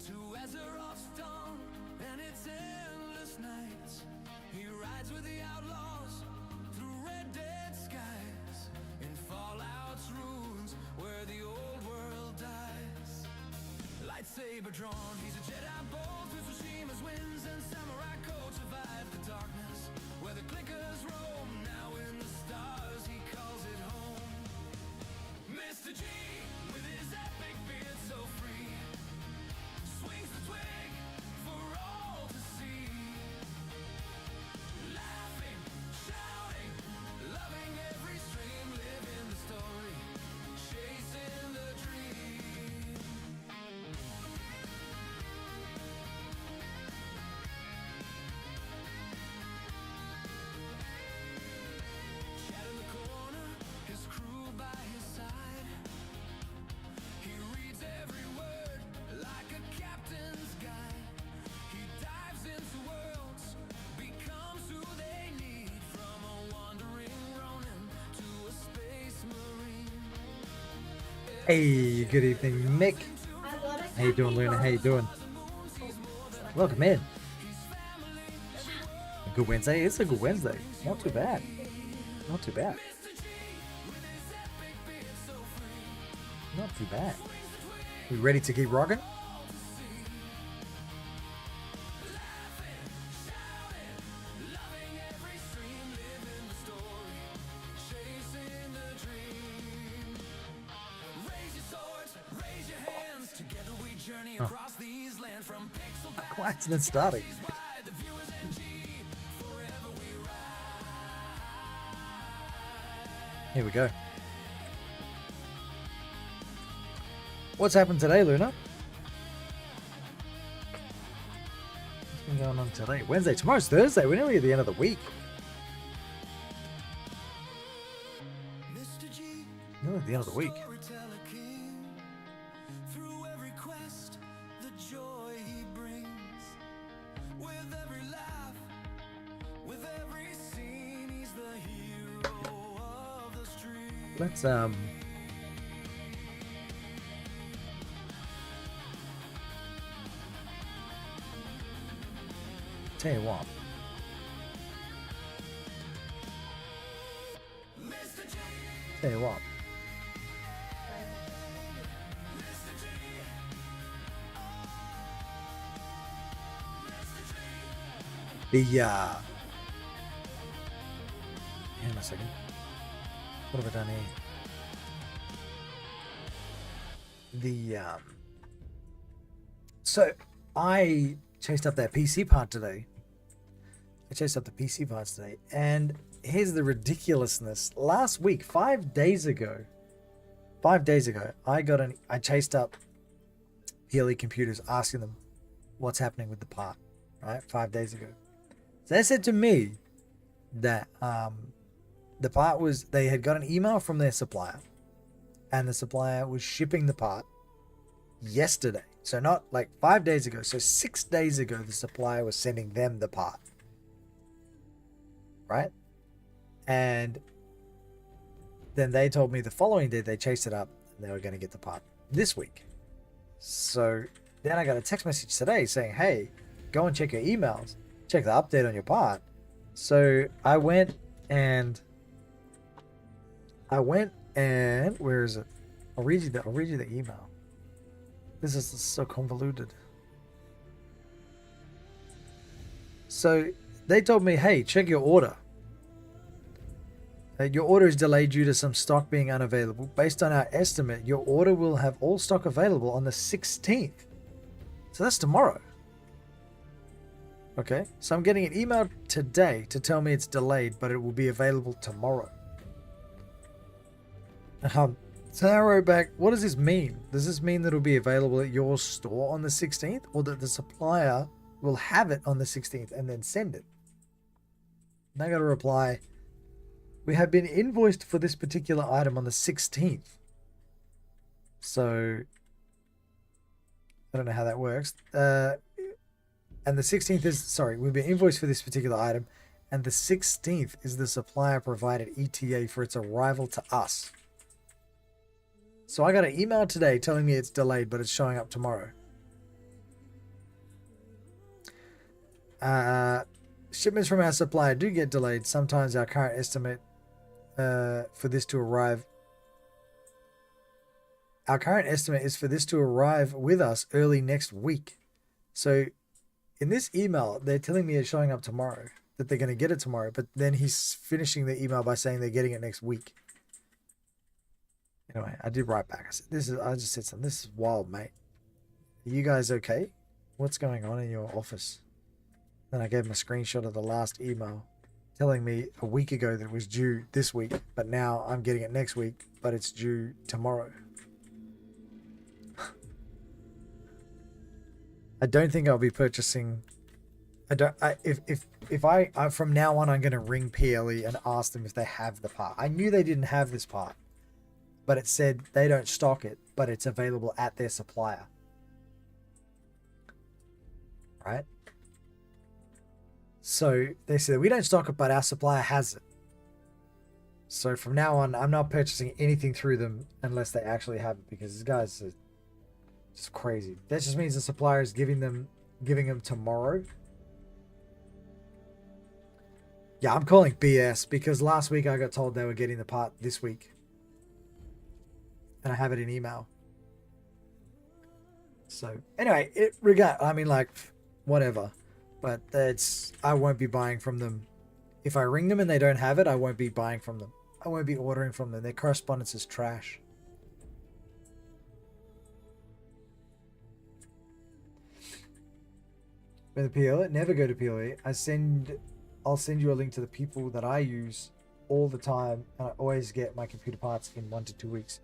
to Azeroth's dawn and its endless nights. He rides with the outlaws through red dead skies, in Fallout's ruins where the old world dies. Lightsaber drawn, he's a Jedi bold through Tsushima's winds, and samurai code survived the darkness where the clickers roam. Now in the stars he calls it home. Mr. G, with his epic beard so free, swings the twig for all to see. Laughing, shouting, loving every stream, living the story, chasing the dream. Chat in the corner, his crew by his side. He reads every word like a captain's guide. He dives into worlds, becomes who they need, from a wandering Ronin to a space marine. Hey, good evening, Mick. How you doing, Luna? How you doing? Welcome in. A good Wednesday. It's a good Wednesday. Not too bad. Not too bad. Not too bad. We ready to keep rocking? Accident starting. Here we go. What's happened today, Luna? What's been going on today? Wednesday. Tomorrow's Thursday. We're nearly at the end of the week. Nearly at the end of the week. Storyteller king, through every quest, the joy he brings. With every laugh, with every scene, he's the hero of the street. Let's tell you what. Tell you what. Hang on a second. What have I done here? So I chased up that PC part today. I chased up the PC parts today, and here's the ridiculousness. Last week, 5 days ago, I chased up PLE Computers, asking them what's happening with the part. Right, 5 days ago. So they said to me that the part was, they had got an email from their supplier, and the supplier was shipping the part yesterday. So not like 5 days ago. So 6 days ago, the supplier was sending them the part. Right? And then they told me the following day they chased it up and they were going to get the part this week. So then I got a text message today saying, hey, go and check your emails. Check the update on your part. So I went and where is it? I'll read you the email. This is so convoluted. So they told me, hey, check your order. Your order is delayed due to some stock being unavailable. Based on our estimate, your order will have all stock available on the 16th. So that's tomorrow. Okay, so I'm getting an email today to tell me it's delayed, but it will be available tomorrow. So I wrote back, what does this mean? Does this mean that it'll be available at your store on the 16th, or that the supplier will have it on the 16th and then send it? And I got a reply, we have been invoiced for this particular item on the 16th. So I don't know how that works. And the 16th is, sorry, we've been invoiced for this particular item, and the 16th is the supplier provided ETA for its arrival to us. So I got an email today telling me it's delayed, but it's showing up tomorrow. Shipments from our supplier do get delayed. Sometimes our current estimate for this to arrive. Our current estimate is for this to arrive with us early next week. So in this email, they're telling me it's showing up tomorrow, that they're going to get it tomorrow, but then he's finishing the email by saying they're getting it next week. Anyway, I did write back. I just said something. This is wild, mate. Are you guys okay? What's going on in your office? Then I gave him a screenshot of the last email telling me a week ago that it was due this week, but now I'm getting it next week, but it's due tomorrow. I don't think I'll be purchasing. If I from now on I'm going to ring PLE and ask them if they have the part. I knew they didn't have this part, but it said they don't stock it, but it's available at their supplier. Right? So they said we don't stock it, but our supplier has it. So from now on, I'm not purchasing anything through them unless they actually have it, because these guys are just crazy. That just means the supplier is giving them tomorrow. Yeah, I'm calling BS because last week I got told they were getting the part this week. And I have it in email. So anyway, whatever. But I won't be buying from them. If I ring them and they don't have it, I won't be buying from them. I won't be ordering from them. Their correspondence is trash. With the PLE, never go to PLE. I'll send you a link to the people that I use all the time, and I always get my computer parts in 1 to 2 weeks.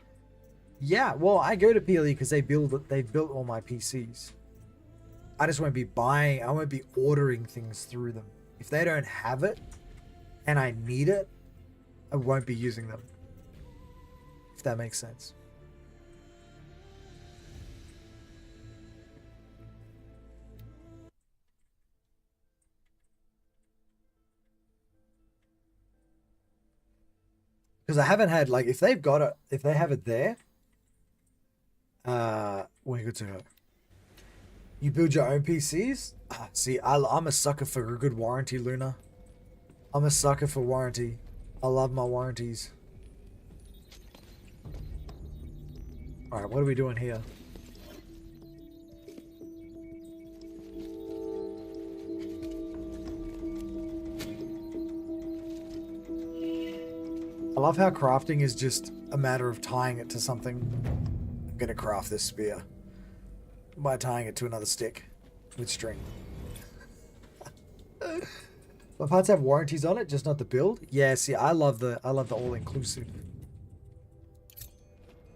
Yeah, well, I go to PLE because they've built all my PCs. I just won't be buying. I won't be ordering things through them. If they don't have it, and I need it, I won't be using them. If that makes sense. Because I haven't had, like, if they've got it, if they have it there, we're good to go. You build your own PCs? See, I'm a sucker for a good warranty, Luna. I'm a sucker for warranty. I love my warranties. Alright, what are we doing here? I love how crafting is just a matter of tying it to something. I'm gonna craft this spear by tying it to another stick with string. My parts have warranties on it, just not the build. Yeah, see, I love the all-inclusive.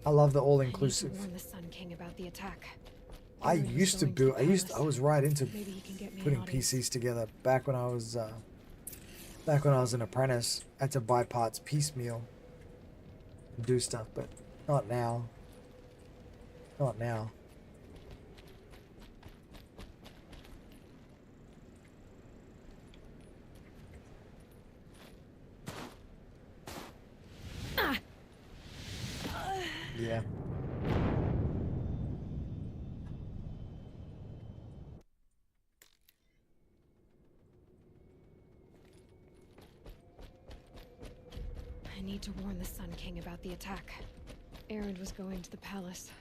I love the all-inclusive. Warn the Sun King about the attack. I used to build. I was right into putting PCs together back when I was an apprentice. I had to buy parts piecemeal and do stuff, but not now. Not now. Yeah. I need to warn the Sun King about the attack. Erend was going to the palace.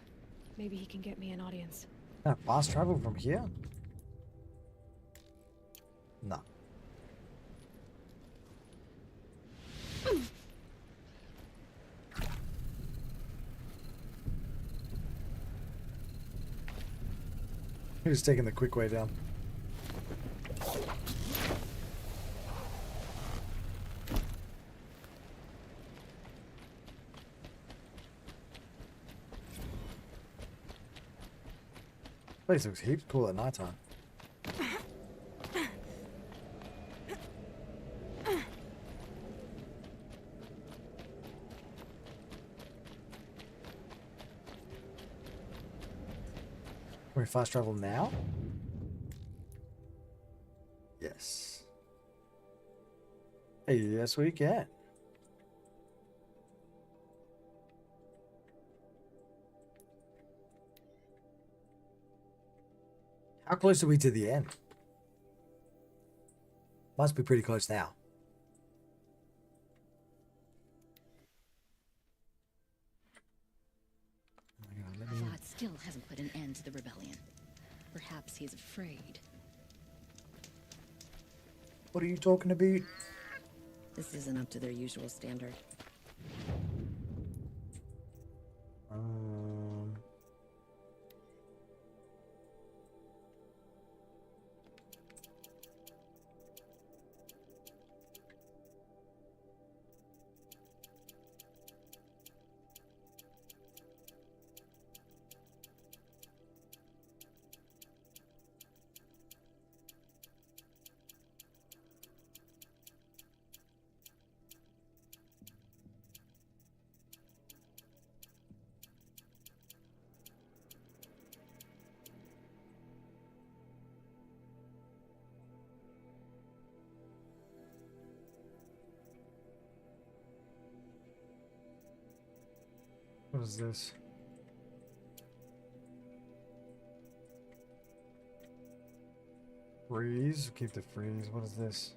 Maybe he can get me an audience. Fast travel from here? No. He was taking the quick way down. Place looks heaps cool at nighttime. Can we fast travel now? Yes. Hey, yes we can. How close are we to the end? Must be pretty close now. Vlad still hasn't put an end to the rebellion. Perhaps he's afraid. What are you talking about? This isn't up to their usual standard. What is this? Freeze? Keep the freeze. What is this?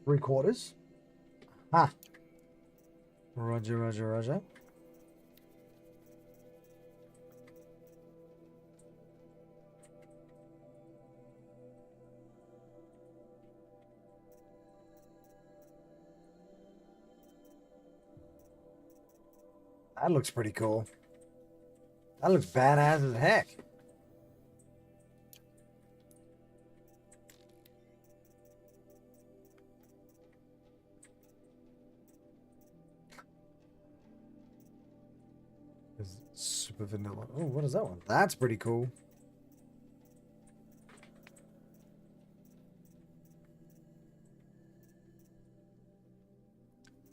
Three quarters. Ah. Roger, roger, roger. That looks pretty cool. That looks badass as heck. It's super vanilla. Oh, what is that one? That's pretty cool.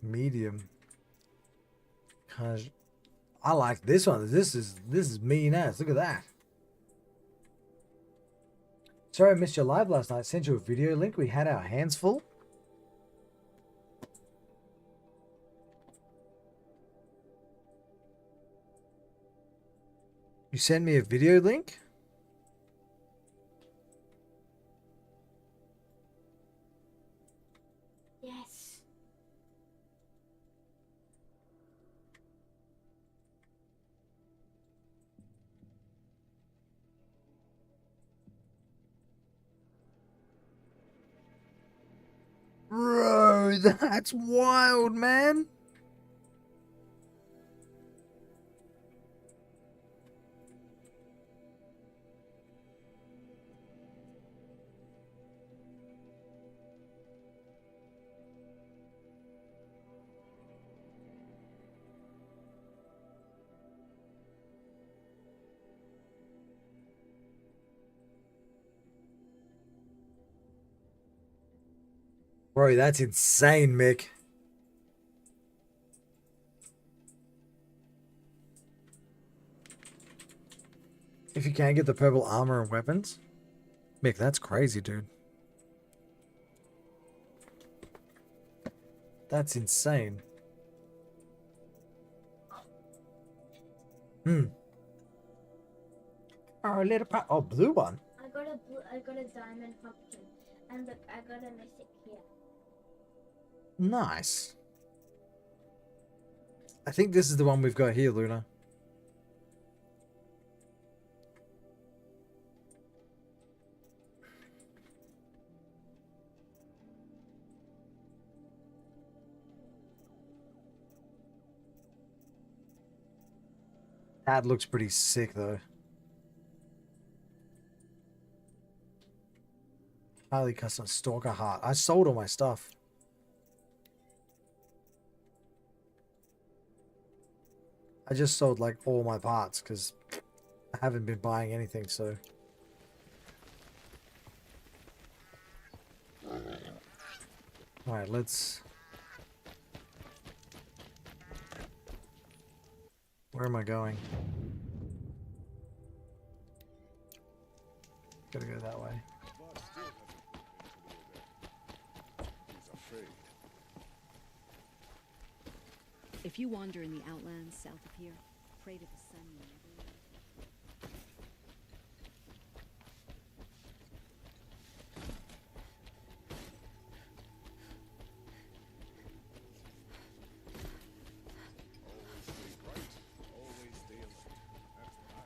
Medium. I like this one. This is mean ass. Look at that. Sorry I missed your live last night. Sent you a video link. We had our hands full. You sent me a video link? Yes. Bro, that's wild, man. Bro, that's insane, Mick. If you can't get the purple armor and weapons. Mick, that's crazy, dude. That's insane. Hmm. Oh, a little oh, blue one. I got a diamond pumpkin, and look, I got a mythic here. Nice. I think this is the one we've got here, Luna. That looks pretty sick, though. Highly custom stalker heart. I sold all my stuff. I just sold like all my parts because I haven't been buying anything, so. Alright, let's. Where am I going? Gotta go that way. He's afraid. If you wander in the Outlands south of here, pray to the sun you never know. Always stay bright. Always stay alert. That's what I say.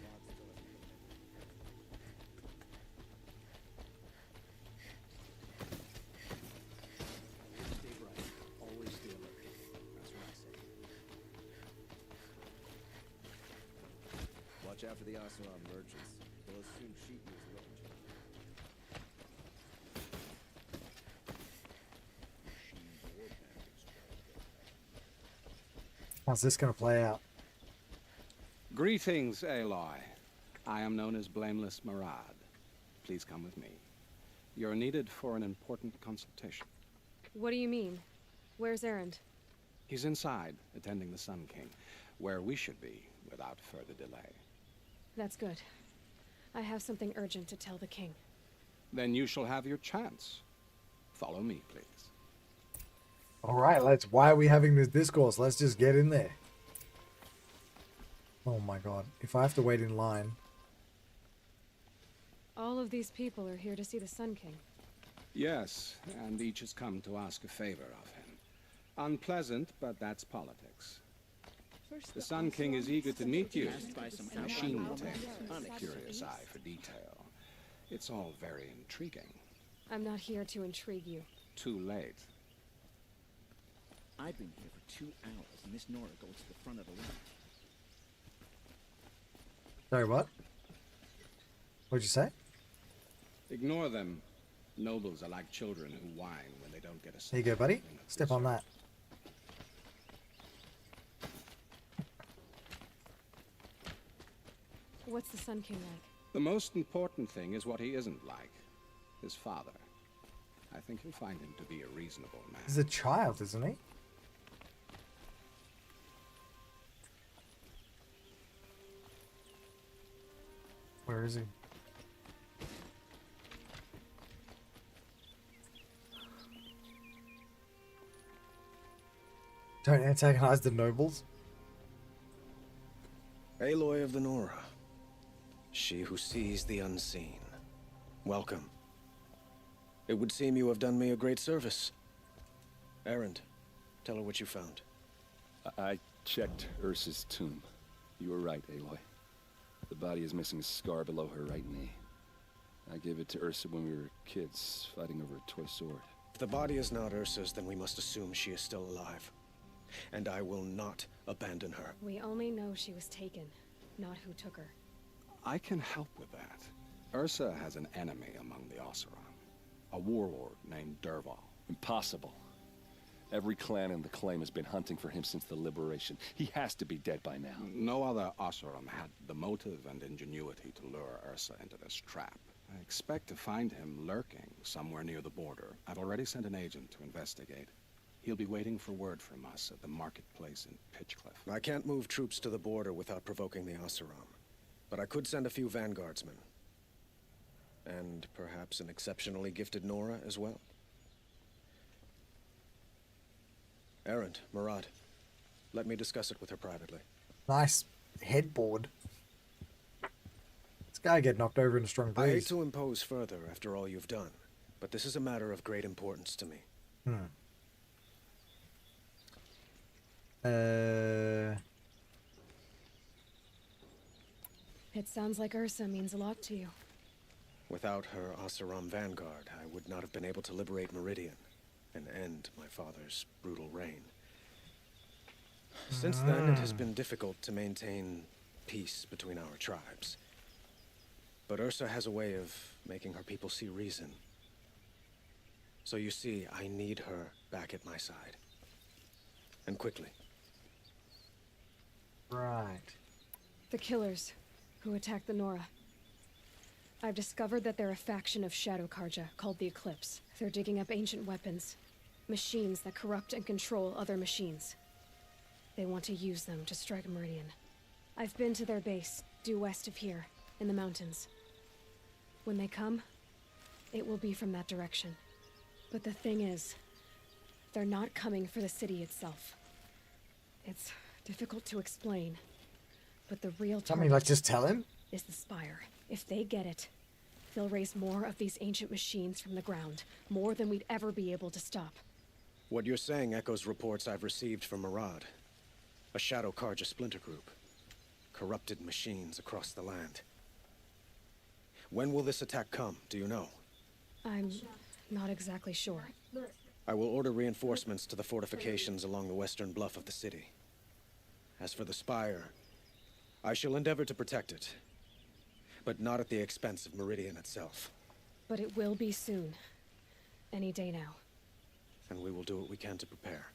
God's still at Stay bright. Always stay alert. That's what I say. Watch out for the Oseram merchants. They'll as soon shoot you as look at you. How's this gonna play out? Greetings, Aloy. I am known as Blameless Marad. Please come with me. You're needed for an important consultation. What do you mean? Where's Erend? He's inside, attending the Sun King, where we should be without further delay. That's good. I have something urgent to tell the king. Then you shall have your chance. Follow me, please. All right, why are we having this discourse? Let's just get in there. Oh my god. If I have to wait in line. All of these people are here to see the Sun King. Yes, and each has come to ask a favor of him. Unpleasant, but that's politics. The Sun King is eager to meet you. A machine tech, a curious eye for detail. It's all very intriguing. I'm not here to intrigue you. Too late. I've been here for 2 hours, and Miss Nora goes to the front of the line. Sorry, what? What'd you say? Ignore them. Nobles are like children who whine when they don't get a There you go, buddy. thing of Step on that. What's the Sun King like? The most important thing is what he isn't like. His father. I think you'll find him to be a reasonable man. He's a child, isn't he? Where is he? Don't antagonize the nobles. Aloy of the Nora. She who sees the unseen. Welcome. It would seem you have done me a great service. Erend, tell her what you found. I checked Ursa's tomb. You were right, Aloy. The body is missing a scar below her right knee. I gave it to Ursa when we were kids, fighting over a toy sword. If the body is not Ursa's, then we must assume she is still alive. And I will not abandon her. We only know she was taken, not who took her. I can help with that. Ursa has an enemy among the Oseram. A warlord named Derval. Impossible. Every clan in the claim has been hunting for him since the liberation. He has to be dead by now. No other Oseram had the motive and ingenuity to lure Ursa into this trap. I expect to find him lurking somewhere near the border. I've already sent an agent to investigate. He'll be waiting for word from us at the marketplace in Pitchcliff. I can't move troops to the border without provoking the Oseram. But I could send a few vanguardsmen. And perhaps an exceptionally gifted Nora as well. Erend, Marad, let me discuss it with her privately. Nice headboard. This guy get knocked over in a strong I hate breeze. to impose further after all you've done, but this is a matter of great importance to me. It sounds like Ursa means a lot to you. Without her Oseram vanguard, I would not have been able to liberate Meridian and end my father's brutal reign. Since then, it has been difficult to maintain peace between our tribes. But Ursa has a way of making her people see reason. So you see, I need her back at my side. And quickly. Right. The killers who attacked the Nora. I've discovered that they're a faction of Shadow Karja called the Eclipse. They're digging up ancient weapons. Machines that corrupt and control other machines. They want to use them to strike Meridian. I've been to their base, due west of here, in the mountains. When they come, it will be from that direction. But the thing is, they're not coming for the city itself. It's difficult to explain, but the real I mean, target like, just tell him. is the Spire. If they get it, they'll raise more of these ancient machines from the ground, more than we'd ever be able to stop. What you're saying echoes reports I've received from Murad, a Shadow Karja splinter group. Corrupted machines across the land. When will this attack come, do you know? I'm not exactly sure. I will order reinforcements to the fortifications along the western bluff of the city. As for the Spire, I shall endeavor to protect it, but not at the expense of Meridian itself. But it will be soon. Any day now. And we will do what we can to prepare.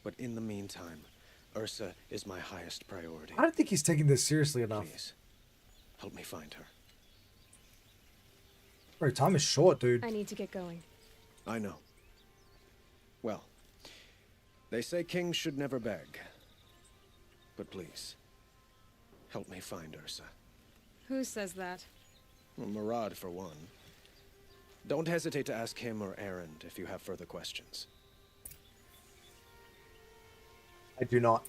But in the meantime, Ursa is my highest priority. I don't think he's taking this seriously enough. Please, help me find her. Bro, time is short, dude. I need to get going. I know. Well, they say kings should never beg. But please, help me find Ursa. Who says that? Well, Murad, for one. Don't hesitate to ask him or Erend if you have further questions. I do not.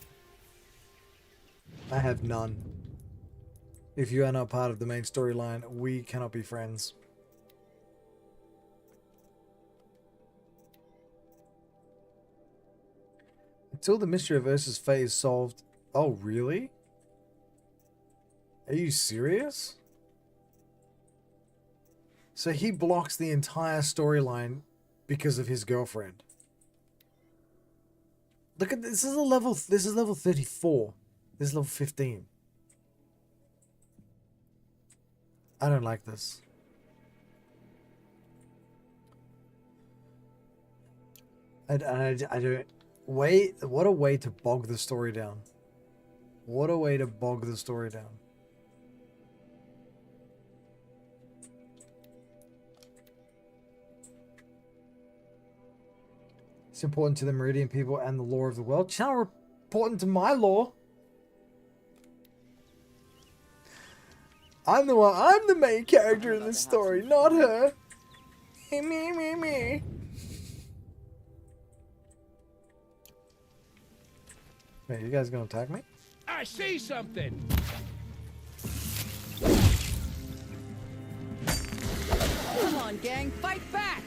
I have none. If you are not part of the main storyline, we cannot be friends. Until the mystery of Ursa's fate is solved. Oh, really? Are you serious? So he blocks the entire storyline because of his girlfriend. Look at this. This is level 34. This is level 15. I don't like this. I don't. Wait, what a way to bog the story down. What a way to bog the story down. It's important to the Meridian people and the lore of the world. It's not important to my lore. I'm the main character in this story, not her. Me. Wait, you guys gonna attack me? I see something! Come on, gang, fight back!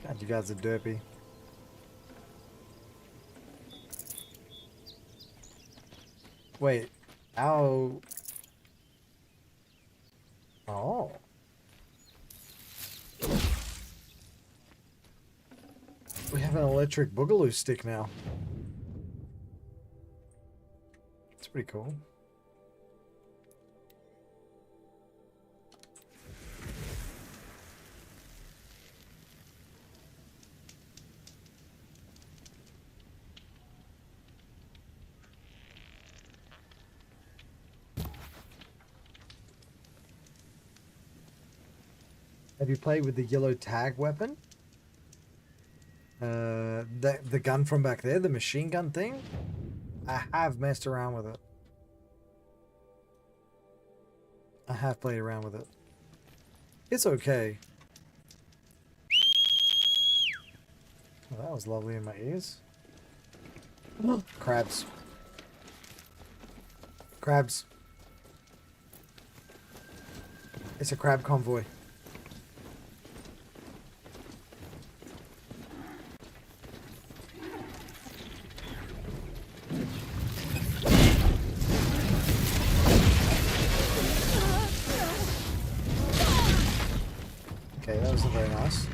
God, you guys are derpy. Wait, ow. Oh. We have an electric boogaloo stick now. It's pretty cool. Have you played with the yellow tag weapon? The gun from back there, the machine gun thing? I have messed around with it. I have played around with it. It's okay. Well, that was lovely in my ears. Crabs. Crabs. It's a crab convoy. Okay, that wasn't very nice.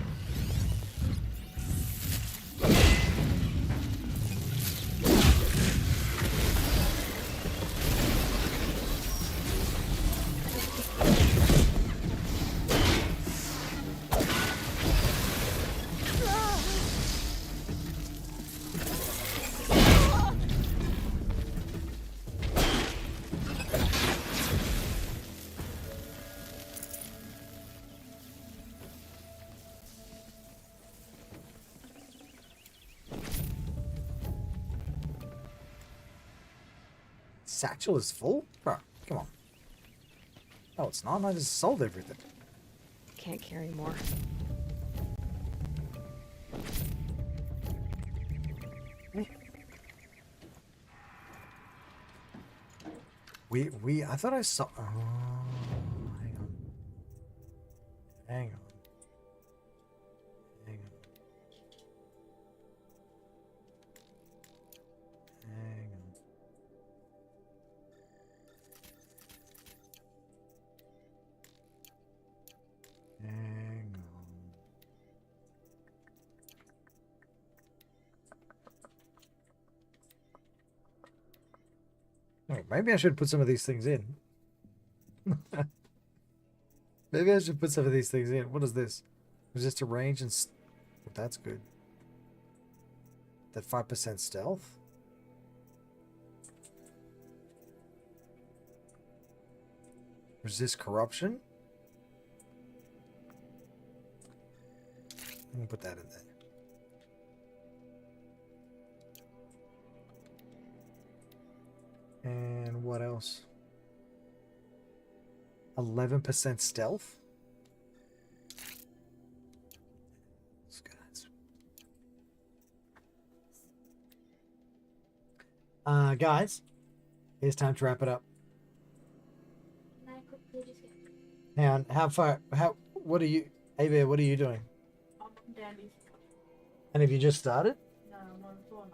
satchel is full? Bro, come on. Oh, it's not. I just sold everything. Can't carry more. I thought I saw. Oh, hang on. Hang on. Hang on. Hang on. Hang on. Oh, maybe I should put some of these things in. Maybe I should put some of these things in. What is this? Resist a range and... Oh, that's good. That 5% stealth? Resist corruption? I'm gonna put that in there. And what else? 11% stealth? Let's go. Guys, it's time to wrap it up. Can I quickly just get Hang on, what are you, Ava, what are you doing? I'm Dandy's. And have you just started? No, I'm on floor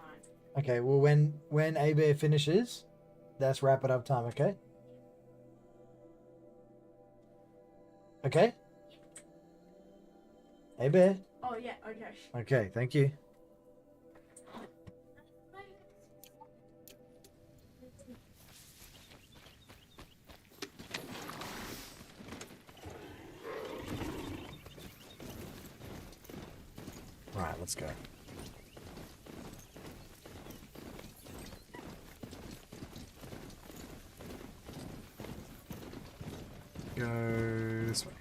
9. Okay, well, when A-Bear finishes, that's wrap it up time, okay? Okay? A-Bear? Oh, yeah, okay. Okay, thank you. Right, let's go. Go this way.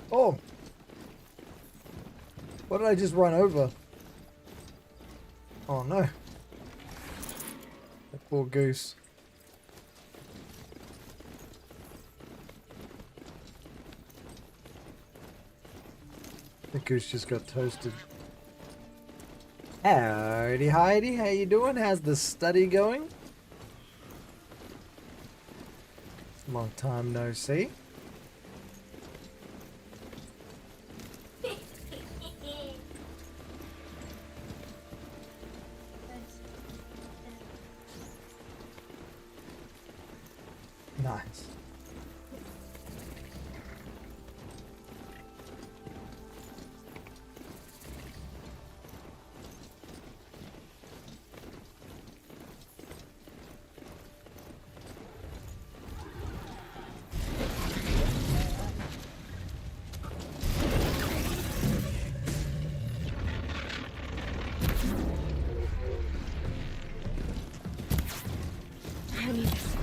Oh! What did I just run over? Oh no. That poor goose. The goose just got toasted. Howdy, Heidi. How you doing? How's the study going? Long time no see. Nice. I need this.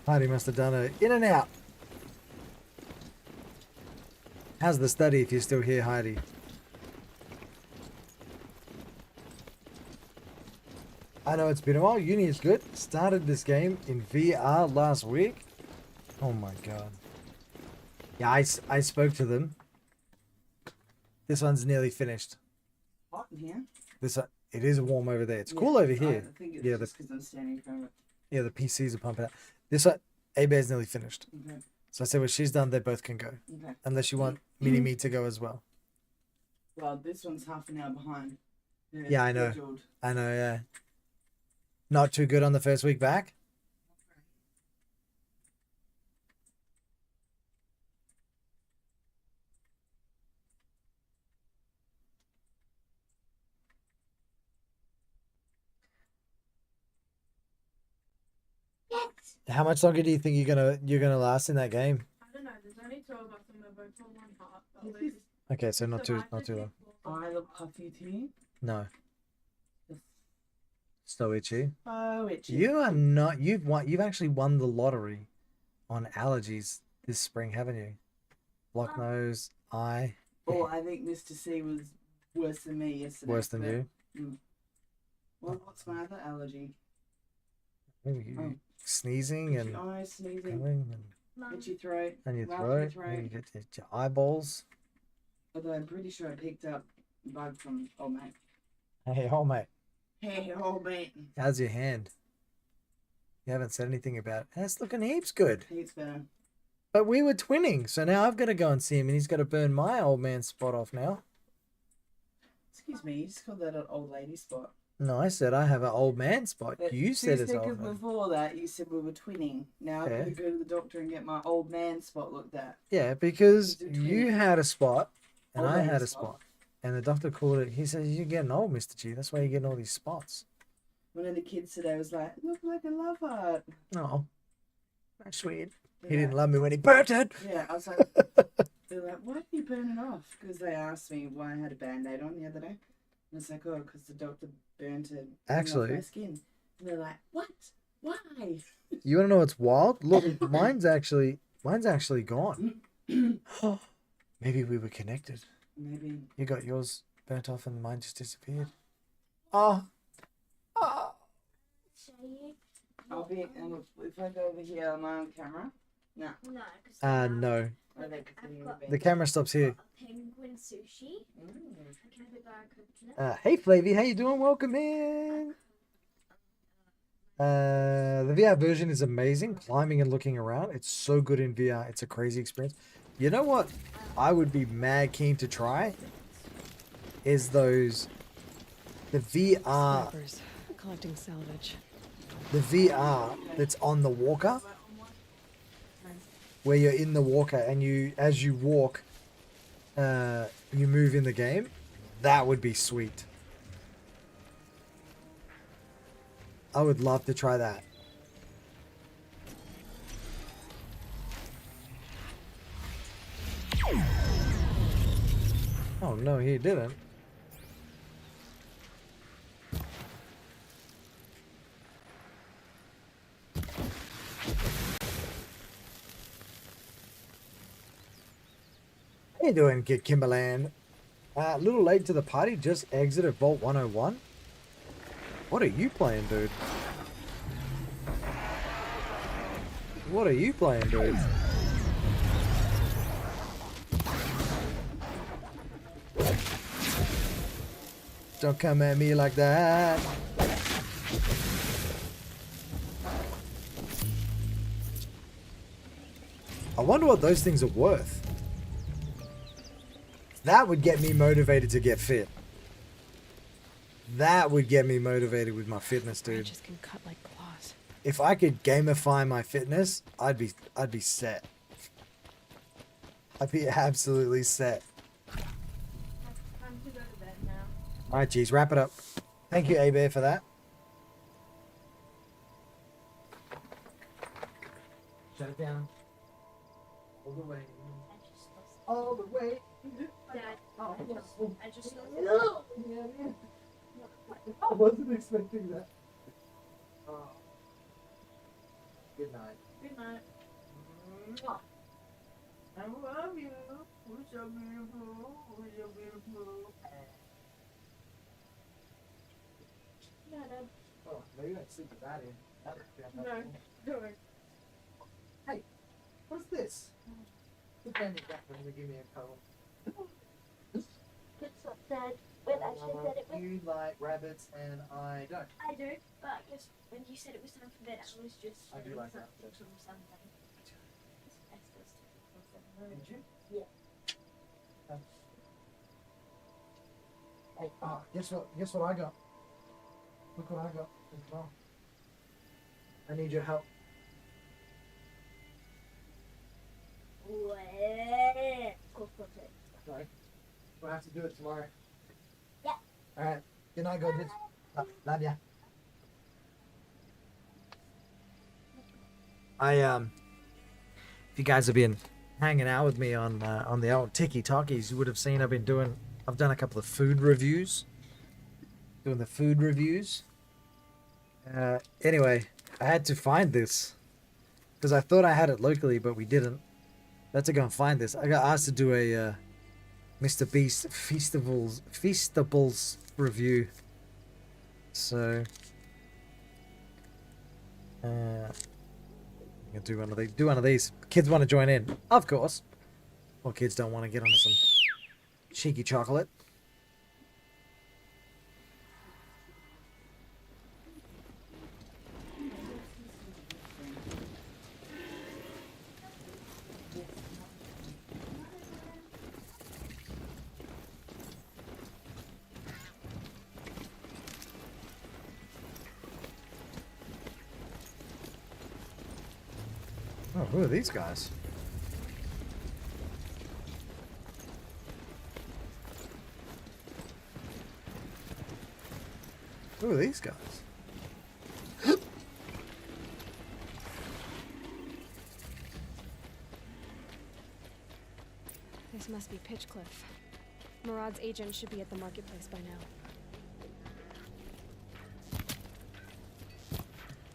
Heidi must have done a in and out. How's the study if you're still here, Heidi? I know it's been a while. Uni is good. Started this game in VR last week. Oh my god. Yeah, I spoke to them. This one's nearly finished. Hot in here. This it is warm over there. It's cool over here. I think it's Yeah, just because I'm standing in front of it. Yeah, the PCs are pumping out. This one, A-Bear's nearly finished. Okay. So I said when she's done, they both can go. Okay. Unless you want Mini Me to go as well. Well, this one's half an hour behind. Yeah, I know. scheduled. I know, yeah. Not too good on the first week back. Yes. How much longer do you think you're gonna last in that game? I don't know. There's only two of us and we're both on one heart. But Is we're this- Okay, so not too survived the long. I look puffy to you. No. Yes. So itchy. Oh, itchy. You are not. You've actually won the lottery on allergies this spring, haven't you? Block nose, eye. Oh, I think Mr. C was worse than me yesterday. Worse than but- you. Mm. Well, what's my other allergy? Maybe you Oh. sneezing Itchy and eyes, sneezing, going Mum. itchy throat, and your raspy throat. And you get your eyeballs. Although I'm pretty sure I picked up a bug from old mate. Hey, oh mate, Hey, old mate. how's your hand? You haven't said anything about it. It's looking heaps good. He's better. But we were twinning, so now I've got to go and see him, and he's got to burn my old man's spot off now. Excuse me, you just called that an old lady spot. No, I said I have an old man spot. But You 2 said it's seconds old man. before that, you said we were twinning. Now Yeah. I'm going to go to the doctor and get my old man spot looked at. Yeah, because It's a you twinning. had a spot, and Old I man had a spot. spot. And the doctor called it, he says, you're getting old, Mr. G. That's why you're getting all these spots. One of the kids today was like, look like a love heart. Oh, that's sweet. He Yeah. didn't love me when he burnt it. Yeah, I was like, they're like, why did you burn it off? Because they asked me why I had a band-aid on the other day. And I was like, oh, because the doctor burnt it Actually- off my skin. And they're like, what? Why? You want to know what's wild? Look, mine's actually gone. Maybe we were connected. Maybe. You got yours burnt off and mine just disappeared. Oh. Oh. Show you. I'll be, and if I go over here, am I on camera? No. No, because No. I think it's in the The camera stops here. a penguin sushi. Mm. I can have it by coconut. Hey Flavy, how you doing? Welcome in. The VR version is amazing. Climbing and looking around, it's so good in VR. It's a crazy experience. You know what? I would be mad keen to try. Is the VR, Snipers collecting salvage. the VR that's on the walker, where you're in the walker and as you walk, you move in the game. That would be sweet. I would love to try that. Oh no, he didn't. How you doing, Kid Kimberland? A little late to the party, just exited Vault 101. What are you playing, dude? What are you playing, dude? Don't come at me like that. I wonder what those things are worth. That would get me motivated to get fit. That would get me motivated with my fitness, dude. Branches can cut like claws. If I could gamify my fitness, I'd be set. I'd be absolutely set. Time to go to bed now. All right, geez, wrap it up. Thank you, A-Bear, for that. Shut it down. All the way. All the way. Dad, Oh, I just I wasn't expecting that. Oh. Good night. Good night. I love you. You're so beautiful. You're so beautiful. No, Dad. Oh, maybe I'd sleep with that in. That would be No, uncomfortable. don't. What's this? The friend you got for me to give me a cuddle. Good stuff, Dad. When I said that it was. You like rabbits and I don't. I do, but I guess when you said it was time for bed, I was just. I do like that. From something. I still stick Did you? Yeah. Hey, guess what? Guess what I got? Look what I got as well. I need your help. Sorry. We'll have to do it tomorrow. Yeah. Alright. Good night, gorgeous. Love ya. If you guys have been hanging out with me on the old Tiki Talkies, you would have seen I've done a couple of food reviews. Doing the food reviews. Anyway, I had to find this because I thought I had it locally, but we didn't. I had to go and find this. I got asked to do a Mr. Beast Feastables review. So, I'm gonna do one of these. Kids want to join in, of course. Well, kids don't want to get onto some cheeky chocolate. Oh, who are these guys? Who are these guys? This must be Pitchcliff. Murad's agent should be at the marketplace by now.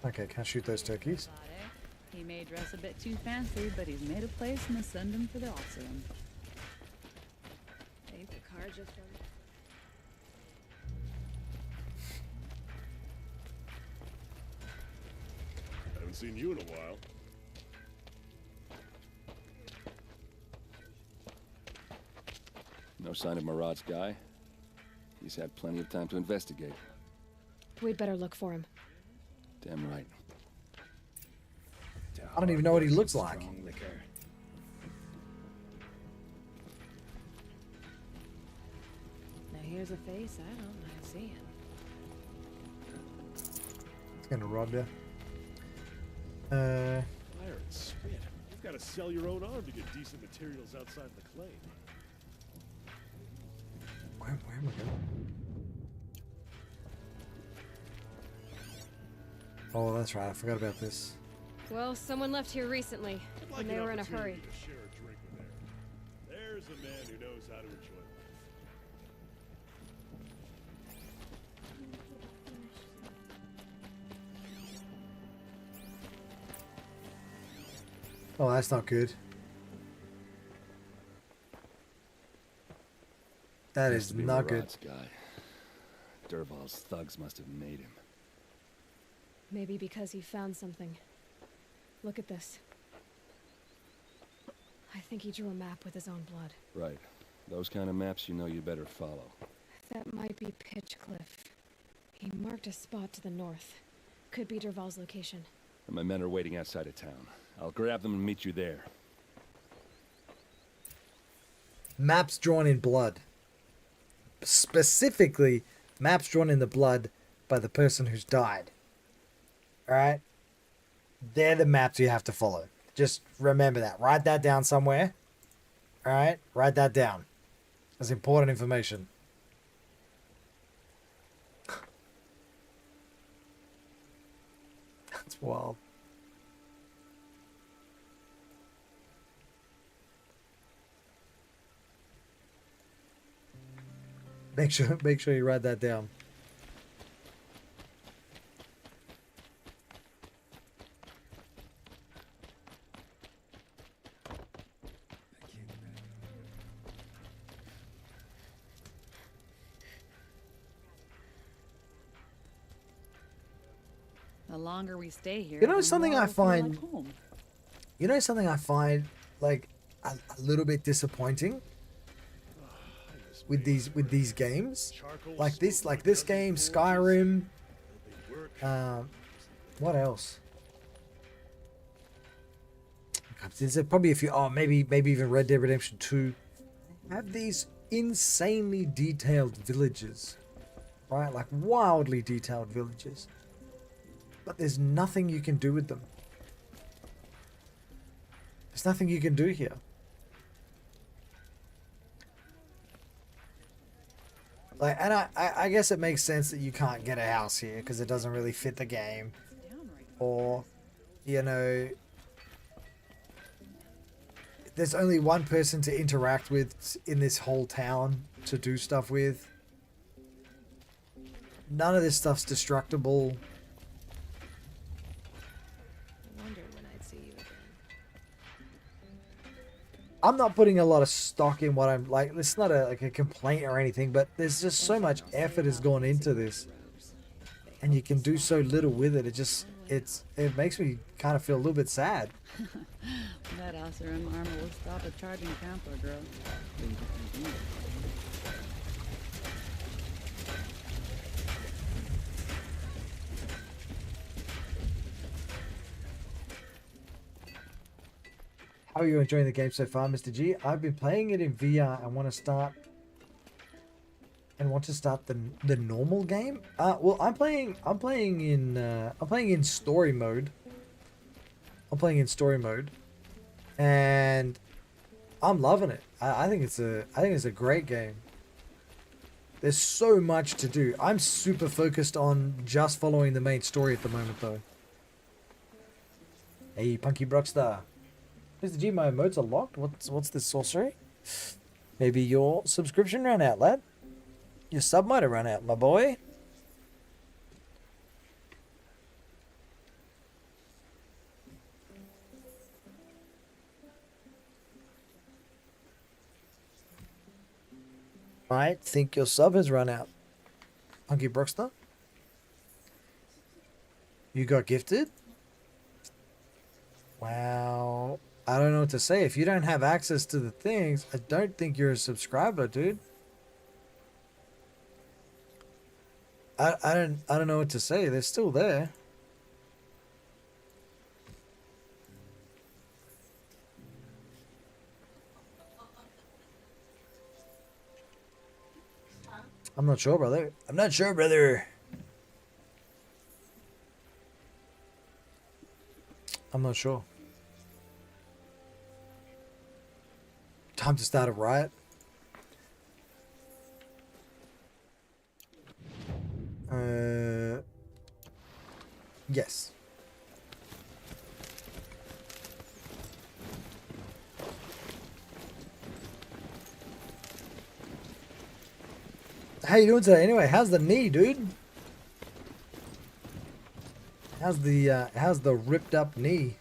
Okay, can't shoot those turkeys. He may dress a bit too fancy, but he's made a place in the Sundom for the Oxygen. Hey, the car just run. Haven't seen you in a while. No sign of Murad's guy. He's had plenty of time to investigate. We'd better look for him. Damn right. I don't even know what he looks like. Now here's a face I don't mind seeing. It's gonna rob you. Fire and spit. You've got to sell your own arm to get decent materials outside the claim. Where am I going? Oh, that's right. I forgot about this. Well, someone left here recently, I'd like and they an were in a opportunity hurry. to share a drink with Aaron. There's a man who knows how to enjoy life. Oh, that's not good. That Has is to be not good. Murad's guy. Dervahl's thugs must have made him. Maybe because he found something. Look at this. I think he drew a map with his own blood. Right. Those kind of maps you know you better follow. That might be Pitchcliff. He marked a spot to the north. Could be Dervahl's location. And my men are waiting outside of town. I'll grab them and meet you there. Maps drawn in blood. Specifically, maps drawn in the blood by the person who's died. Alright? They're the maps you have to follow. Just remember that. Write that down somewhere. Alright? Write that down. That's important information. That's wild. Make sure you write that down. The longer we stay here, You know the something more I it'll feel find- like home. You know something I find like a little bit disappointing with these games, like this game, Skyrim. What else? There's probably a few. Oh, maybe even Red Dead Redemption 2. Have these insanely detailed villages, right? Like wildly detailed villages. But there's nothing you can do with them. There's nothing you can do here. Like, and I guess it makes sense that you can't get a house here because it doesn't really fit the game. Or, you know, there's only one person to interact with in this whole town to do stuff with. None of this stuff's destructible. I wondered when I'd see you again. I'm not putting a lot of stock in what I'm like. It's not like a complaint or anything, but there's just so much effort has gone into this, and you can do so little with it. It makes me kind of feel a little bit sad. That Oseram armor will stop a charging Templar girl. How are you enjoying the game so far, Mr. G? I've been playing it in VR and want to start the normal game. Well, I'm playing in story mode. I'm playing in story mode, and I'm loving it. I think it's a great game. There's so much to do. I'm super focused on just following the main story at the moment, though. Hey, Punky Brockstar. Mr. G, my emotes are locked. What's this sorcery? Maybe your subscription ran out, lad. Your sub might have run out, my boy. I think your sub has run out. Punky Brockstar? You got gifted? Wow. I don't know what to say. If you don't have access to the things, I don't think you're a subscriber, dude. I don't know what to say. They're still there. I'm not sure, brother. I'm not sure, brother. I'm not sure. Time to start a riot. Yes. How you doing today? Anyway, how's the knee, dude? How's the ripped up knee?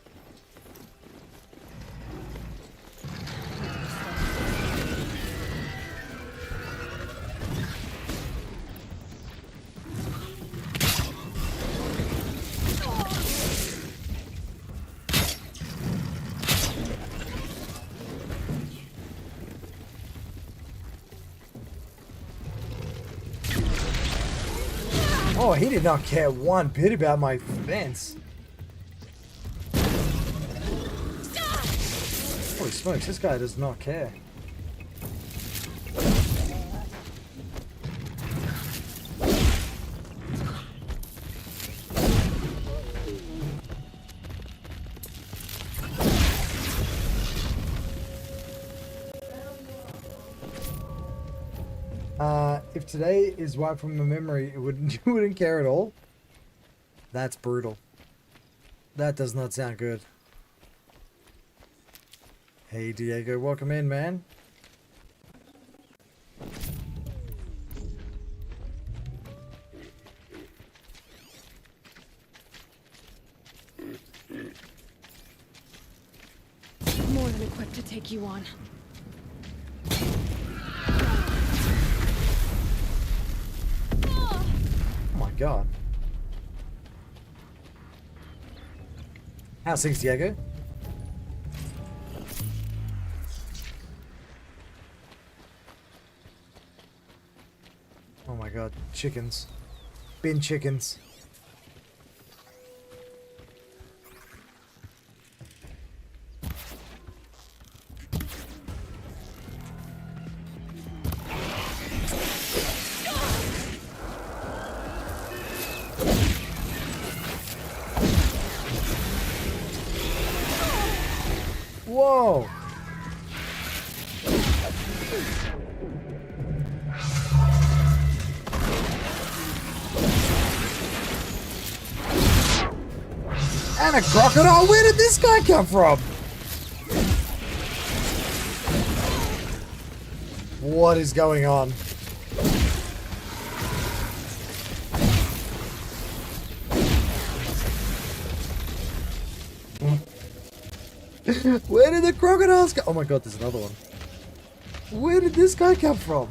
Oh, he did not care one bit about my fence. Holy smokes, this guy does not care. If today is wiped from my memory, you wouldn't care at all. That's brutal. That does not sound good. Hey Diego, welcome in, man. More than equipped to take you on. Oh my god. How's things, Diego? Oh my god, chickens. Bin chickens. Whoa! And a crocodile? Where did this guy come from? What is going on? Where did the crocodiles go? Oh my god, there's another one. Where did this guy come from?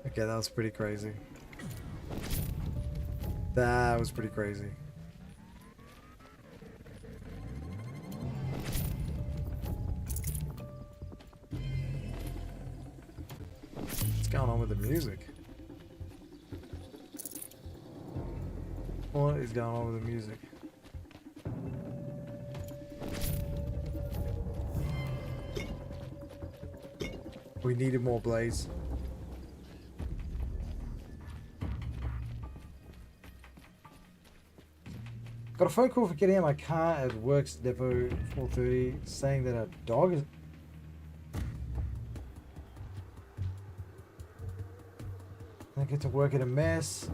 Okay, that was pretty crazy. That was pretty crazy. What's going on with the music? What is going on with the music? We needed more blaze. Got a phone call for getting out my car at Works Depot 4:30 saying that a dog is... I get to work in a mess.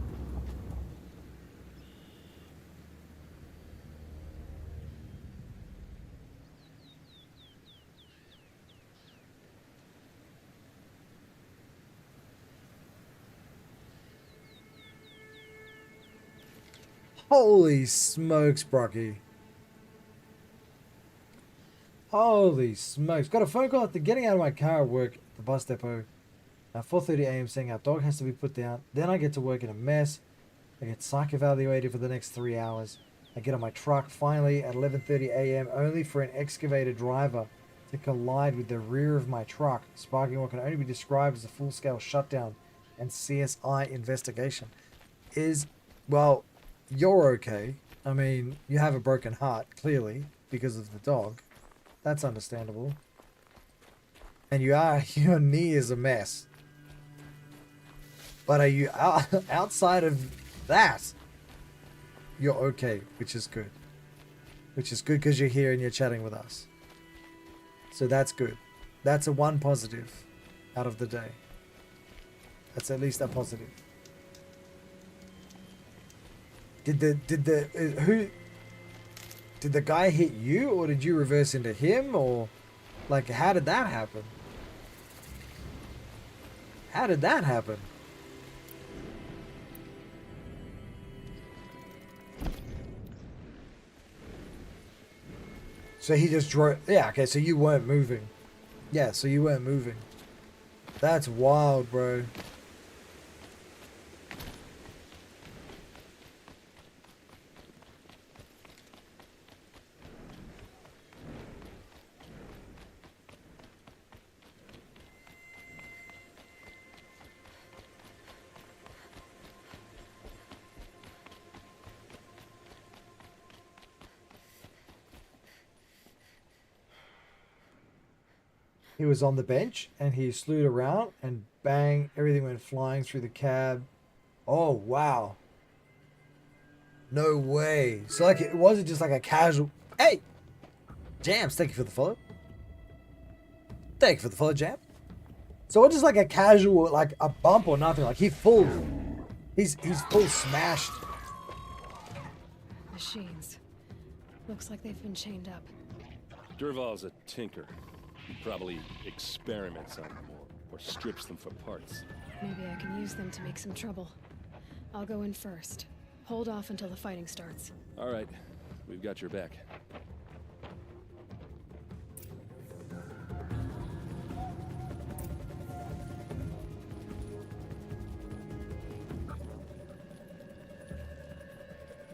Holy smokes, Brocky. Holy smokes. Got a phone call after getting out of my car at work at the bus depot at 4:30 a.m. saying our dog has to be put down. Then I get to work in a mess. I get psych evaluated for the next 3 hours. I get on my truck finally at 11:30 a.m. only for an excavator driver to collide with the rear of my truck, sparking what can only be described as a full-scale shutdown and CSI investigation. Well, you're okay. I mean, you have a broken heart, clearly, because of the dog. That's understandable. And your knee is a mess. But are you outside of that? You're okay, which is good. Which is good because you're here and you're chatting with us. So that's good. That's a one positive out of the day. That's at least a positive. Did the guy hit you, or did you reverse into him, or like how did that happen? How did that happen? So he just drove. Yeah, okay, so you weren't moving. Yeah, so you weren't moving. That's wild, bro. He was on the bench and he slewed around and bang, everything went flying through the cab. Oh, wow. No way. So like it wasn't just like a casual... Hey! Jams, thank you for the follow. Thank you for the follow, Jam. So it was just like a casual, like a bump or nothing. Like he's full smashed. Machines. Looks like they've been chained up. Durval's a tinker. He probably experiments on them or strips them for parts. Maybe I can use them to make some trouble. I'll go in first. Hold off until the fighting starts. All right, we've got your back.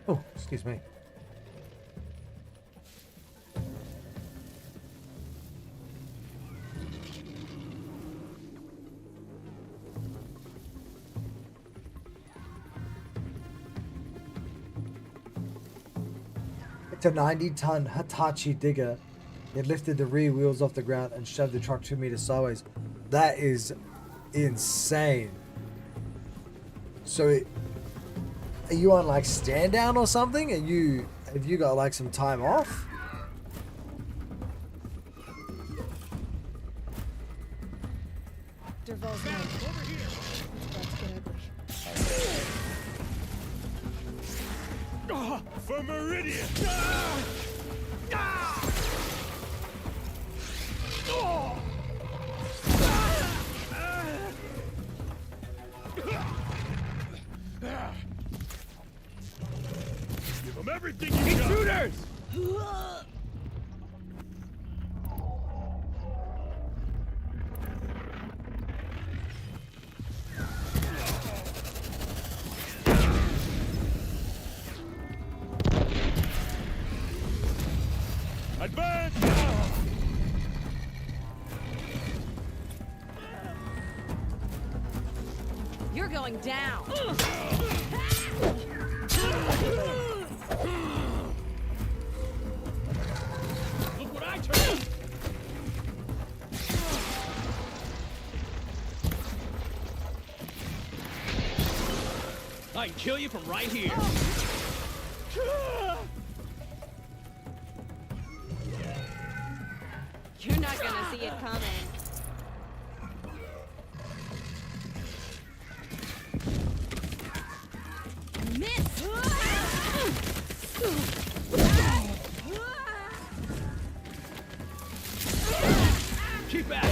Oh, excuse me. It's a 90-ton Hitachi digger. It lifted the rear wheels off the ground and shoved the truck 2 meters sideways. That is insane. So, are you on like stand down or something? Have you got like some time off? Derval's men. Over here. It's about to get ugly. For Meridian! Give them everything you got! Intruders! Advance! You're going down. Look what I turned! I can kill you from right here. You're not gonna see it coming. Miss! Keep at it!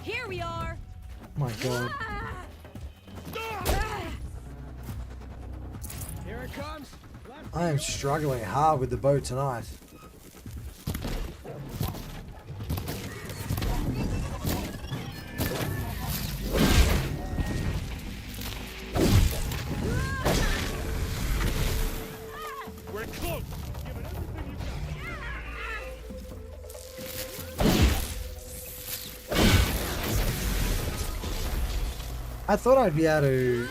Here we are. My God. Here it comes! I am struggling hard with the bow tonight. We're close! Give it everything you I thought I'd be able to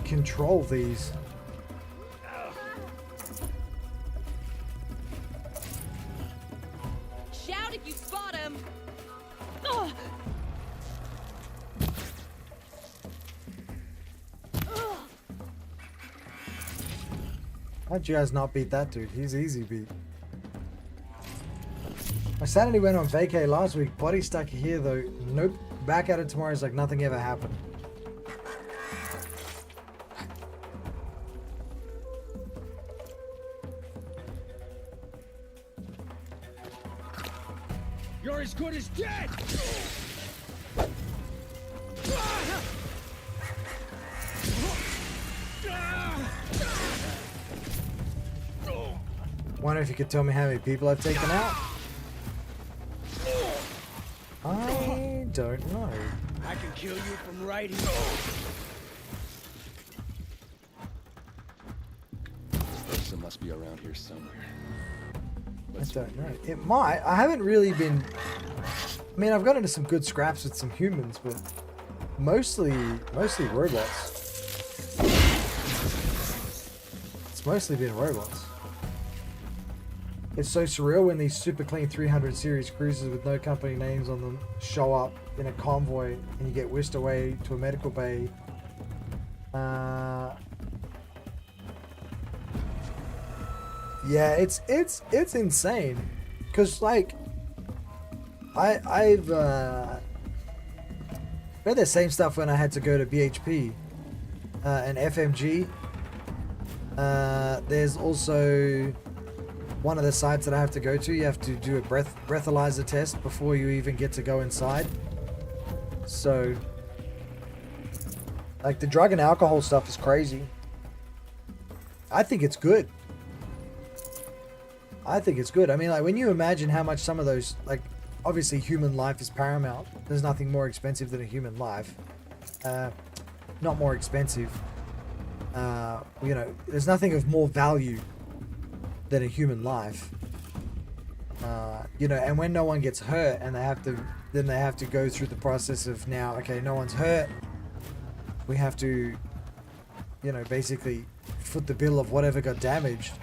control these. Shout if you spot him. How'd you guys not beat that dude? He's easy beat. My sanity went on vacay last week. Body stuck here though. Nope. Back at it tomorrow is like nothing ever happened. You're as good as dead! Wonder if you could tell me how many people I've taken out? I don't know. I can kill you from right here. Ursa must be around here somewhere. I don't know. It might. I haven't really been... I mean, I've got into some good scraps with some humans, but mostly robots. It's mostly been robots. It's so surreal when these super clean 300 series cruisers with no company names on them show up in a convoy and you get whisked away to a medical bay. Yeah, it's insane. Cause like I've read the same stuff when I had to go to BHP and FMG. There's also one of the sites that I have to go to. You have to do a breathalyzer test before you even get to go inside. So like the drug and alcohol stuff is crazy. I think it's good. I think it's good. I mean, like when you imagine how much some of those, like obviously human life is paramount. There's nothing more expensive than a human life. not more expensive. You know, there's nothing of more value than a human life. You know, and when no one gets hurt and then they have to go through the process of now, okay, no one's hurt. We have to, you know, basically foot the bill of whatever got damaged.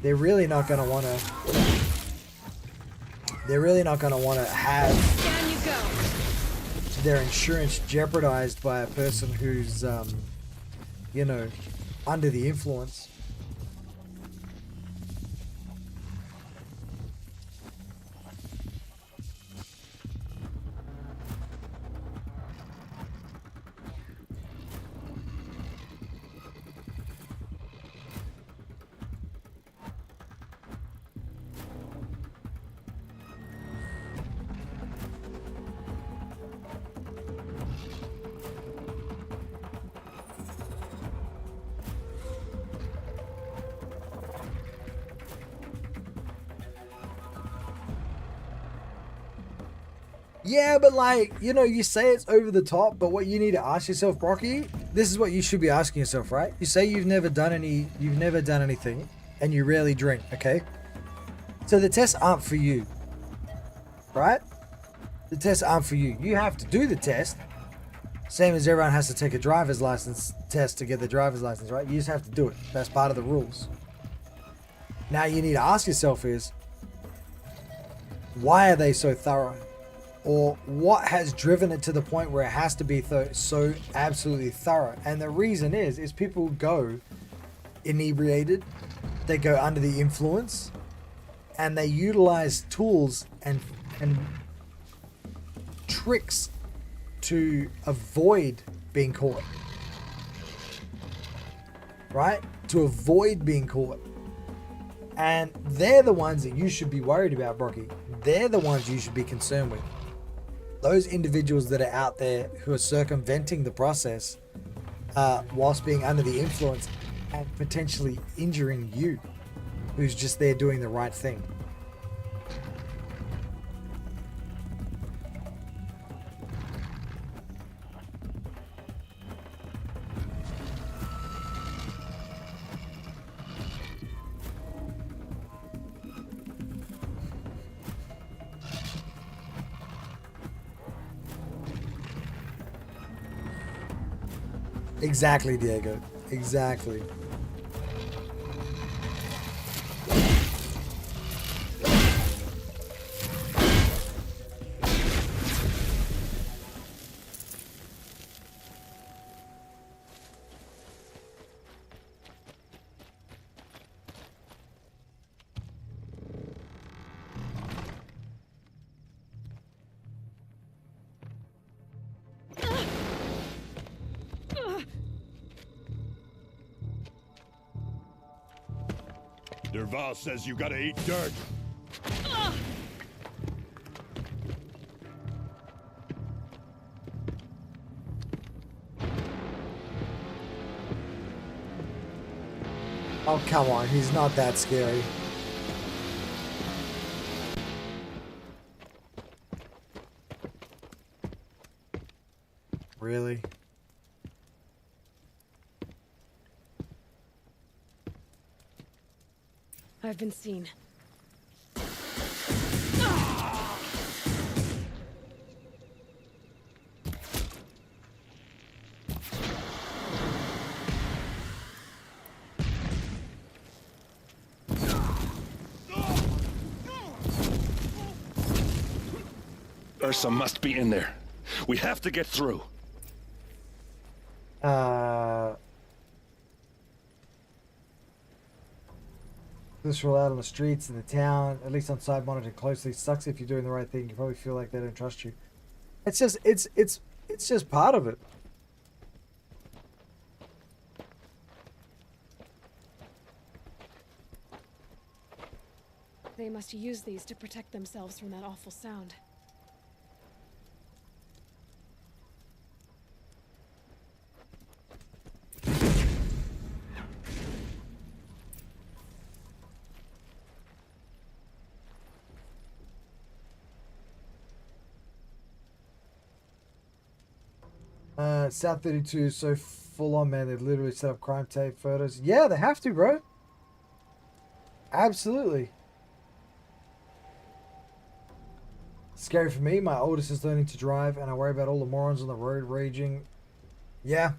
They're really not going to want to have Down you go. their insurance jeopardized by a person who's, you know, under the influence. Yeah, but like, you know, you say it's over the top, but what you need to ask yourself, Brocky, this is what you should be asking yourself, right? You say you've never done anything, and you rarely drink, okay? So the tests aren't for you, right? The tests aren't for you. You have to do the test, same as everyone has to take a driver's license test to get the driver's license, right? You just have to do it. That's part of the rules. Now you need to ask yourself is, why are they so thorough? Or what has driven it to the point where it has to be so absolutely thorough? And the reason is people go inebriated, they go under the influence, and they utilize tools and tricks to avoid being caught. Right? To avoid being caught. And they're the ones that you should be worried about, Brocky. They're the ones you should be concerned with. Those individuals that are out there who are circumventing the process whilst being under the influence and potentially injuring you, who's just there doing the right thing. Exactly, Diego. Exactly. Derval says you gotta eat dirt. Oh, come on. He's not that scary. Really? I've been seen. Ursa must be in there. We have to get through. This roll out on the streets in the town, at least on side monitored closely. Sucks if you're doing the right thing. You probably feel like they don't trust you. It's just it's just part of it. They must use these to protect themselves from that awful sound. South 32 is so full on, man. They literally set up crime tape photos. Yeah, they have to, bro. Absolutely. Scary for me. My oldest is learning to drive, and I worry about all the morons on the road raging. Yeah.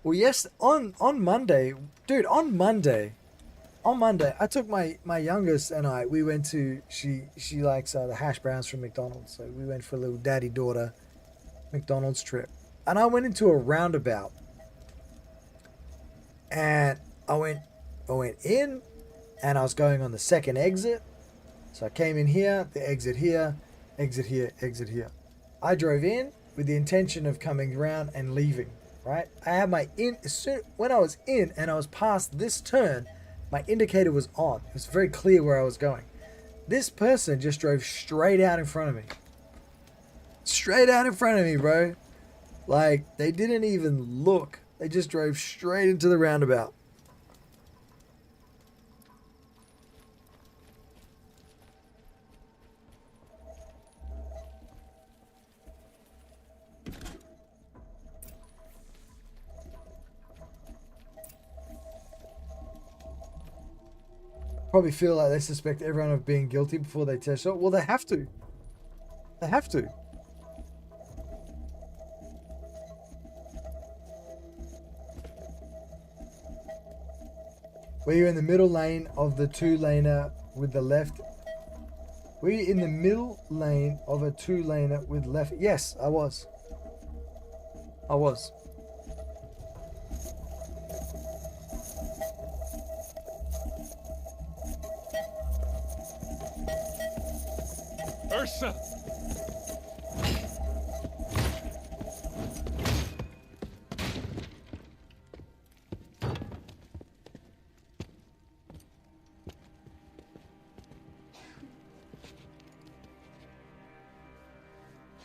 Well, yes, on Monday, dude, on Monday, I took my youngest and we went to, she likes the hash browns from McDonald's. So we went for a little daddy-daughter McDonald's trip. And I went into a roundabout. And I went in, and I was going on the second exit. So I came in here, the exit here, exit here, exit here. I drove in with the intention of coming around and leaving, right? I had my when I was in and I was past this turn, my indicator was on. It was very clear where I was going. This person just drove straight out in front of me. Straight out in front of me, bro. Like, they didn't even look. They just drove straight into the roundabout. Probably feel like they suspect everyone of being guilty before they test it. Well, they have to. They have to. Were you in the middle lane of the two-laner with the left? Were you in the middle lane of a two-laner with left? Yes, I was. I was. Ursa!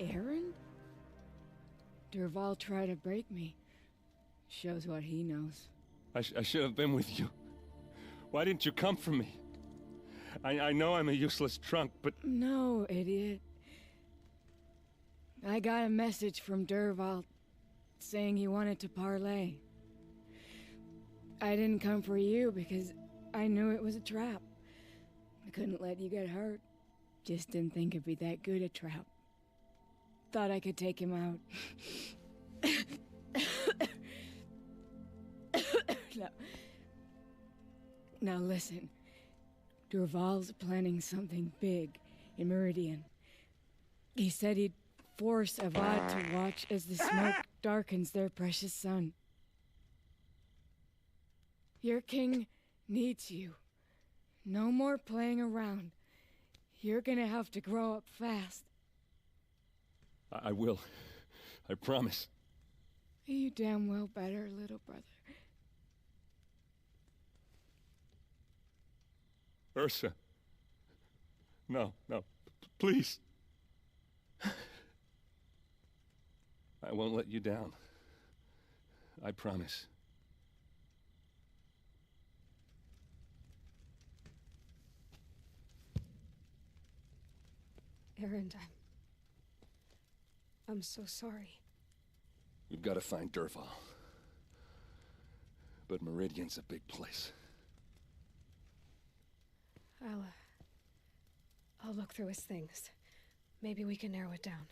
Aaron? Durval tried to break me. Shows what he knows. I should have been with you. Why didn't you come for me? I know I'm a useless trunk, but... No, idiot. I got a message from Durval saying he wanted to parlay. I didn't come for you because I knew it was a trap. I couldn't let you get hurt. Just didn't think it'd be that good a trap. Thought I could take him out. Now listen. Durval's planning something big in Meridian. He said he'd force Avad to watch as the smoke darkens their precious sun. Your king needs you. No more playing around. You're gonna have to grow up fast. I will. I promise. You damn well better, little brother. Ursa. No, please. I won't let you down. I promise. Aaron, I'm so sorry. We've got to find Durval. But Meridian's a big place. I'll look through his things. Maybe we can narrow it down.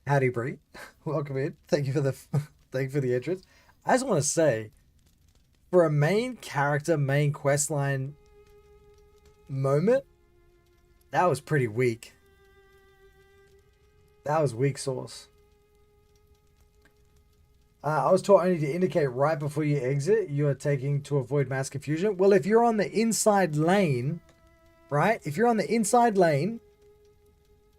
Howdy, Bree. Welcome in. Thank you for the entrance. I just want to say, for a main character, main questline moment, that was pretty weak. That was weak sauce. I was taught only to indicate right before you exit you are taking to avoid mass confusion. Well, if you're on the inside lane, right? If you're on the inside lane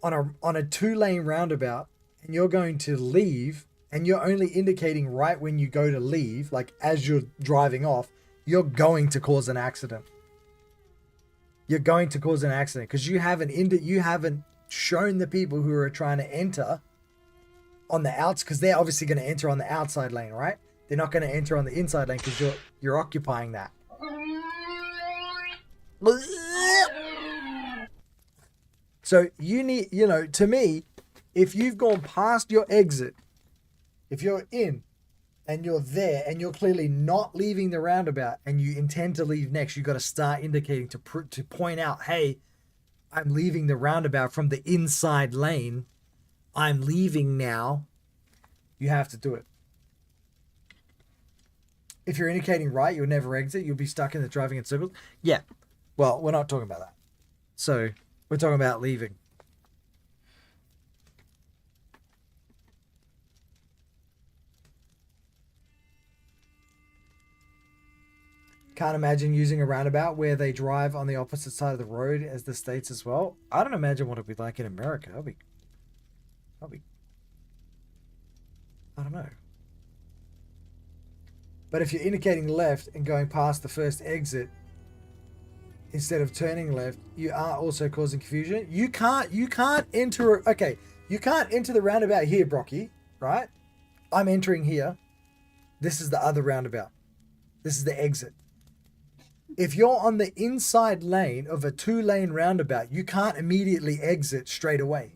on a two-lane roundabout and you're going to leave and you're only indicating right when you go to leave, like as you're driving off, you're going to cause an accident. You're going to cause an accident because you haven't shown the people who are trying to enter on the outs, because they're obviously going to enter on the outside lane, right? They're not going to enter on the inside lane because you're occupying that. So you need, you know, to me, if you've gone past your exit, if you're in and you're there and you're clearly not leaving the roundabout and you intend to leave next, you got to start indicating to point out, hey, I'm leaving the roundabout from the inside lane. I'm leaving now. You have to do it. If you're indicating right, you'll never exit. You'll be stuck in the driving in circles. Yeah. Well, we're not talking about that. So we're talking about leaving. Can't imagine using a roundabout where they drive on the opposite side of the road as the States as well. I don't imagine what it'd be like in America. That'd be I don't know. But if you're indicating left and going past the first exit instead of turning left, you are also causing confusion. You can't enter. Okay, you can't enter the roundabout here, Brocky. Right? I'm entering here. This is the other roundabout. This is the exit. If you're on the inside lane of a 2-lane roundabout, you can't immediately exit straight away.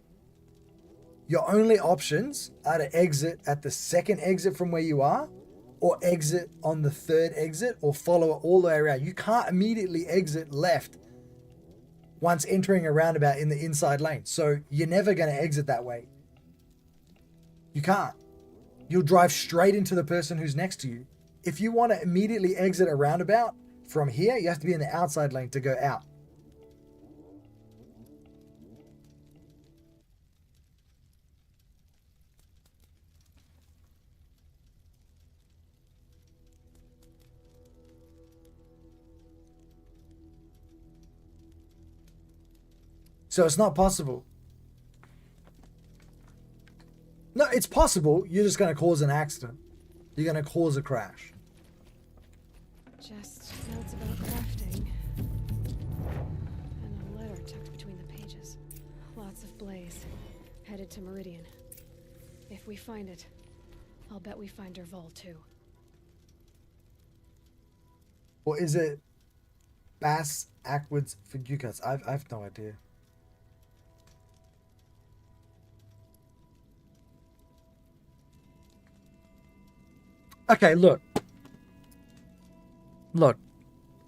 Your only options are to exit at the second exit from where you are, or exit on the third exit, or follow it all the way around. You can't immediately exit left once entering a roundabout in the inside lane. So you're never going to exit that way. You can't. You'll drive straight into the person who's next to you. If you want to immediately exit a roundabout from here, you have to be in the outside lane to go out. So it's not possible. No, it's possible. You're just going to cause an accident. You're going to cause a crash. Just notes about crafting. And a letter tucked between the pages. Lots of blaze. Headed to Meridian. If we find it, I'll bet we find Derval too. Or is it Bass Ackwards for Ducats? I've no idea. Okay, look. Look,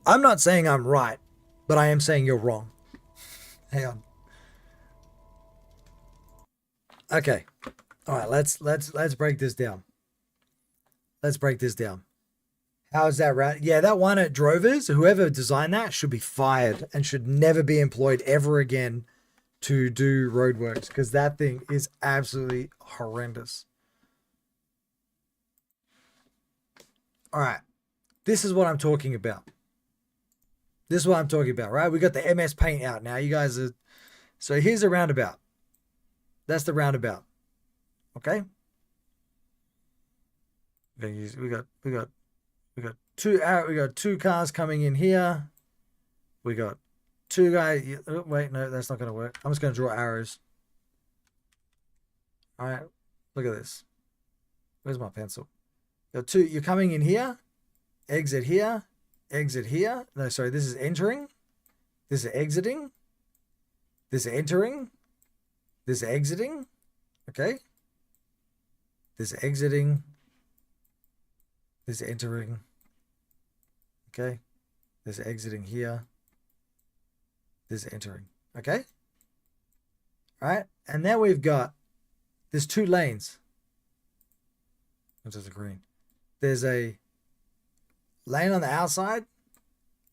I'm not saying I'm right, but I am saying you're wrong. Hang on. Okay. All right, let's break this down. Let's break this down. How's that right? Yeah, that one at Drovers, whoever designed that should be fired and should never be employed ever again to do roadworks, because that thing is absolutely horrendous. All right. This is what I'm talking about. This is what I'm talking about, right? We got the MS Paint out now. You guys are... So here's a roundabout. That's the roundabout. Okay? We got two cars coming in here. We got two guys... Oh, wait, no, that's not going to work. I'm just going to draw arrows. All right. Look at this. Where's my pencil? You're coming in here. Exit here. Exit here. No, sorry, this is entering. This is exiting. This is entering. This is exiting. Okay. This is exiting. This is entering. Okay. This is exiting here. This is entering. Okay. All right. And now we've got, there's 2 lanes. Which is a green. There's a lane on the outside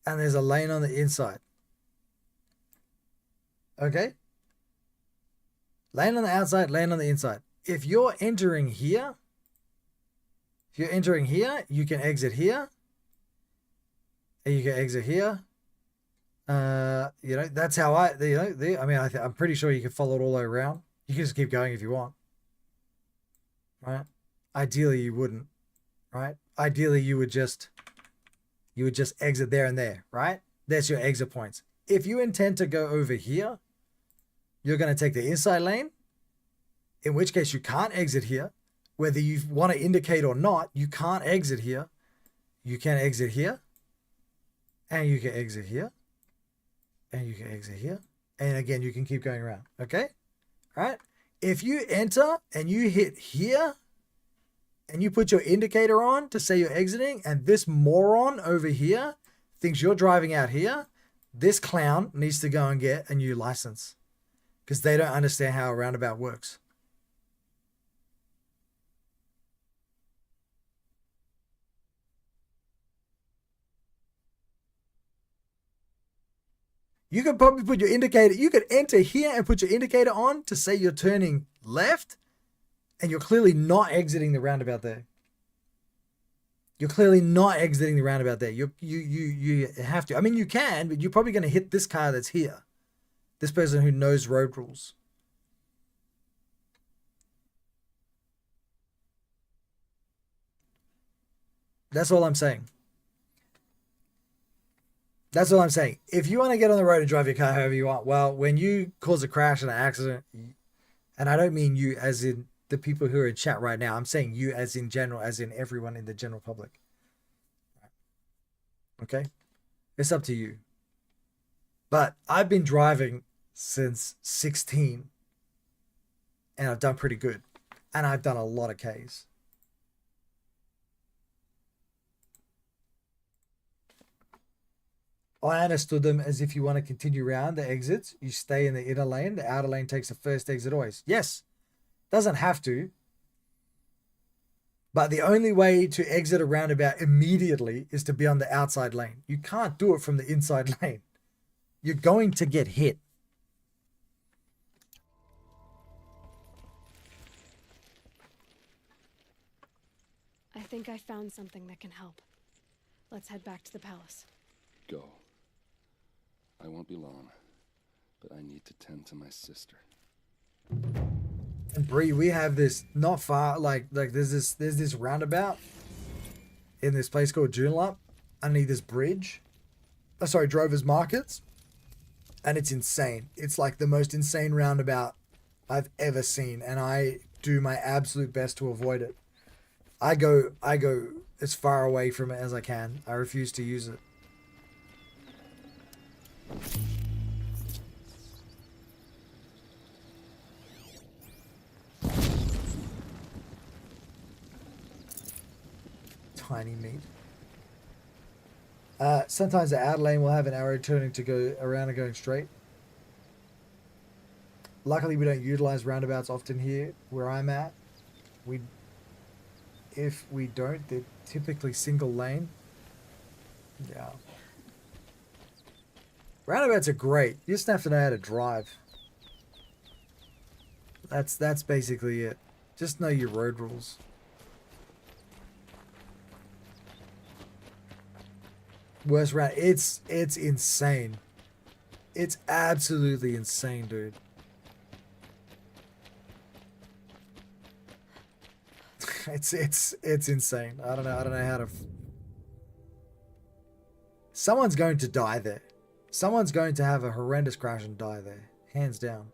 and there's a lane on the inside. Okay? Lane on the outside, lane on the inside. If you're entering here, you can exit here. And you can exit here. That's how I'm pretty sure you can follow it all the way around. You can just keep going if you want. Right? Ideally, you wouldn't, right? Ideally, you would just exit there and there, right? That's your exit points. If you intend to go over here, you're going to take the inside lane, in which case you can't exit here. Whether you want to indicate or not, you can't exit here. You can exit here, and you can exit here, and you can exit here. And again, you can keep going around, okay? All right? If you enter and you hit here, and you put your indicator on to say you're exiting, and this moron over here thinks you're driving out here, this clown needs to go and get a new license because they don't understand how a roundabout works. You could probably put your indicator, you could enter here and put your indicator on to say you're turning left, and you're clearly not exiting the roundabout there. You're clearly not exiting the roundabout there. You have to. I mean, you can, but you're probably going to hit this car that's here. This person who knows road rules. That's all I'm saying. That's all I'm saying. If you want to get on the road and drive your car however you want, well, when you cause a crash and an accident, and I don't mean you as in the people who are in chat right now, I'm saying you as in general, as in everyone in the general public. Okay? It's up to you. But I've been driving since 16, and I've done pretty good. And I've done a lot of Ks. I understood them as if you want to continue around the exits, you stay in the inner lane. The outer lane takes the first exit always. Yes, doesn't have to. But the only way to exit a roundabout immediately is to be on the outside lane. You can't do it from the inside lane. You're going to get hit. I think I found something that can help. Let's head back to the palace. Go. I won't be long, but I need to tend to my sister. And Bree, we have this not far, like there's this roundabout in this place called Joondalup, underneath this bridge. Oh, sorry, Drovers Markets, and it's insane. It's like the most insane roundabout I've ever seen, and I do my absolute best to avoid it. I go as far away from it as I can. I refuse to use it. Tiny meat. Sometimes the outer lane will have an arrow turning to go around and going straight. Luckily, we don't utilize roundabouts often here where I'm at. If we don't, they're typically single lane. Yeah. Roundabouts are great. You just have to know how to drive. That's basically it. Just know your road rules. Worst round. It's insane. It's absolutely insane, dude. It's insane. I don't know how to. Someone's going to die there. Someone's going to have a horrendous crash and die there. Hands down.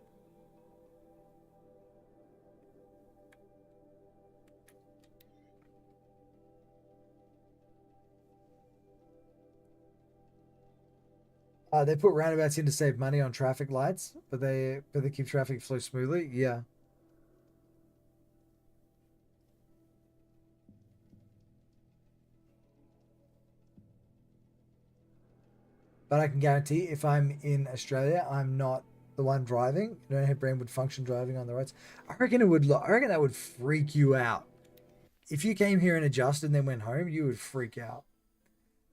They put roundabouts in to save money on traffic lights, but they keep traffic flow smoothly. Yeah. But I can guarantee if I'm in Australia, I'm not the one driving. You know how brain would function driving on the roads. I reckon that would freak you out. If you came here and adjusted and then went home, you would freak out.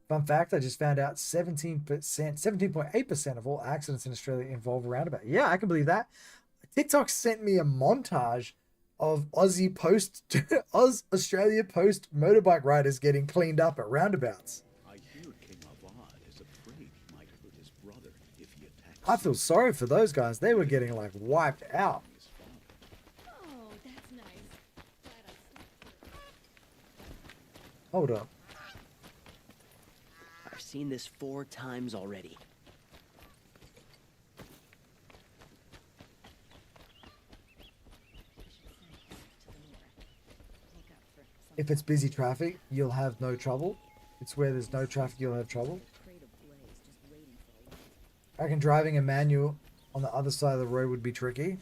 Fun fact, I just found out 17.8% of all accidents in Australia involve a roundabout. Yeah, I can believe that. TikTok sent me a montage of Australia Post motorbike riders getting cleaned up at roundabouts. I feel sorry for those guys. They were getting like wiped out. Oh, that's nice. Hold up. I've seen this 4 times already. If it's busy traffic, you'll have no trouble. It's where there's no traffic, you'll have trouble. I reckon driving a manual on the other side of the road would be tricky.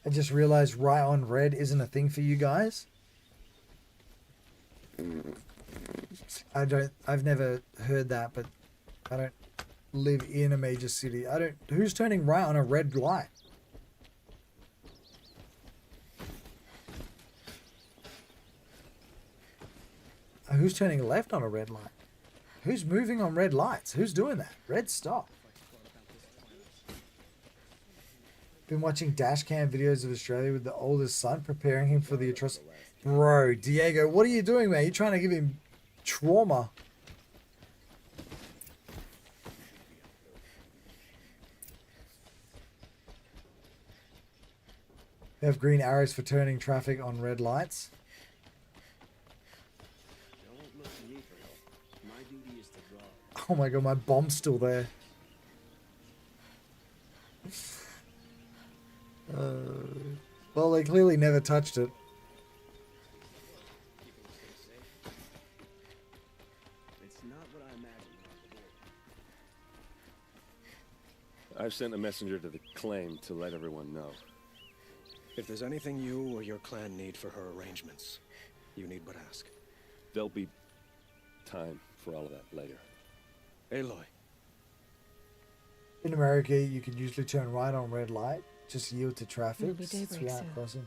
I just realized right on red isn't a thing for you guys. I've never heard that, but I don't live in a major city. Who's turning right on a red light? Who's turning left on a red light? Who's moving on red lights? Who's doing that? Red stop. Been watching dash cam videos of Australia with the oldest son, preparing him for the atrocity. Bro, Diego, what are you doing, man? You're trying to give him trauma. They have green arrows for turning traffic on red lights. Oh my god, my bomb's still there. Well, they clearly never touched it. It's not what I imagined. I've sent a messenger to the claim to let everyone know. If there's anything you or your clan need for her arrangements, you need but ask. There'll be time for all of that later. Aloy. In America, you can usually turn right on red light. Just yield to traffic. It'll be daybreak throughout soon. crossing.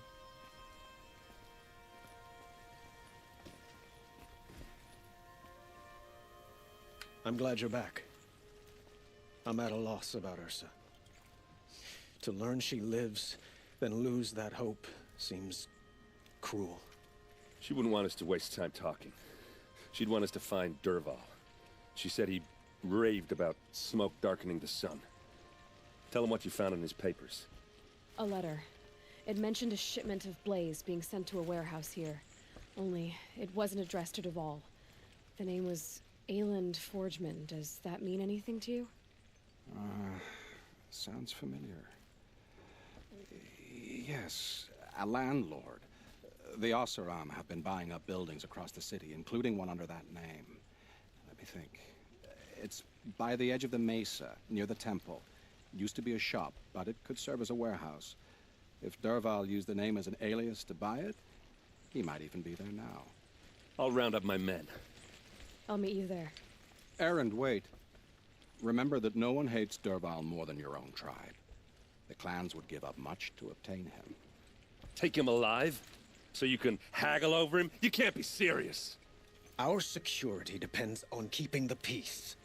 I'm glad you're back. I'm at a loss about Ursa. To learn she lives, then lose that hope seems cruel. She wouldn't want us to waste time talking. She'd want us to find Dervahl. She said he raved about smoke darkening the sun. Tell him what you found in his papers. A letter. It mentioned a shipment of blaze being sent to a warehouse here. Only, it wasn't addressed to Dervahl. The name was Ayland Forgeman. Does that mean anything to you? Sounds familiar. Yes, a landlord. The Oseram have been buying up buildings across the city, including one under that name. Let me think. It's by the edge of the mesa, near the temple. It used to be a shop, but it could serve as a warehouse. If Dervahl used the name as an alias to buy it, he might even be there now. I'll round up my men. I'll meet you there. Erend, wait. Remember that no one hates Dervahl more than your own tribe. The clans would give up much to obtain him. Take him alive? So you can haggle over him? You can't be serious. Our security depends on keeping the peace.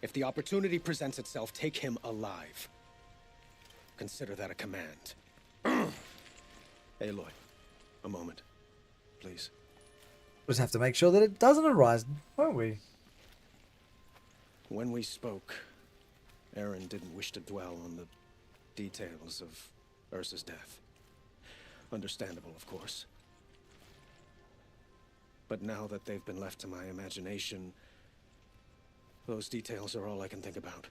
If the opportunity presents itself, take him alive. Consider that a command. Aloy, a moment, please. We'll just have to make sure that it doesn't arise, won't we? When we spoke, Aaron didn't wish to dwell on the details of Ursa's death. Understandable, of course. But now that they've been left to my imagination, those details are all I can think about.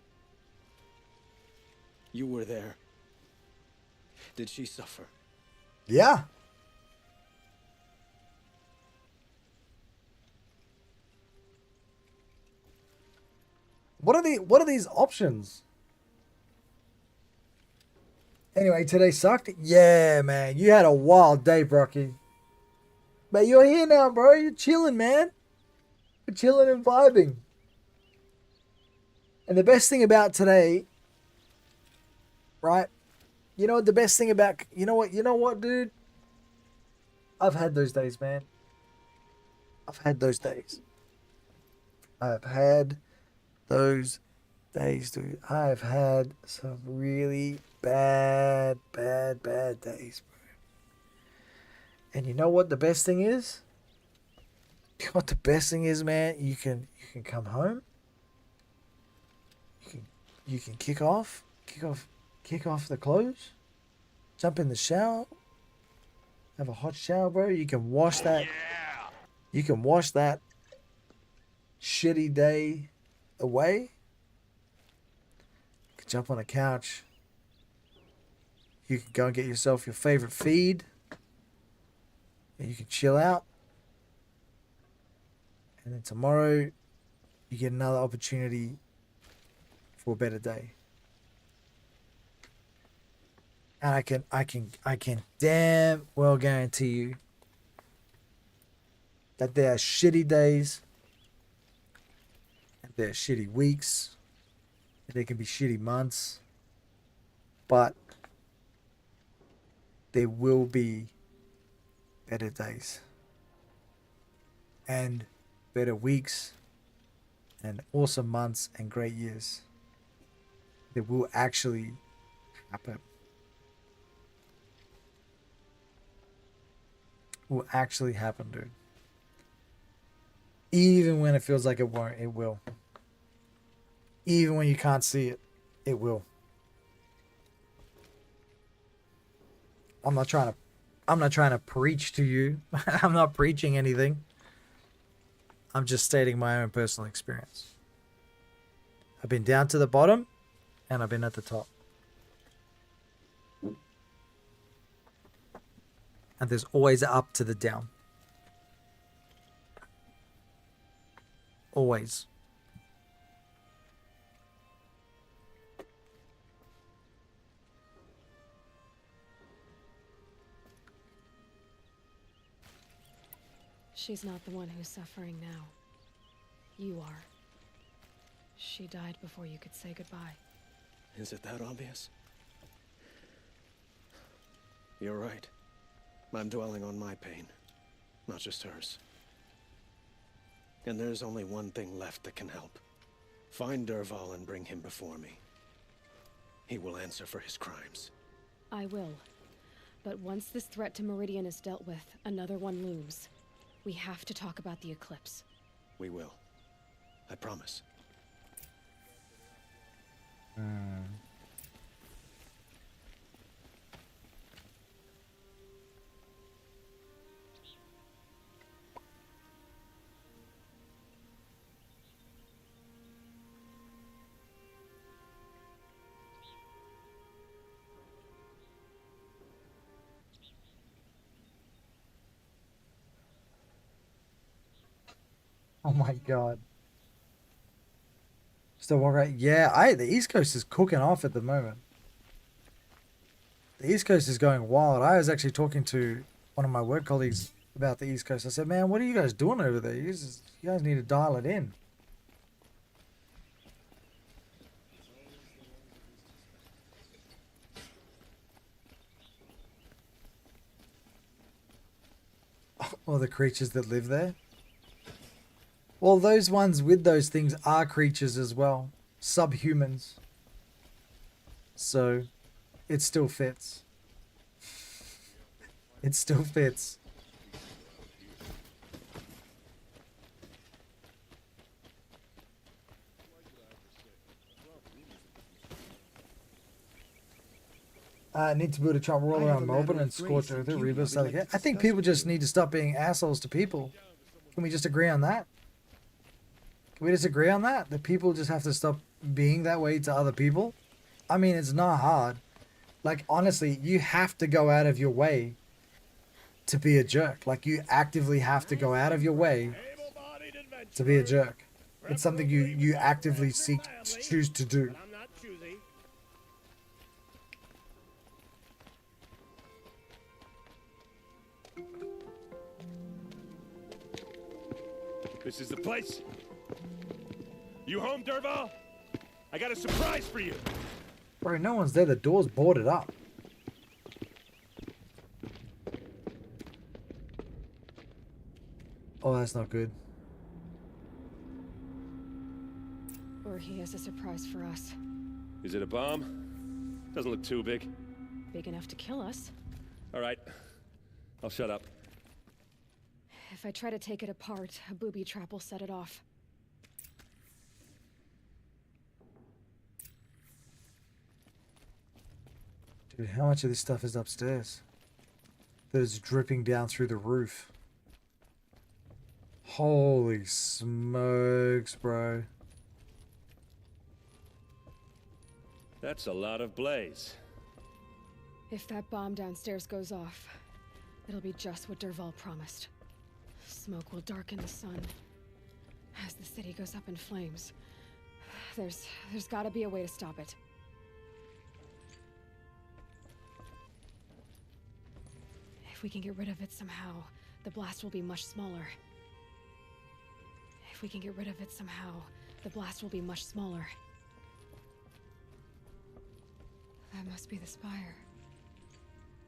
You were there. Did she suffer? Yeah. What are these options? Anyway, today sucked. Yeah, man. You had a wild day, Brocky. But you're here now, bro. You're chilling, man. You're chilling and vibing. And the best thing about today, right? You know what the best thing about, you know what, dude? I've had those days, man. I've had those days. I've had those days, dude. I've had some really bad days, bro. And you know what the best thing is? You know what the best thing is, man? You can come home. You can kick off kick off the clothes, jump in the shower, have a hot shower, bro. You can wash that. You can wash that shitty day away. You can jump on a couch. You can go and get yourself your favorite feed. And you can chill out. And then tomorrow, you get another opportunity for a better day. And I can damn well guarantee you that there are shitty days, and there are shitty weeks, and there can be shitty months, but there will be better days, and better weeks, and awesome months, and great years. That will actually happen. Will actually happen, dude. Even when it feels like it won't, it will. Even when you can't see it, it will. I'm not trying to preach to you. I'm not preaching anything. I'm just stating my own personal experience. I've been down to the bottom and I've been at the top. And there's always an up to the down. Always. She's not the one who's suffering now. You are. She died before you could say goodbye. Is it that obvious? You're right. I'm dwelling on my pain, not just hers. And there's only one thing left that can help. Find Dervahl and bring him before me. He will answer for his crimes. I will. But once this threat to Meridian is dealt with, another one looms. We have to talk about the eclipse. We will. I promise. Oh my god. Still walk right. Yeah, the East Coast is cooking off at the moment. The East Coast is going wild. I was actually talking to one of my work colleagues about the East Coast. I said, man, what are you guys doing over there? You guys need to dial it in. All the creatures that live there. Well, those ones with those things are creatures as well. Subhumans. So, it still fits. It still fits. Need to build a trump roll around Melbourne and scorch earth, rebuild stuff again. I think people just need to stop being assholes to people. Can we just agree on that? Can we just agree on that? That people just have to stop being that way to other people? I mean, it's not hard. Like, honestly, you have to go out of your way to be a jerk. Like, you actively have to go out of your way to be a jerk. It's something you actively choose to do. This is the place. You home, Dervahl? I got a surprise for you. Bro, no one's there. The door's boarded up. Oh, that's not good. Or he has a surprise for us. Is it a bomb? Doesn't look too big. Big enough to kill us. All right. I'll shut up. If I try to take it apart, a booby trap will set it off. Dude, how much of this stuff is upstairs? That is dripping down through the roof. Holy smokes, bro. That's a lot of blaze. If that bomb downstairs goes off, it'll be just what Dervahl promised. Smoke will darken the sun. As the city goes up in flames, there's gotta be a way to stop it. If we can get rid of it somehow, the blast will be much smaller. If we can get rid of it somehow, the blast will be much smaller. That must be the spire.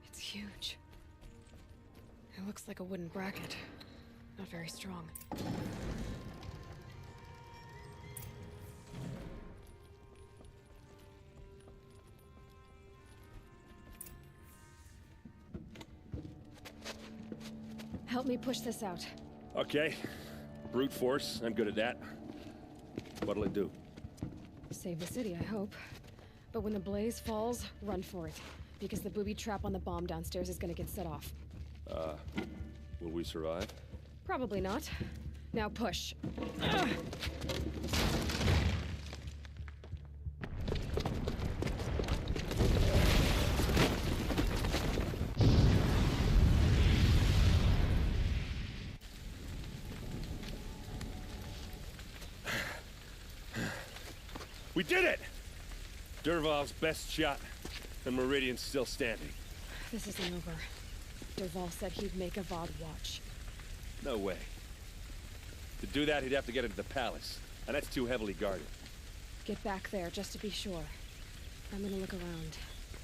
It's huge. It looks like a wooden bracket. Not very strong. Help me push this out. Okay. Brute force, I'm good at that. What'll it do? Save the city, I hope. But when the blaze falls, run for it. Because the booby trap on the bomb downstairs is gonna get set off. Will we survive? Probably not. Now push. We did it! Dervahl's best shot, and Meridian's still standing. This isn't over. Dervahl said he'd make Avad watch. No way. To do that, he'd have to get into the palace, and that's too heavily guarded. Get back there, just to be sure. I'm gonna look around.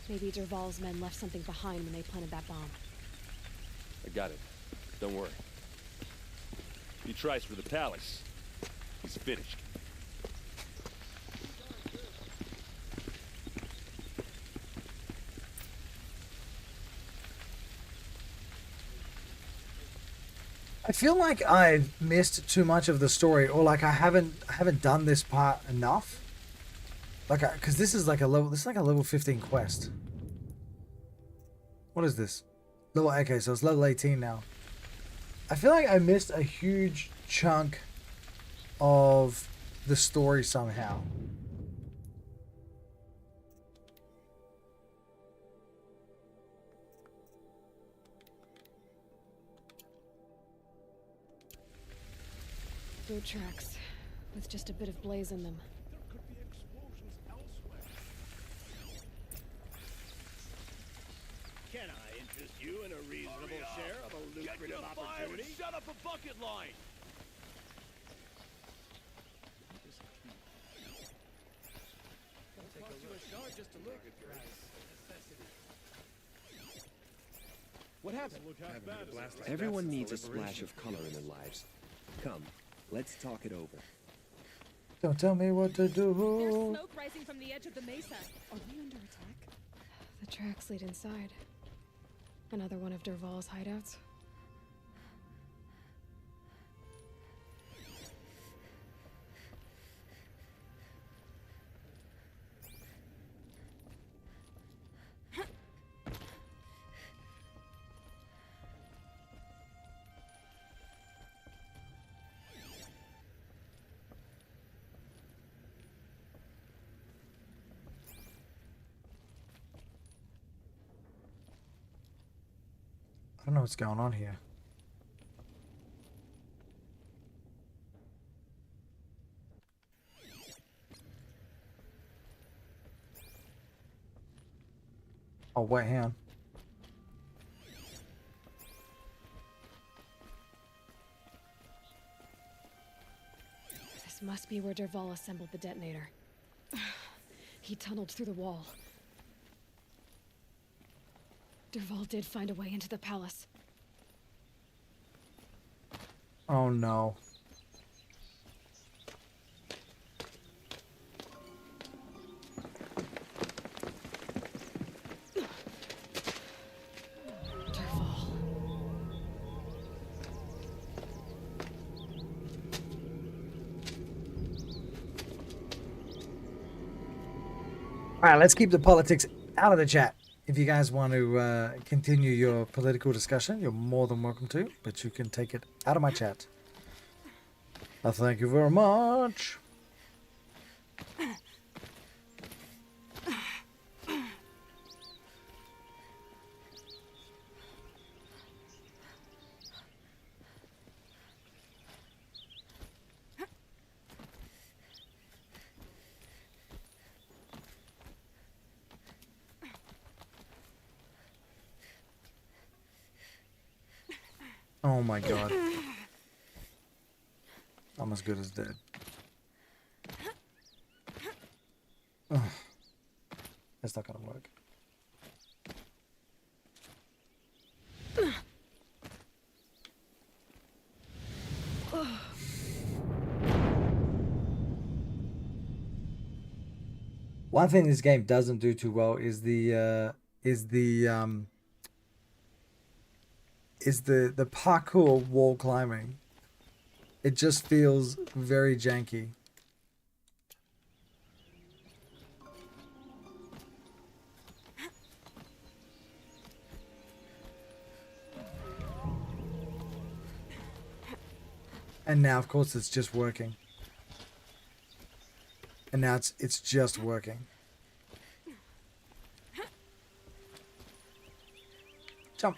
Maybe Dervahl's men left something behind when they planted that bomb. I got it. Don't worry. If he tries for the palace, he's finished. I feel like I've missed too much of the story, or like I haven't done this part enough. Like, because this is like a level 15 quest. What is this? Level, okay, so it's level 18 now. I feel like I missed a huge chunk of the story somehow. Boot tracks, with just a bit of blaze in them. Can I interest you in a reasonable share of a lucrative opportunity? Set up a bucket line! What happened? Everyone needs a splash of color in their lives. Come, let's talk it over. Don't tell me what to There's do. smoke rising from the edge of the mesa. Are we under attack? The tracks lead inside. Another one of Dervahl's hideouts. I don't know what's going on here. Oh, wait, hang on. This must be where Dervahl assembled the detonator. He tunneled through the wall. Dervahl did find a way into the palace. Oh no. Dervahl. Alright, let's keep the politics out of the chat. If you guys want to continue your political discussion, you're more than welcome to, but you can take it out of my chat. Thank you very much. Oh my god. I'm as good as dead. Ugh. That's not gonna work. One thing this game doesn't do too well is the parkour wall climbing. It just feels very janky. And now, of course, it's just working. And now it's just working. Jump.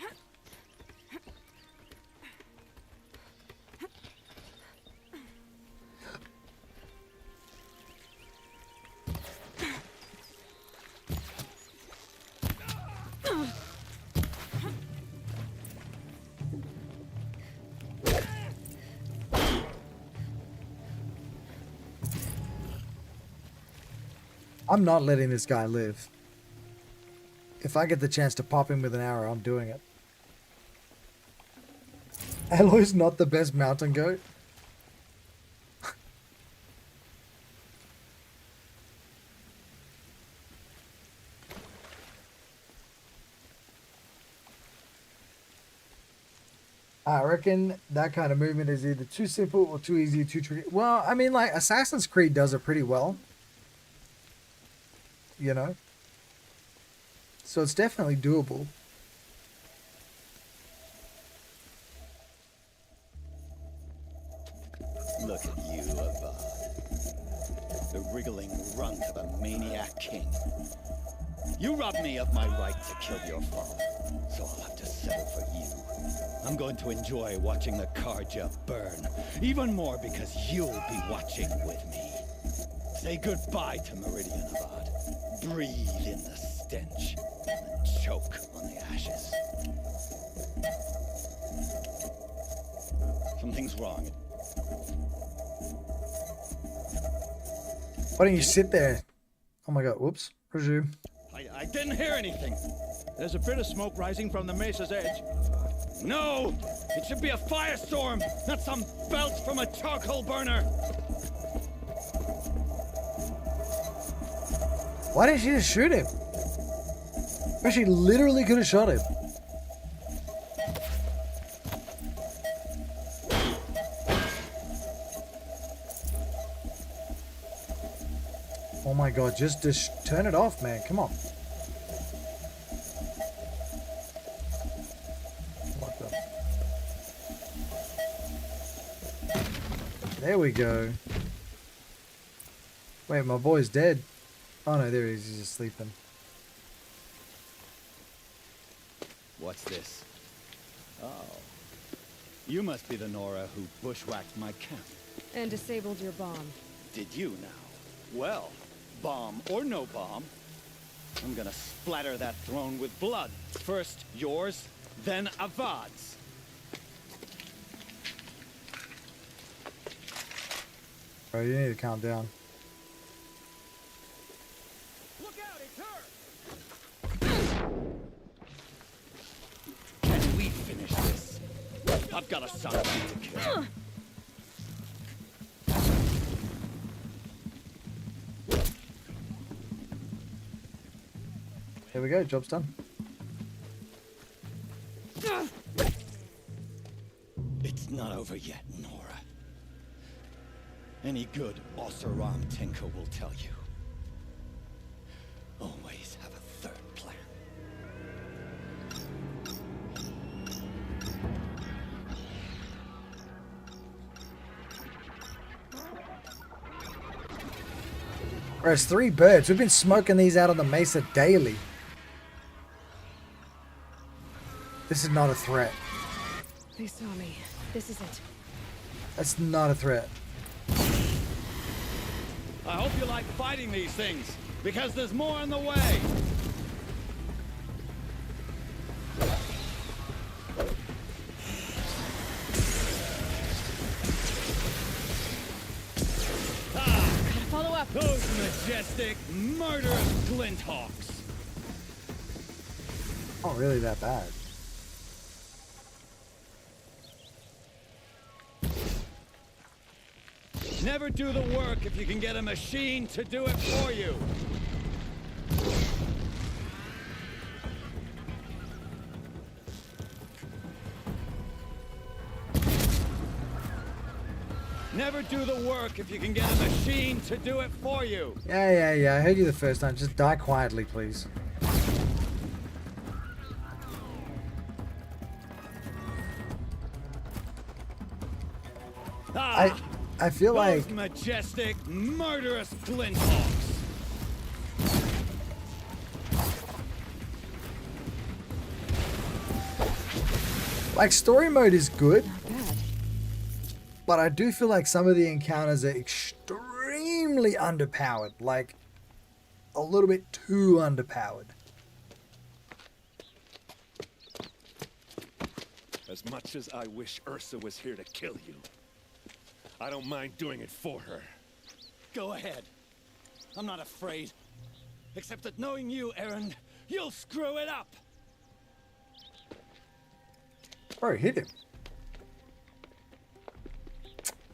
I'm not letting this guy live. If I get the chance to pop him with an arrow, I'm doing it. Aloy's not the best mountain goat. I reckon that kind of movement is either too simple or too easy, too tricky. Well, I mean, like, Assassin's Creed does it pretty well. You know? So it's definitely doable. Look at you, Avad. The wriggling runt of a maniac king. You robbed me of my right to kill your father, so I'll have to settle for you. I'm going to enjoy watching the Karja burn, even more because you'll be watching with me. Say goodbye to Meridian, Avad. Breathe in the stench, and choke on the ashes. Something's wrong. Why don't you sit there? Oh my god, whoops. Resume. I didn't hear anything. There's a bit of smoke rising from the mesa's edge. No! It should be a firestorm, not some belch from a charcoal burner! Why didn't she just shoot him? She literally could have shot him. Oh my god, just turn it off, man. Come on. What the? There we go. Wait, my boy's dead. Oh no, there he is. He's just sleeping. What's this? Oh. You must be the Nora who bushwhacked my camp. And disabled your bomb. Did you now? Well, bomb or no bomb, I'm gonna splatter that throne with blood. First yours, then Avad's. Bro, you need to calm down. Look out, it's her! Can we finish this? I've got a son to kill. Here we go, job's done. It's not over yet, Nora. Any good Oseram Tinker will tell you. Always have a third plan. Bro, it's 3 birds. We've been smoking these out on the mesa daily. This is not a threat. They saw me. This is it. That's not a threat. I hope you like fighting these things, because there's more on the way. Gotta follow up. Those majestic, murderous glinthawks. Not really that bad. Never do the work if you can get a machine to do it for you. Never do the work if you can get a machine to do it for you. Yeah. I heard you the first time. Just die quietly, please. I feel those like majestic, murderous glinthawks. like story mode is good, Not bad. but I do feel like some of the encounters are extremely underpowered, like a little bit too underpowered. As much as I wish Ursa was here to kill you, I don't mind doing it for her. Go ahead. I'm not afraid. Except that knowing you, Aaron, you'll screw it up. Bro, hit him.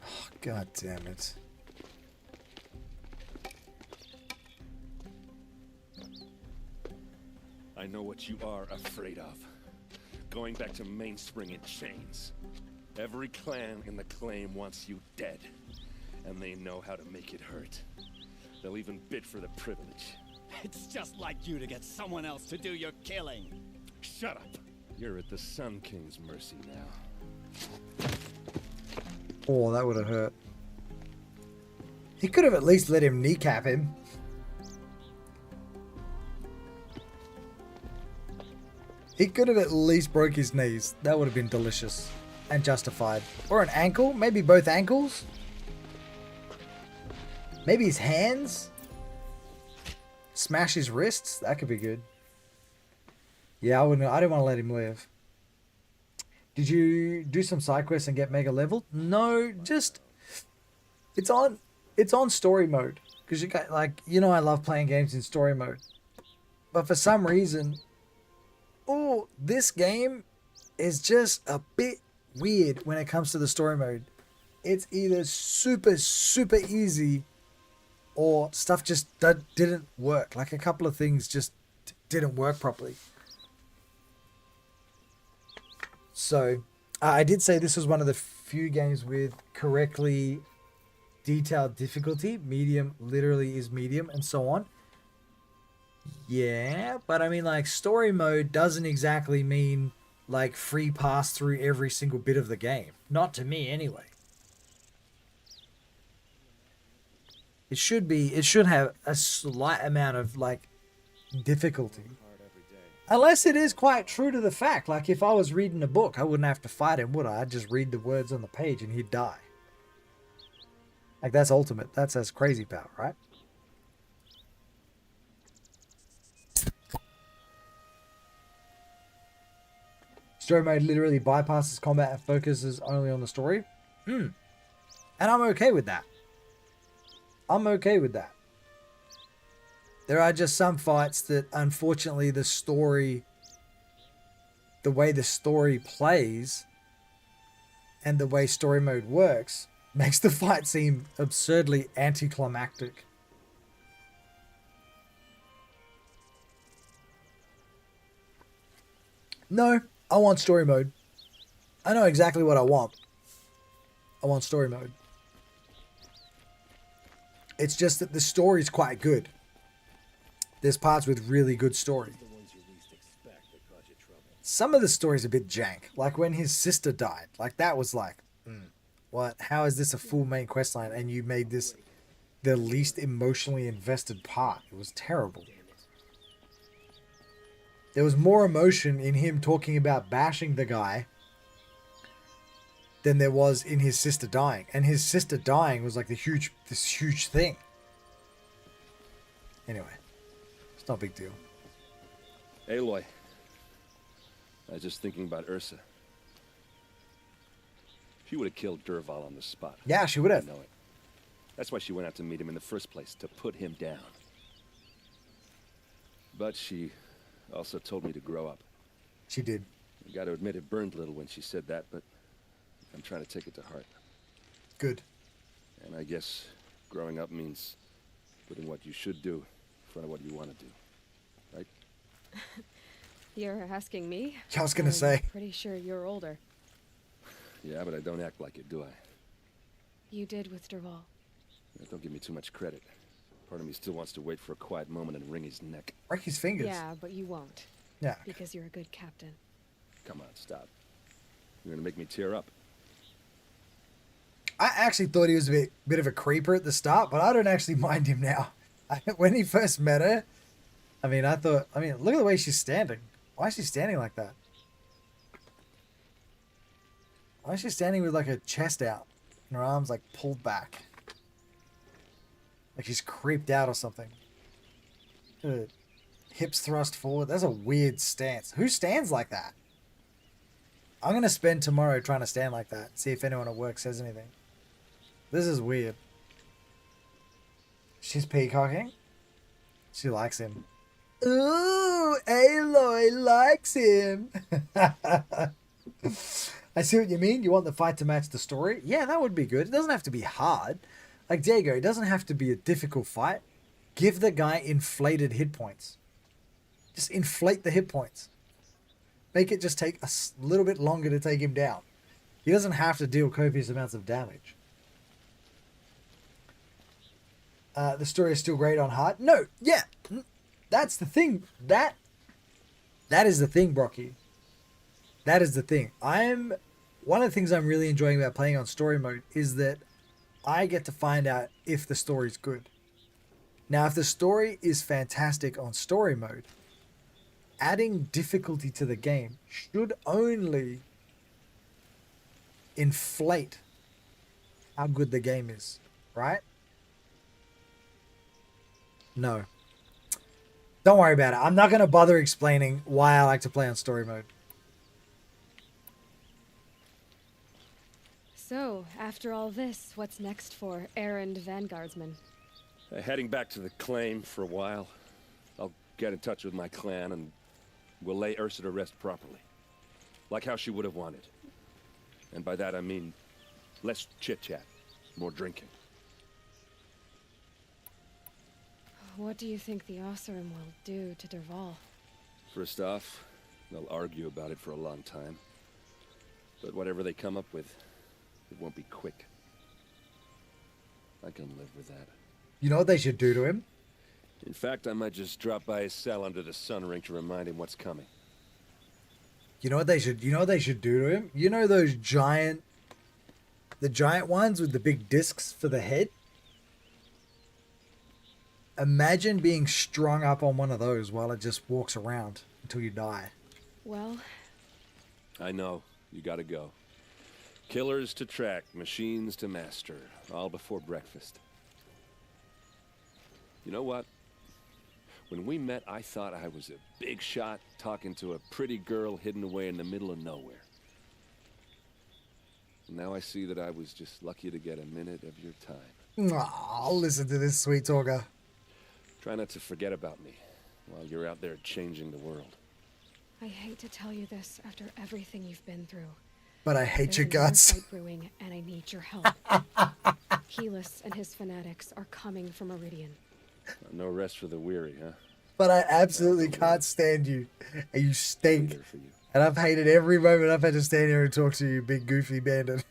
Oh, God damn it. I know what you are afraid of. Going back to Mainspring in chains. Every clan in the claim wants you dead. And they know how to make it hurt. They'll even bid for the privilege. It's just like you to get someone else to do your killing. Shut up! You're at the Sun King's mercy now. Oh, that would have hurt. He could have at least let him kneecap him. He could have at least broke his knees. That would have been delicious and justified. Or an ankle, maybe both ankles. Maybe his hands. Smash his wrists. That could be good. Yeah, I didn't want to let him live. Did you do some side quests and get mega leveled? No, just it's on story mode because you got I love playing games in story mode, but for some reason, this game is just a bit weird when it comes to the story mode. It's either super easy or stuff just didn't work. Like a couple of things just didn't work properly. So, I did say this was one of the few games with correctly detailed difficulty. Medium literally is medium and so on. Yeah, but I mean, like, story mode doesn't exactly mean, like, free pass through every single bit of the game. Not to me, anyway. It should have a slight amount of, like, difficulty. Unless it is quite true to the fact. Like, if I was reading a book, I wouldn't have to fight him, would I? I'd just read the words on the page and he'd die. Like, that's ultimate. That's crazy power, right? Story mode literally bypasses combat and focuses only on the story. And I'm okay with that. I'm okay with that. There are just some fights that, unfortunately, the way the story plays and the way story mode works makes the fight seem absurdly anticlimactic. No, I want story mode. I know exactly what I want. I want story mode. It's just that the story's quite good. There's parts with really good story. Some of the story's a bit jank. Like when his sister died. Like that was like, what? How is this a full main quest line and you made this the least emotionally invested part. It was terrible. There was more emotion in him talking about bashing the guy than there was in his sister dying. And his sister dying was like this huge thing. Anyway, it's not a big deal. Aloy. I was just thinking about Ursa. She would have killed Dervahl on the spot. Yeah, she would have. I know it. That's why she went out to meet him in the first place, to put him down. But she also told me to grow up. She did. I gotta admit it burned a little when she said that, but I'm trying to take it to heart. Good. And I guess growing up means putting what you should do in front of what you want to do. Right? You're asking me? I was gonna say. Pretty sure you're older. Yeah, but I don't act like it, do I? You did with Dervahl. Don't give me too much credit. Part of me still wants to wait for a quiet moment and wring his neck. Break his fingers. Yeah, but you won't. Yeah. Because you're a good captain. Come on, stop. You're gonna make me tear up. I actually thought he was a bit of a creeper at the start, but I don't actually mind him now. When he first met her, look at the way she's standing. Why is she standing like that? Why is she standing with like her chest out and her arms like pulled back? Like she's creeped out or something. Hips thrust forward. That's a weird stance. Who stands like that? I'm going to spend tomorrow trying to stand like that. See if anyone at work says anything. This is weird. She's peacocking. She likes him. Ooh, Aloy likes him. I see what you mean. You want the fight to match the story? Yeah, that would be good. It doesn't have to be hard. Like Diego, it doesn't have to be a difficult fight. Give the guy inflated hit points. Just inflate the hit points. Make it just take a little bit longer to take him down. He doesn't have to deal copious amounts of damage. The story is still great on hard. No, yeah. That's the thing. That is the thing, Brocky. That is the thing. One of the things I'm really enjoying about playing on story mode is that I get to find out if the story's good. Now, if the story is fantastic on story mode, adding difficulty to the game should only inflate how good the game is, right? No. Don't worry about it. I'm not going to bother explaining why I like to play on story mode. So, after all this, what's next for errand vanguardsman? Heading back to the claim for a while. I'll get in touch with my clan and we'll lay Ursa to rest properly. Like how she would have wanted. And by that I mean less chit-chat, more drinking. What do you think the Oseram will do to Dervahl? First off, they'll argue about it for a long time. But whatever they come up with, it won't be quick. I can live with that. You know what they should do to him? In fact, I might just drop by his cell under the sun ring to remind him what's coming. You know what they should do to him? You know those the giant ones with the big discs for the head? Imagine being strung up on one of those while it just walks around until you die. Well, I know. You gotta go. Killers to track, machines to master, all before breakfast. You know what? When we met, I thought I was a big shot talking to a pretty girl hidden away in the middle of nowhere. And now I see that I was just lucky to get a minute of your time. Aw, I'll listen to this sweet talker. Try not to forget about me while you're out there changing the world. I hate to tell you this after everything you've been through. But I hate your guts. Fight brewing, and I need your help. Helis and his fanatics are coming for Meridian. No rest for the weary, huh? But I absolutely can't stand you. And you stink. And I've hated every moment I've had to stand here and talk to you, big goofy bandit.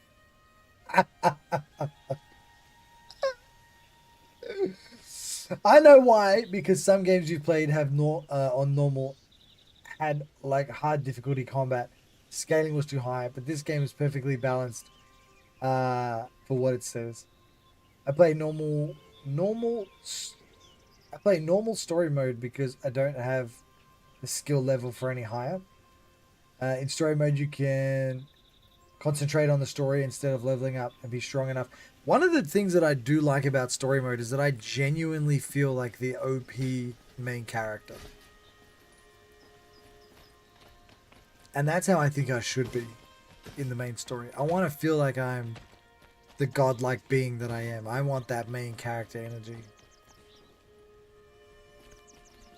I know why, because some games you've played have on normal had like hard difficulty combat. Scaling was too high, but this game is perfectly balanced for what it says. I played normal I play normal story mode because I don't have the skill level for any higher. In story mode, you can concentrate on the story instead of leveling up and be strong enough. One of the things that I do like about story mode is that I genuinely feel like the OP main character. And that's how I think I should be in the main story. I want to feel like I'm the godlike being that I am. I want that main character energy.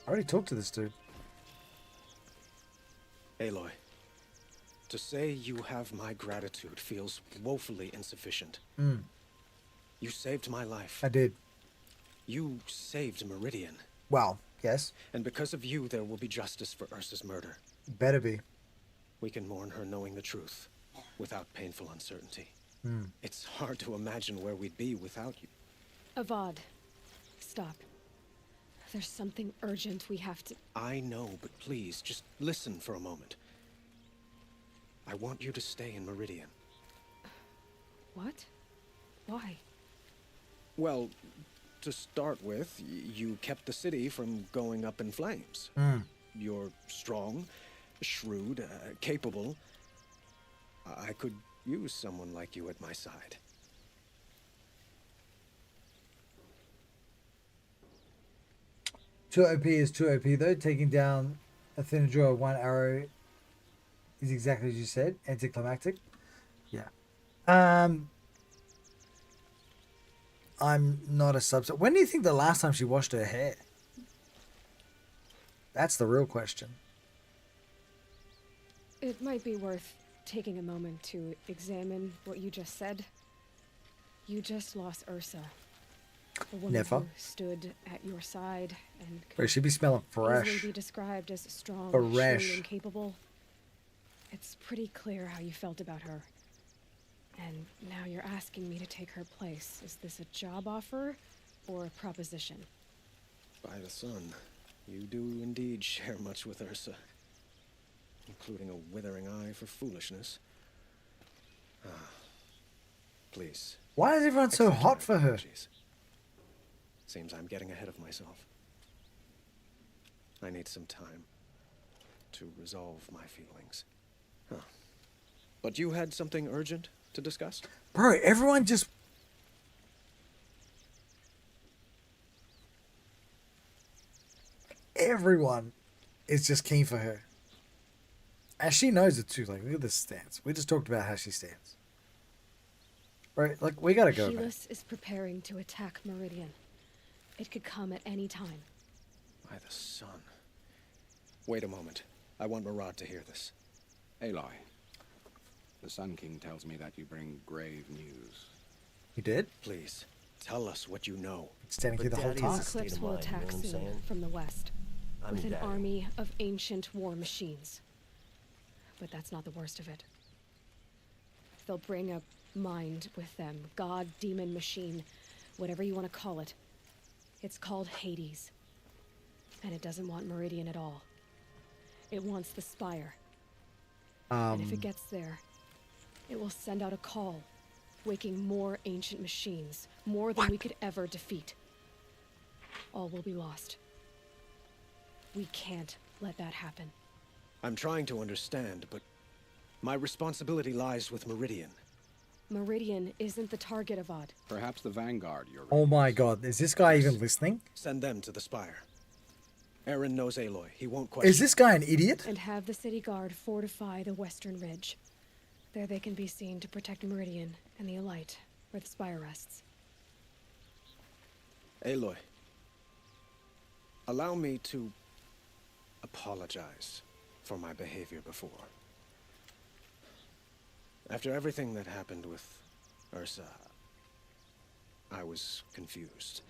I already talked to this dude. Aloy, to say you have my gratitude feels woefully insufficient. You saved my life. I did. You saved Meridian. Well, yes. And because of you, there will be justice for Ursa's murder. Better be. We can mourn her knowing the truth, without painful uncertainty. It's hard to imagine where we'd be without you. Avad, stop. There's something urgent we have to... I know, but please, just listen for a moment. I want you to stay in Meridian. What? Why? Well, to start with, you kept the city from going up in flames. You're strong, shrewd, capable. I could use someone like you at my side. Too OP is too OP though. Taking down a thinner draw of one arrow is exactly as you said. Anticlimactic. Yeah. I'm not a subset. When do you think the last time she washed her hair? That's the real question. It might be worth taking a moment to examine what you just said. You just lost Ursa. The woman Never. who stood at your side and Bro, she'd be smelling easily fresh. be described as strong, Fresh. shrewd, and capable. It's pretty clear how you felt about her. And now you're asking me to take her place. Is this a job offer or a proposition? By the sun, you do indeed share much with Ursa, including a withering eye for foolishness. Please. Why is everyone so accept hot my for her? apologies. Seems I'm getting ahead of myself. I need some time to resolve my feelings. But you had something urgent to discuss? Bro, everyone just... Everyone is just keen for her. And she knows it too. Like, look at this stance. We just talked about how she stands. Right? Like, we gotta go, man. Helis is preparing to attack Meridian. It could come at any time. By the sun. Wait a moment. I want Murad to hear this. Aloy, the Sun King tells me that you bring grave news. He did? Please, tell us what you know. Standing through the whole time. Eclipse will attack soon from the west with an army of ancient war machines. But that's not the worst of it. They'll bring a mind with them. God, demon, machine, whatever you want to call it. It's called Hades. And it doesn't want Meridian at all. It wants the Spire. And if it gets there, it will send out a call, waking more ancient machines, more than we could ever defeat. All will be lost. We can't let that happen. I'm trying to understand, but my responsibility lies with Meridian. Meridian isn't the target of Odd. Perhaps the Vanguard you're Oh my god, is this guy even listening? Send them to the Spire. Aaron knows Aloy. He won't question. Is this guy an idiot? And have the city guard fortify the western ridge. There they can be seen to protect Meridian and the Elite, where the Spire rests. Aloy, allow me to apologize for my behavior before. After everything that happened with Ursa, I was confused.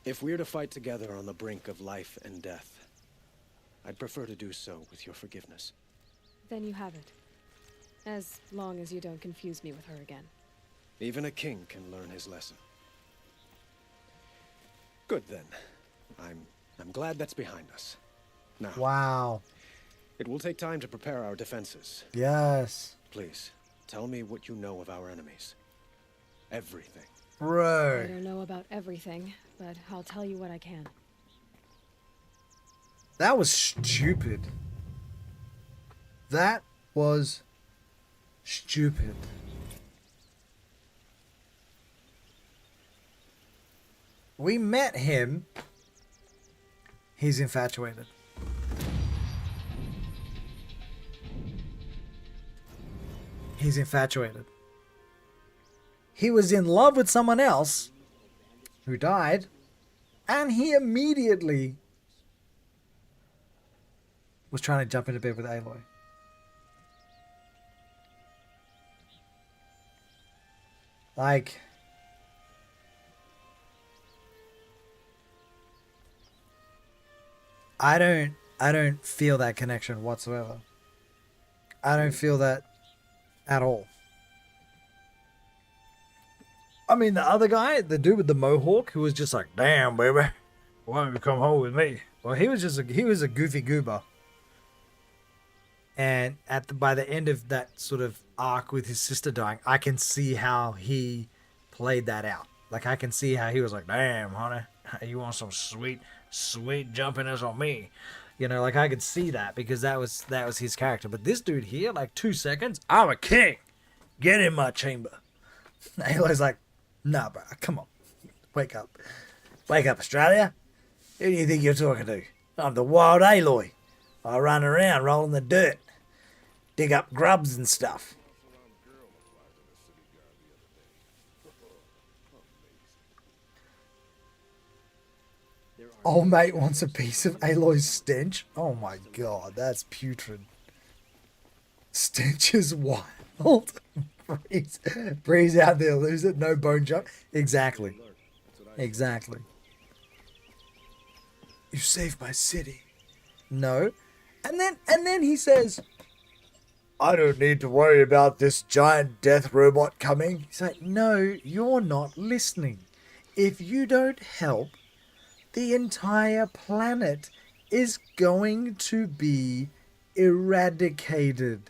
If we're to fight together on the brink of life and death, I'd prefer to do so with your forgiveness. Then you have it. As long as you don't confuse me with her again. Even a king can learn his lesson. Good then. I'm glad that's behind us. Now, Wow. it will take time to prepare our defenses. Yes. Please, tell me what you know of our enemies. Everything. I Bro. don't know about everything, but I'll tell you what I can. That was stupid. That was stupid. We met him. He's infatuated. He's infatuated. He was in love with someone else who died, and he immediately was trying to jump into bed with Aloy. Like, I don't feel that connection whatsoever. I don't feel that at all. I mean, the other guy, the dude with the mohawk, who was just like, "Damn, baby, why don't you come home with me?" Well, he was a goofy goober. And by the end of that sort of arc with his sister dying, I can see how he played that out. Like, I can see how he was like, "Damn, honey, you want some sweet jumpiness on me?" You know, like, I could see that because that was his character. But this dude here, like, 2 seconds, "I'm a king. Get in my chamber." Aloy's like, "Nah, bro, come on. Wake up. Wake up, Australia. Who do you think you're talking to? I'm the wild Aloy. I run around rolling the dirt. Dig up grubs and stuff." Old mate wants a piece of Aloy's stench. Oh my god, that's putrid. Stench is wild. Breeze out there, lose it, no bone jump. Exactly. Exactly. "You saved my city." No. And then he says, "I don't need to worry about this giant death robot coming." He's like, "No, you're not listening. If you don't help, the entire planet is going to be eradicated.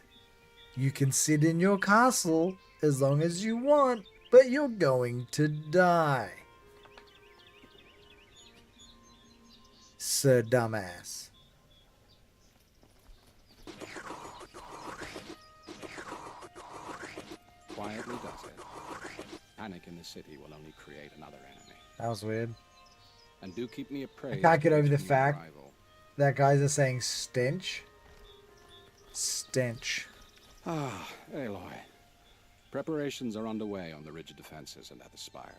You can sit in your castle as long as you want, but you're going to die. Sir Dumbass." Quietly does it. Panic in the city will only create another enemy. That was weird. And do keep me I appraised. can't get over the of your fact arrival. that guys are saying stench. Stench. Ah, Aloy. Preparations are underway on the ridge defenses and at the spire.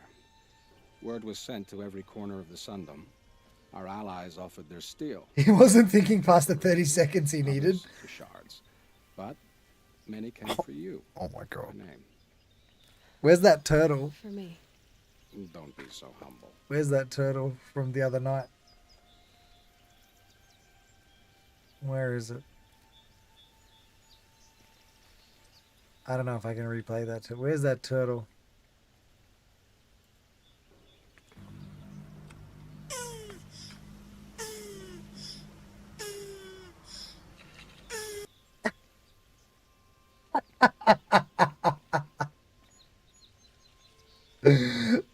Word was sent to every corner of the Sundom. Our allies offered their steel. He wasn't thinking past the 30 seconds he needed. Others for shards. But many came for you. Oh my god. My name. Where's that turtle? For me. Don't be so humble. Where's that turtle from the other night? Where is it? I don't know if I can replay that. Where's that turtle?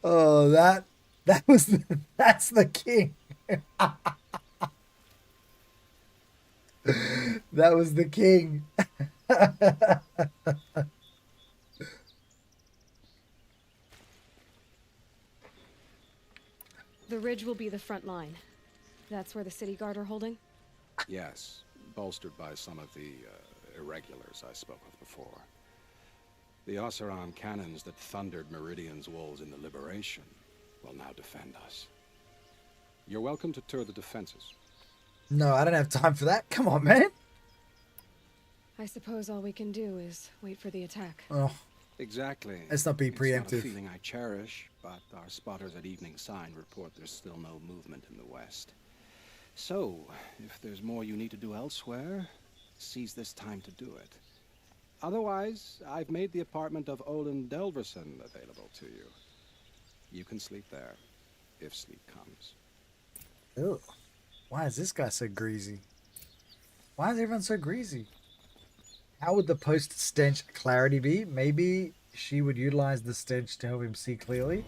Oh, that's the king. That was the king. The ridge will be the front line. That's where the city guard are holding? Yes, bolstered by some of the irregulars I spoke of before. The Oseram cannons that thundered Meridian's walls in the Liberation will now defend us. You're welcome to tour the defenses. No, I don't have time for that. Come on, man. I suppose all we can do is wait for the attack. Oh, Exactly. let's not be It's not a preemptive. feeling I cherish, but our spotters at Evening Sign report there's still no movement in the west. So, if there's more you need to do elsewhere, seize this time to do it. Otherwise, I've made the apartment of Olin Delverson available to you. You can sleep there, if sleep comes. Ew. Why is this guy so greasy? Why is everyone so greasy? How would the post-stench clarity be? Maybe she would utilize the stench to help him see clearly.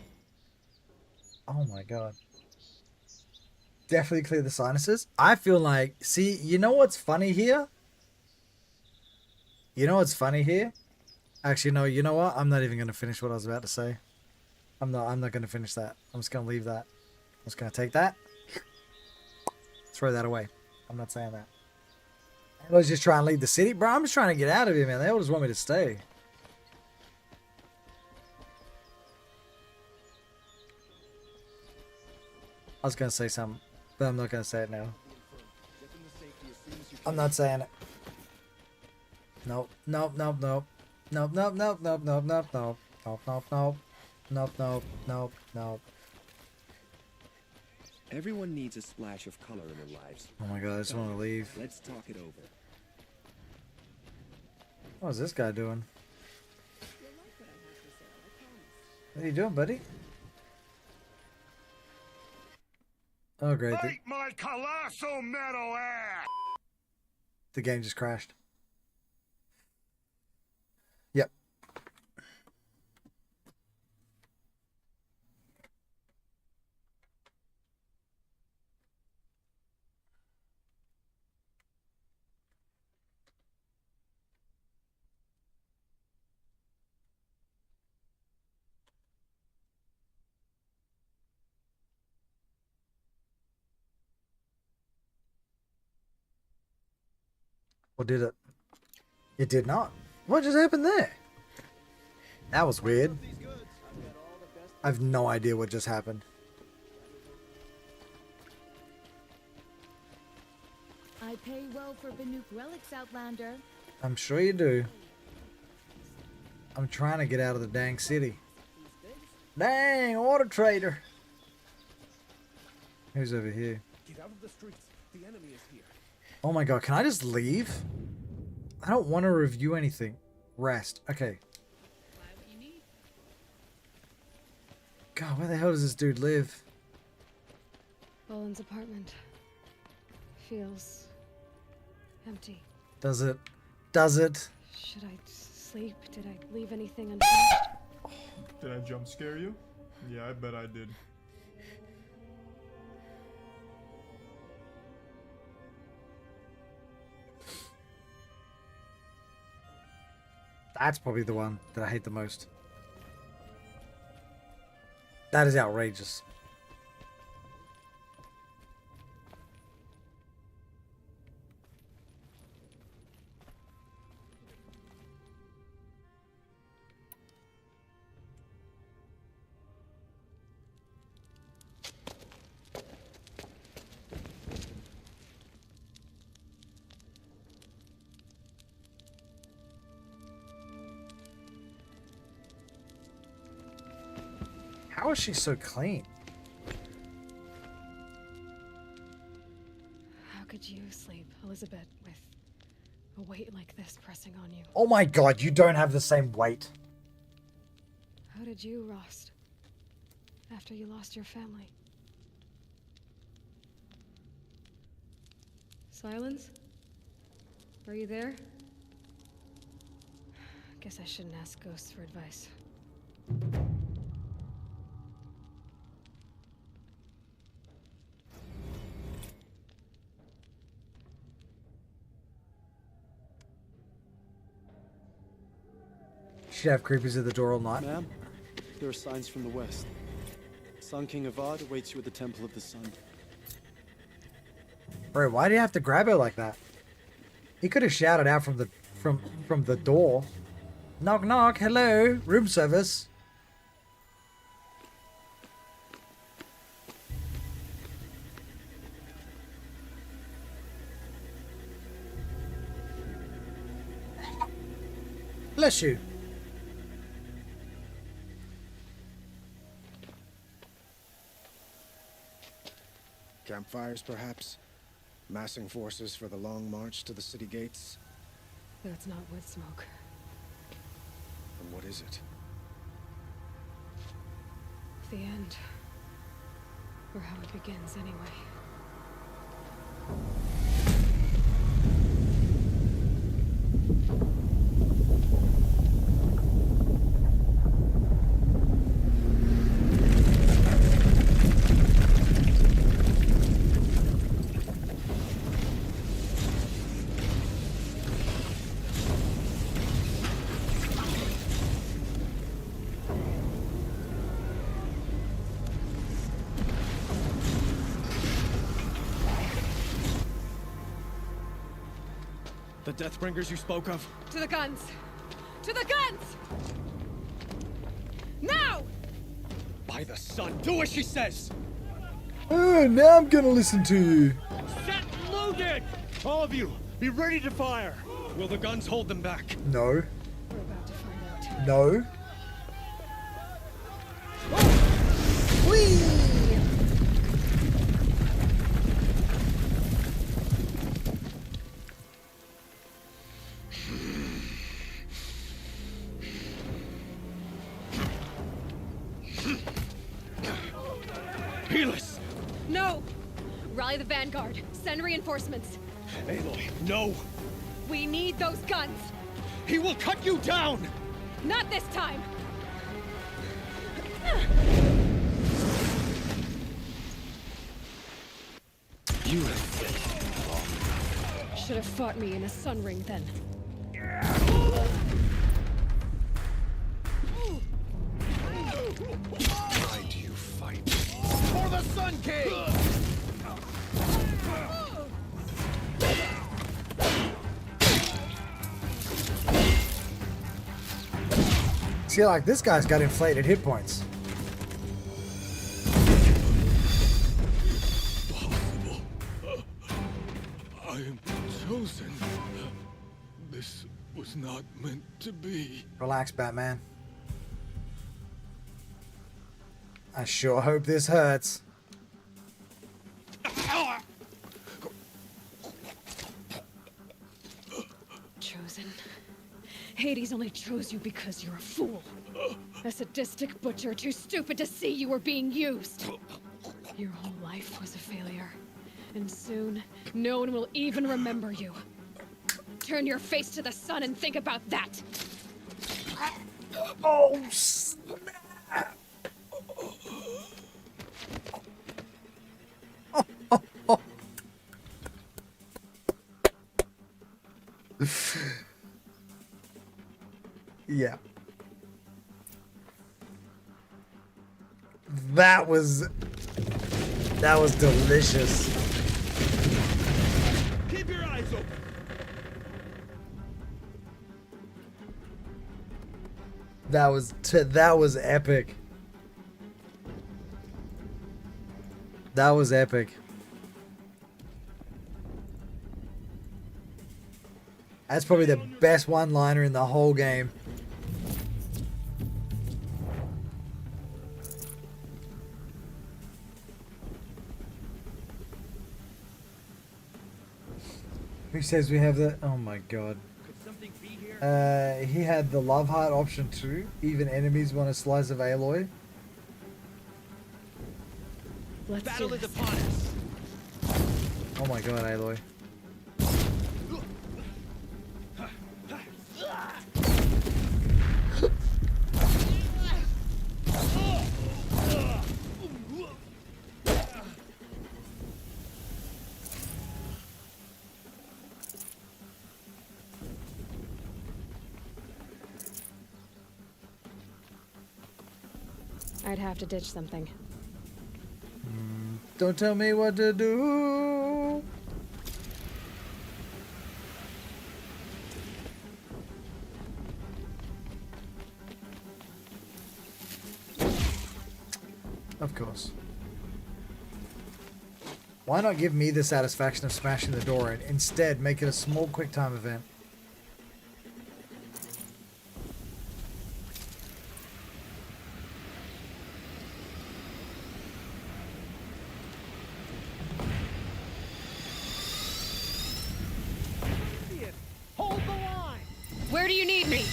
Oh my god. Definitely clear the sinuses. I feel like, see, you know what's funny here? You know what's funny here? Actually, no, you know what? I'm not even going to finish what I was about to say. I'm not going to finish that. I'm just going to leave that. I'm just going to take that. Throw that away. I'm not saying that. I was just trying to leave the city. Bro, I'm just trying to get out of here, man. They all just want me to stay. I was going to say something, but I'm not going to say it now. I'm not saying it. Nope, nope, nope, nope. Nope, nope, nope, nope, nope, nope, nope. Nope, nope, nope. Nope, nope, nope, nope. Everyone needs a splash of color in their lives. Oh my god, I just want to leave. Let's talk it over. What is this guy doing? What are you doing, buddy? Oh great. Fight my colossal metal ass! The game just crashed. Yep. Or did it? It did not. What just happened there? That was weird. I have no idea what just happened. I pay well for Banuk relics, Outlander. I'm sure you do. I'm trying to get out of the dang city. Dang, order trader. Who's over here? Get out of the streets. The enemy is here. Oh my god, can I just leave? I don't want to review anything. Rest. Okay. God, where the hell does this dude live? Boland's apartment feels empty. Does it? Does it? Should I sleep? Did I leave anything unfinished? Did I jump scare you? Yeah, I bet I did. That's probably the one that I hate the most. That is outrageous. How is she so clean? How could you sleep, Elizabeth, with a weight like this pressing on you? Oh my god, you don't have the same weight. How did you, Rost, after you lost your family? Silence? Are you there? Guess I shouldn't ask ghosts for advice. She'd have creepers at the door all night. Ma'am, there are signs from the west. Sun King Avad awaits you at the Temple of the Sun. Bro, why do you have to grab her like that? He could have shouted out from the door. Knock knock, hello, room service. Bless you. Campfires, perhaps? Massing forces for the long march to the city gates? That's not wood smoke. And what is it? The end. Or how it begins, anyway. The Deathbringers you spoke of? To the guns! To the guns! Now! By the sun, do as she says! Oh, now I'm gonna listen to you. Set loaded! All of you, be ready to fire! Will the guns hold them back? No. We're about to find out. No. Whee! Helis! No! Rally the vanguard. Send reinforcements. Aloy, no! We need those guns! He will cut you down! Not this time! You have Should have fought me in a sun ring then. Why do you fight? For the Sun King! See, like, this guy's got inflated hit points. Possible. I am chosen. This was not meant to be. Relax, Batman. I sure hope this hurts. Chosen. Hades only chose you because you're a fool. A sadistic butcher too stupid to see you were being used. Your whole life was a failure. And soon, no one will even remember you. Turn your face to the sun and think about that. Oh, snap. Yeah. That was delicious. Keep your eyes open. That was epic. That was epic. That's probably the best one-liner in the whole game. Who says we have that? Oh my god. He had the love heart option too. Even enemies want a slice of Aloy. Let's Battle is upon us. Oh my god, Aloy. I'd have to ditch something. Don't tell me what to do. Of course. Why not give me the satisfaction of smashing the door and instead make it a small quick time event? Hold the line. Where do you need me?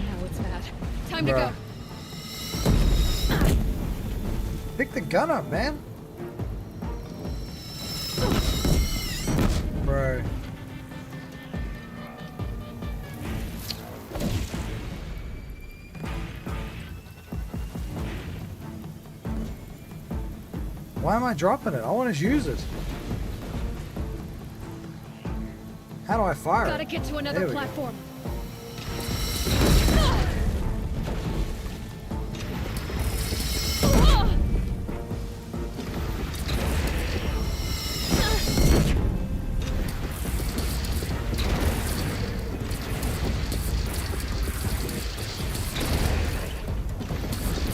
Now it's bad. Time to go. Pick the gun up, man. Bro. Why am I dropping it? I want to use it. How do I fire Gotta it? get to There another we go. platform.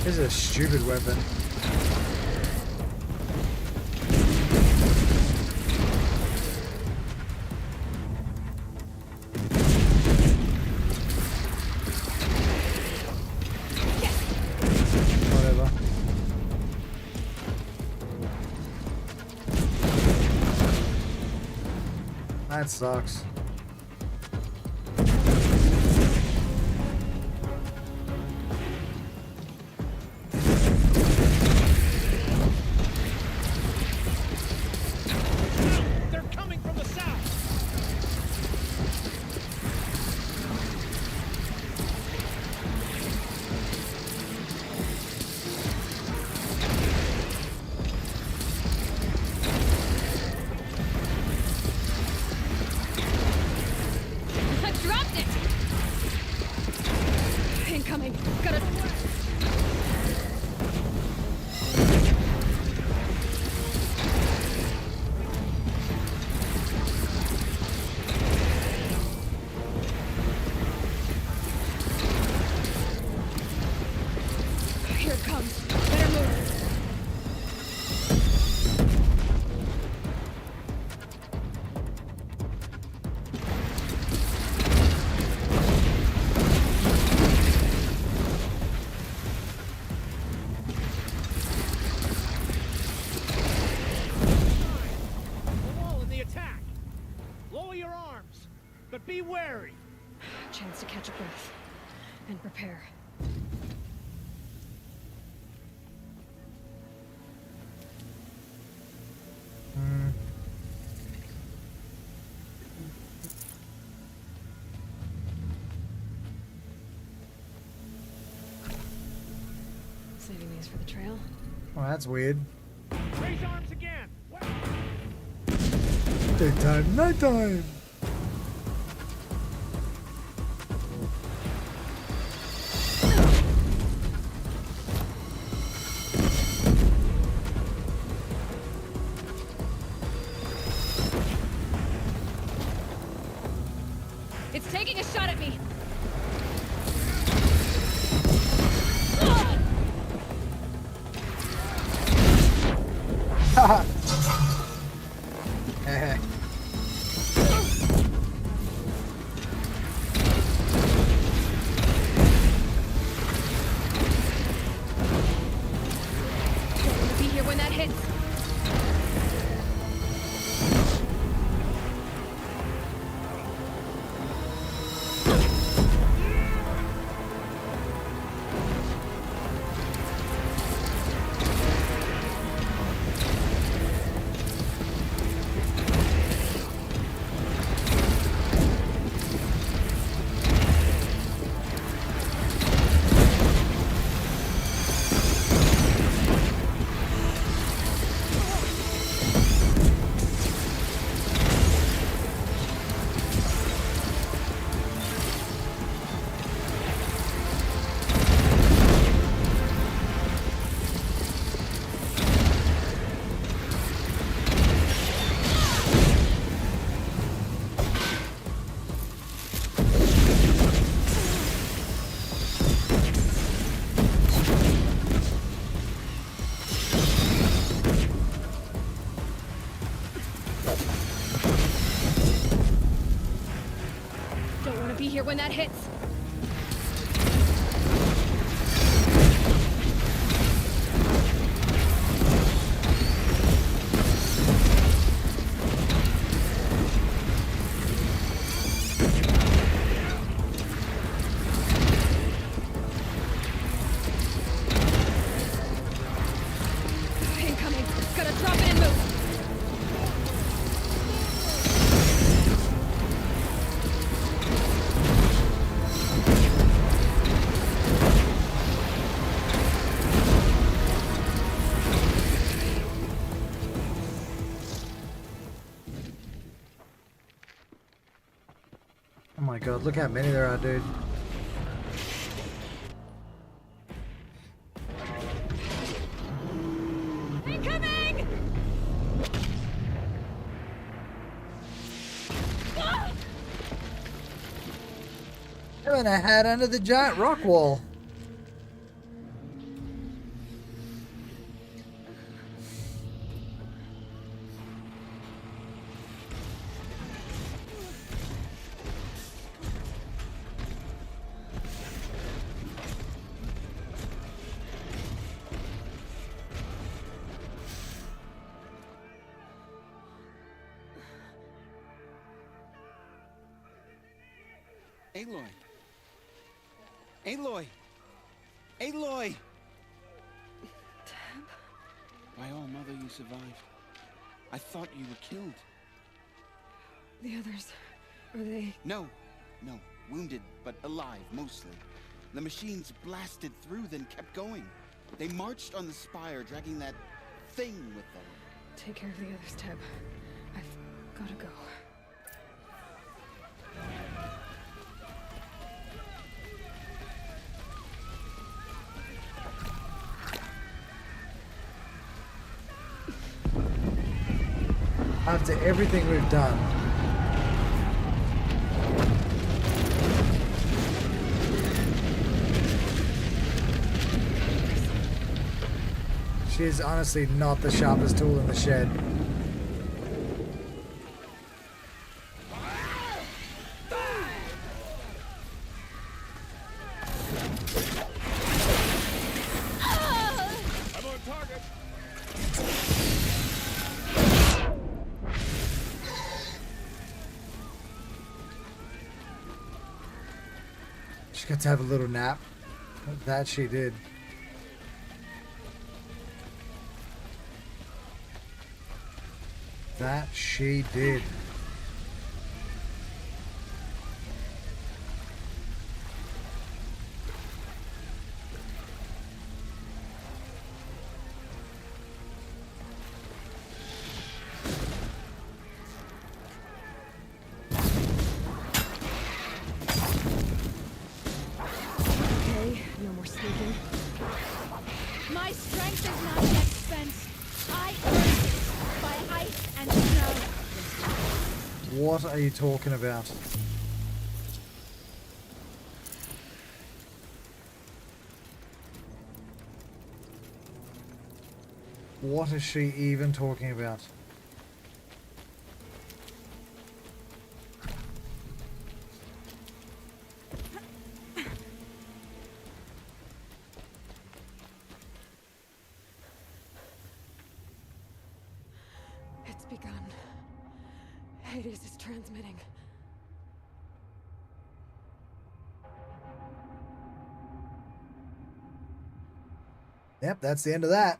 This is a stupid weapon. Whatever. That sucks. They're coming from the south. I dropped it! Incoming. Gotta... Here it comes. Better move. The wall in the attack. Lower your arms, but be wary. Chance to catch a breath. And prepare. Saving these for the trail. Oh, that's weird. Raise arms again. Daytime, nighttime. It's taking a shot at me. Haha. Heh. Don't want to be here when that hits. Don't want to be here when that hits. Incoming. Gotta drop it and move. my god, look how many there are, dude. Incoming! Having a hat under the giant rock wall. Aloy! Aloy! Aloy! By all mother, you survived. I thought you were killed. The others, are they? No, wounded, but alive, mostly. The machines blasted through, then kept going. They marched on the spire, dragging that thing with them. Take care of the others, Teb. I've gotta go. After everything we've done. She is honestly not the sharpest tool in the shed. I'm on target. She got to have a little nap. That she did. That she did. Okay, no more sneaking. My strength is not yet spent. I earned it by ice and snow. What are you talking about? What is she even talking about? It's begun. Hades is transmitting. Yep, that's the end of that.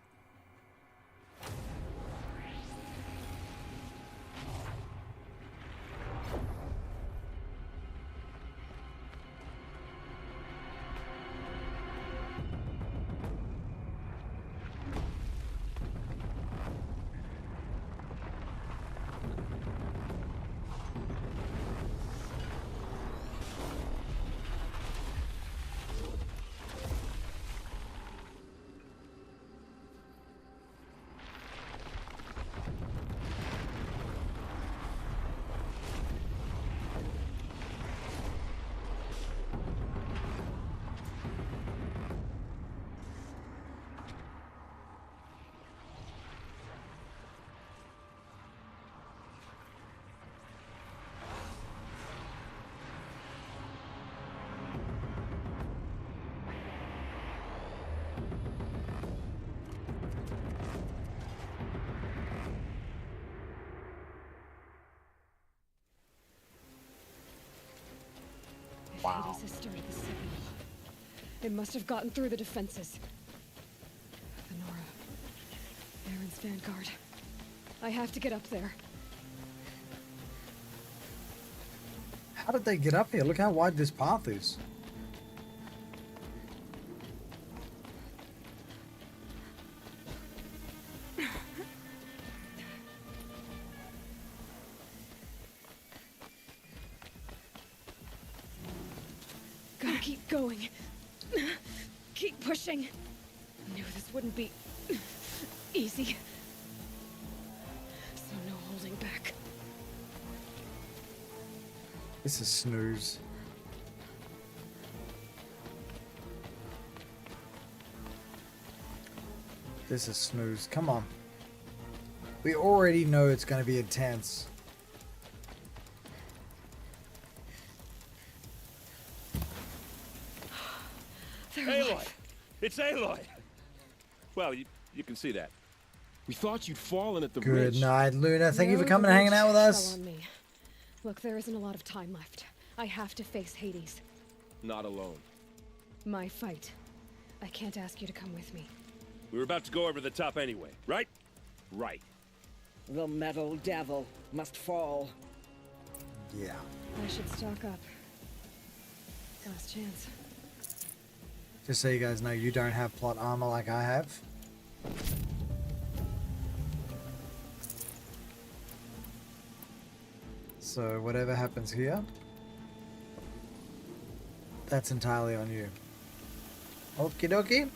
If Hades has started the signal, it must have gotten through the defenses. Venora, Aaron's vanguard. I have to get up there. How did they get up here? Look how wide this path is. Keep going. Keep pushing. Knew this wouldn't be easy. So no holding back. This is snooze. This is snooze. Come on. We already know it's going to be intense. Aloy! It's Aloy! Well, you can see that. We thought you'd fallen at the Good bridge. night, Luna. Thank you for No, coming the and hanging out with bridge us. fell on me. Look, there isn't a lot of time left. I have to face Hades. Not alone. My fight. I can't ask you to come with me. We were about to go over the top anyway, right? Right. The metal devil must fall. Yeah. I should stock up. Last chance. Just so you guys know, you don't have plot armor like I have. So whatever happens here, that's entirely on you. Okie dokie.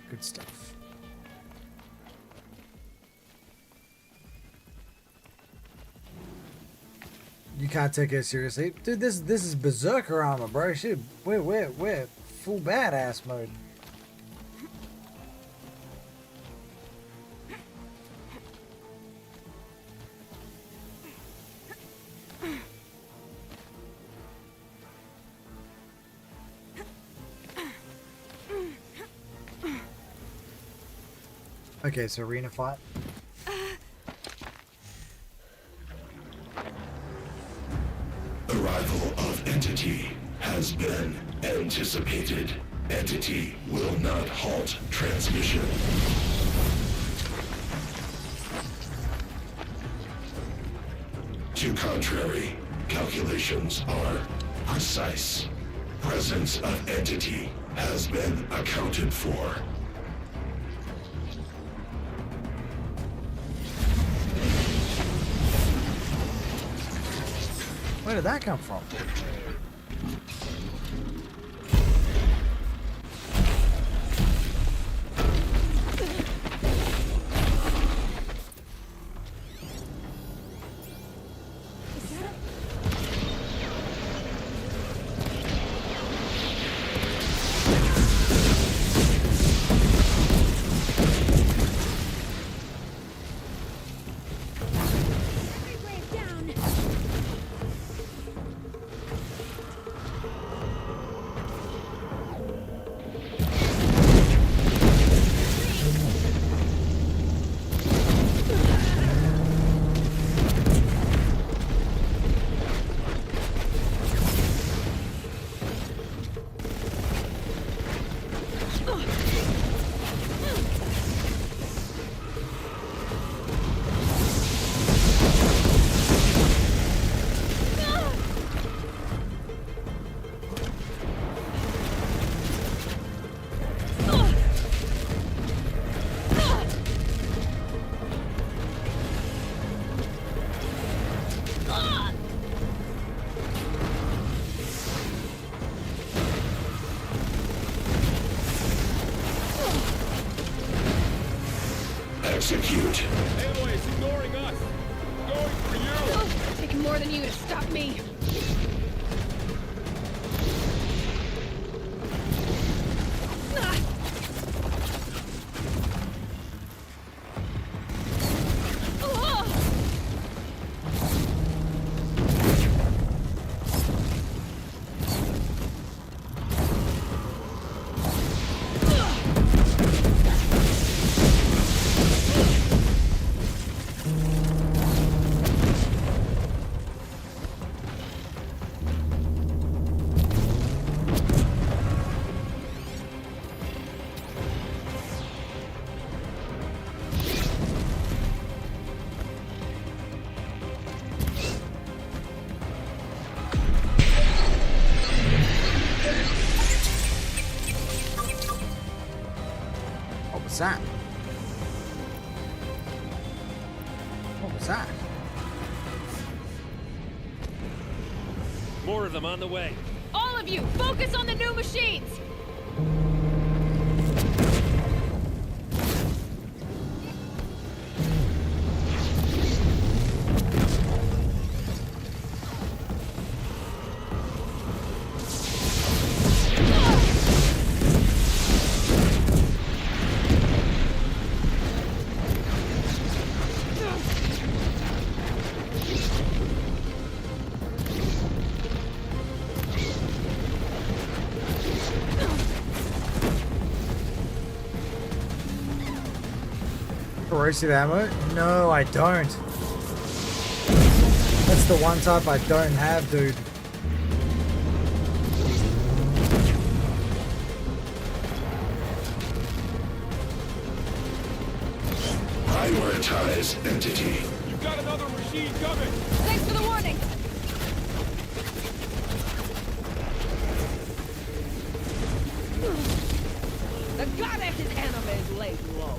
Good stuff. You can't take it seriously, dude. This is berserker armor, bro. Shit, we're full badass mode. Okay, so arena fight. Arrival of Entity has been anticipated. Entity will not halt transmission. To contrary, calculations are precise. Presence of Entity has been accounted for. Where did that come from? Execute. Aloy is ignoring us. Going for you. Take more than you to stop me. What was that? What was that? More of them on the way. All of you, focus on the new machines! Corrosive ammo? No, I don't. That's the one type I don't have, dude. Prioritize entity. You've got another machine coming! Thanks for the warning! The goddess's enemies lay low.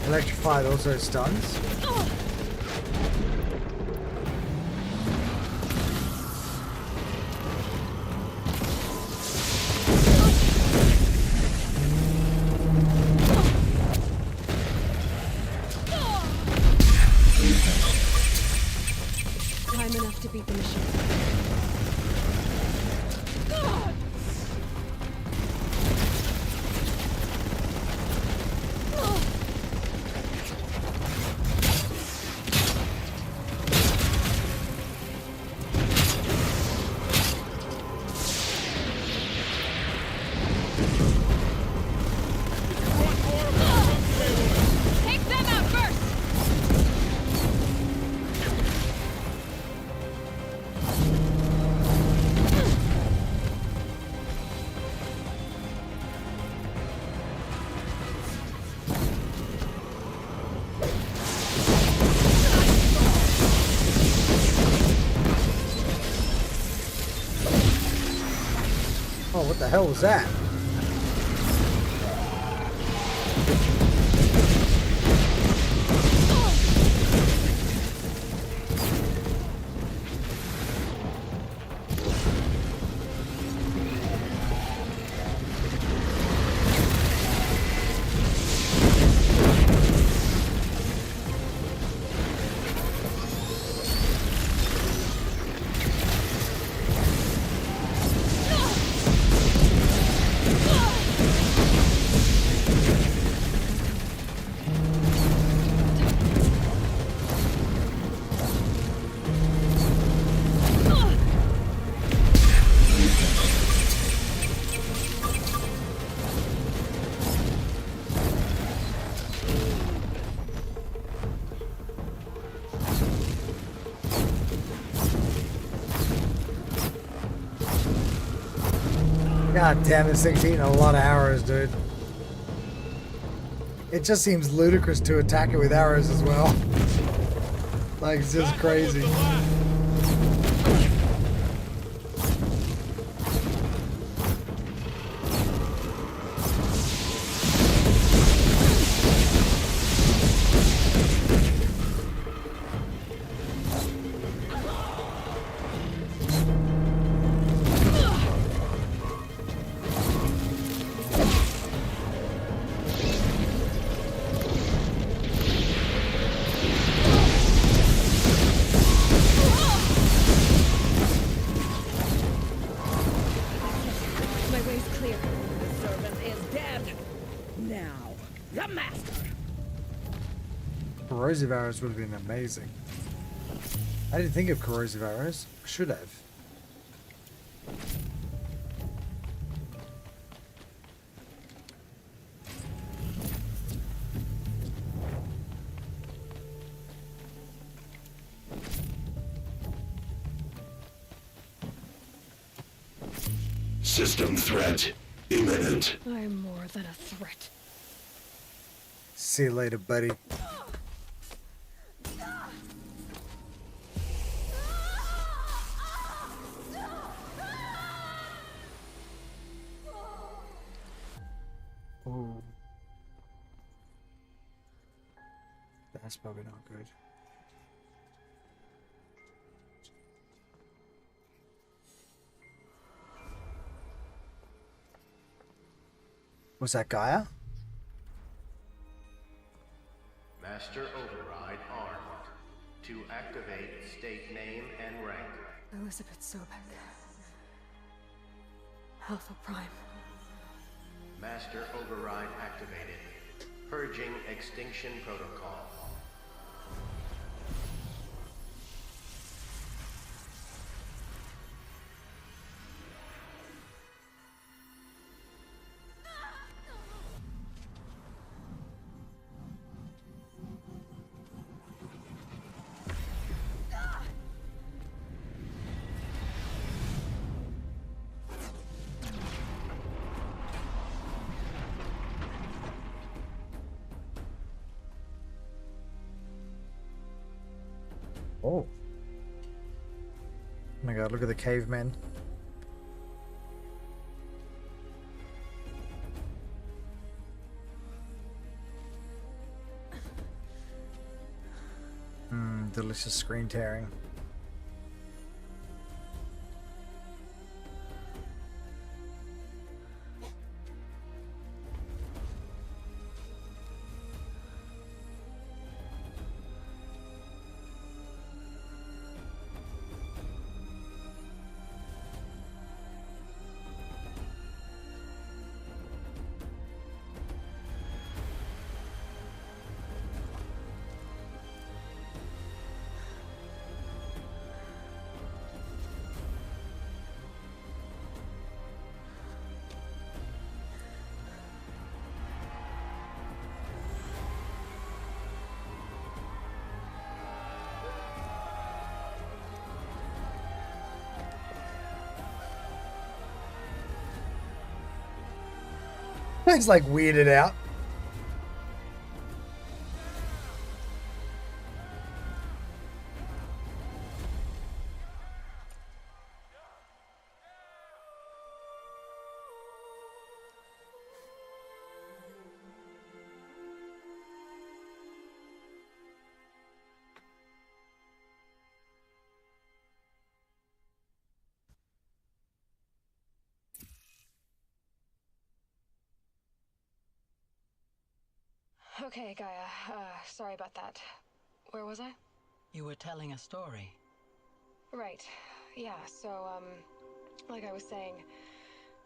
Electrified also stuns. Time enough to beat the machine. Take them out first! Oh, what the hell was that? God damn, this thing's eating a lot of arrows, dude. It just seems ludicrous to attack it with arrows as well. Like, it's just crazy. Corrosive arrows would have been amazing. I didn't think of corrosive arrows. I should have. System threat imminent. I'm more than a threat. See you later, buddy. Oh. That's probably not good. Was that Gaia? Master Override armed. To activate, state name and rank. Elizabeth Sobek. Alpha Prime. Master Override activated. Purging Extinction Protocol. Oh. Oh my god, look at the cavemen. Delicious screen tearing. He's like weirded out. Okay, Gaia. Sorry about that. Where was I? You were telling a story. Right. Yeah, so, like I was saying,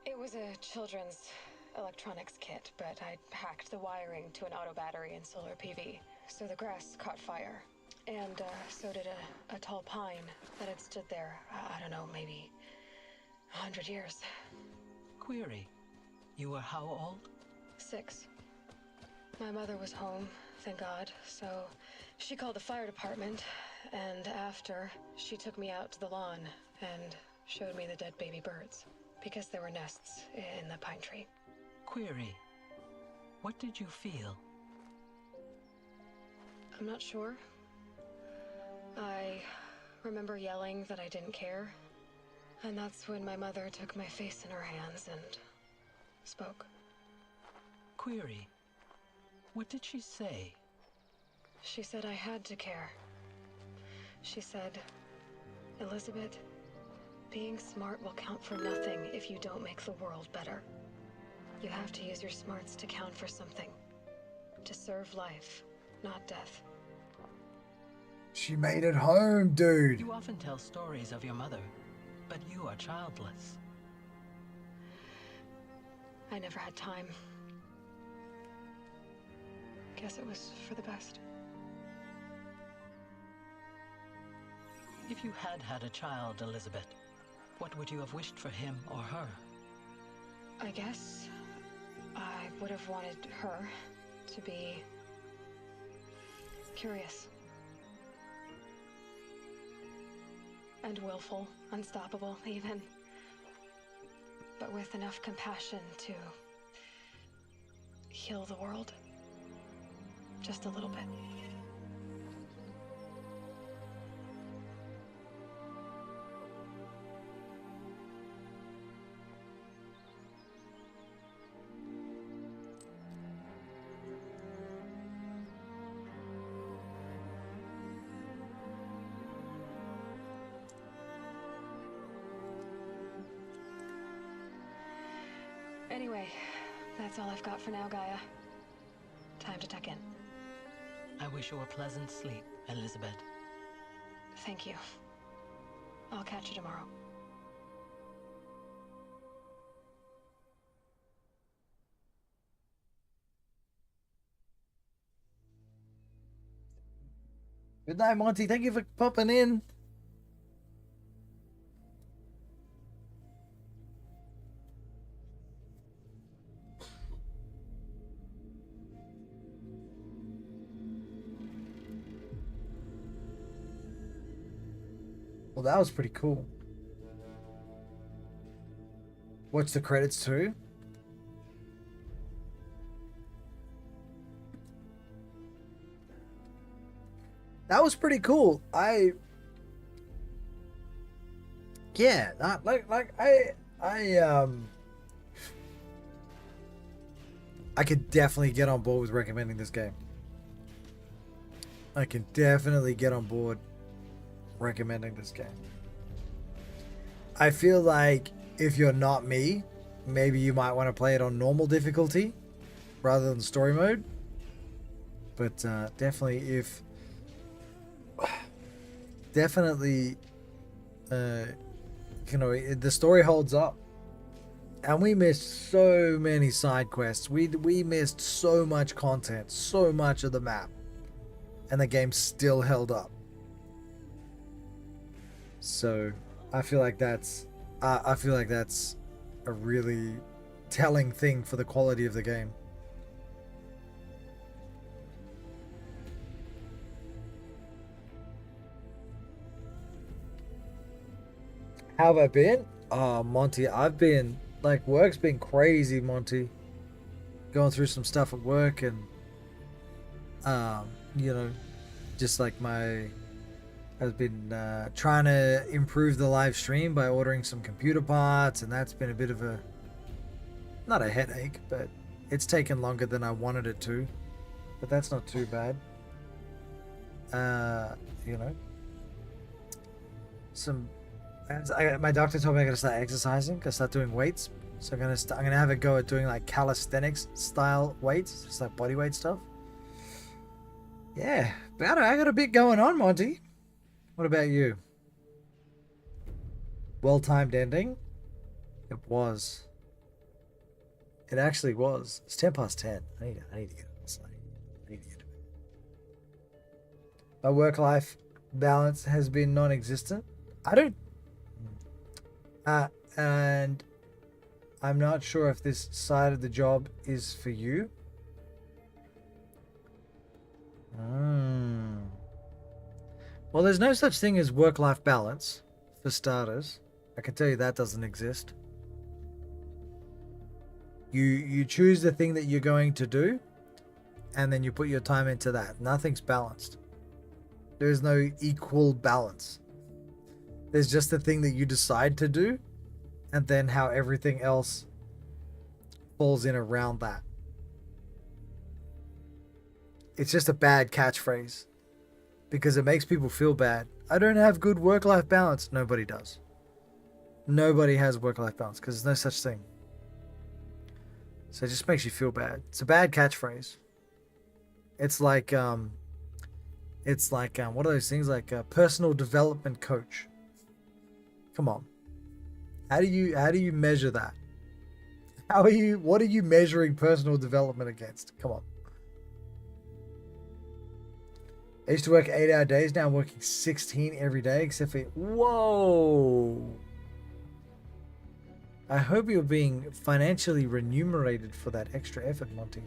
it was a children's electronics kit, but I hacked the wiring to an auto battery and solar PV. So the grass caught fire. And, so did a tall pine that had stood there, I don't know, maybe 100 years. Query. You were how old? 6. My mother was home, thank God, so she called the fire department, and after, she took me out to the lawn and showed me the dead baby birds, because there were nests in the pine tree. Query. What did you feel? I'm not sure. I remember yelling that I didn't care, and that's when my mother took my face in her hands and spoke. Query. What did she say? She said I had to care. She said, Elizabeth, being smart will count for nothing if you don't make the world better. You have to use your smarts to count for something. To serve life, not death. She made it home, dude. You often tell stories of your mother, but you are childless. I never had time. Guess it was for the best. If you had had a child, Elizabeth, what would you have wished for him or her? I guess I would have wanted her to be curious. And willful, unstoppable even. But with enough compassion to heal the world. Just a little bit. Anyway, that's all I've got for now, Gaia. Time to tuck in. I wish you a pleasant sleep, Elizabeth. Thank you. I'll catch you tomorrow. Good night, Monty. Thank you for popping in. Well, that was pretty cool. Watch the credits too. That was pretty cool. Yeah, not I could definitely get on board with recommending this game. I can definitely get on board recommending this game. I feel like if you're not me, maybe you might want to play it on normal difficulty rather than story mode. But definitely if you know, the story holds up. And we missed so many side quests. We missed so much content, so much of the map. And the game still held up. So I feel like that's a really telling thing for the quality of the game. How have I been? Oh, Monty, I've been, like, work's been crazy, Monty. Going through some stuff at work and, you know, just like I've been trying to improve the live stream by ordering some computer parts, and that's been a bit of a, not a headache, but it's taken longer than I wanted it to. But that's not too bad. You know, my doctor told me I gotta start exercising, gotta start doing weights. So I'm gonna have a go at doing like calisthenics style weights, just like body weight stuff. Yeah, but I got a bit going on, Monty. What about you? Well-timed ending? It was. It actually was. It's 10 past 10. I need to get it. I need to get it. My work-life balance has been non-existent. And I'm not sure if this side of the job is for you. Well, there's no such thing as work-life balance, for starters. I can tell you that doesn't exist. You choose the thing that you're going to do, and then you put your time into that. Nothing's balanced. There's no equal balance. There's just the thing that you decide to do, and then how everything else falls in around that. It's just a bad catchphrase. Because it makes people feel bad. I don't have good work-life balance. Nobody does. Nobody has work-life balance because there's no such thing. So it just makes you feel bad. It's a bad catchphrase. It's like what are those things, like a personal development coach? Come on. How do you measure that? What are you measuring personal development against? Come on. I used to work 8-hour days. Now I'm working 16 every day, except for... Whoa! I hope you're being financially remunerated for that extra effort, Monty.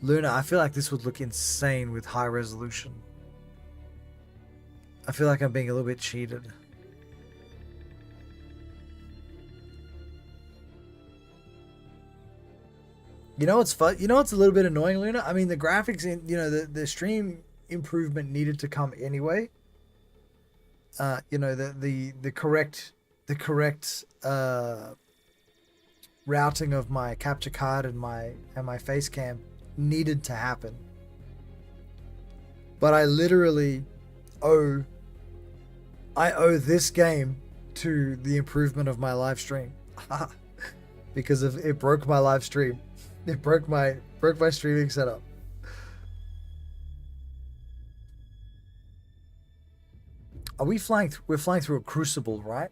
Luna, I feel like this would look insane with high resolution. I feel like I'm being a little bit cheated. You know what's fun? You know what's a little bit annoying, Luna? I mean, the graphics in, you know, the stream improvement needed to come anyway. You know, the correct routing of my capture card and my face cam needed to happen. But I literally owe this game to the improvement of my live stream. Because of it broke my live stream. It broke my streaming setup. Are we flying? We're flying through a crucible, right?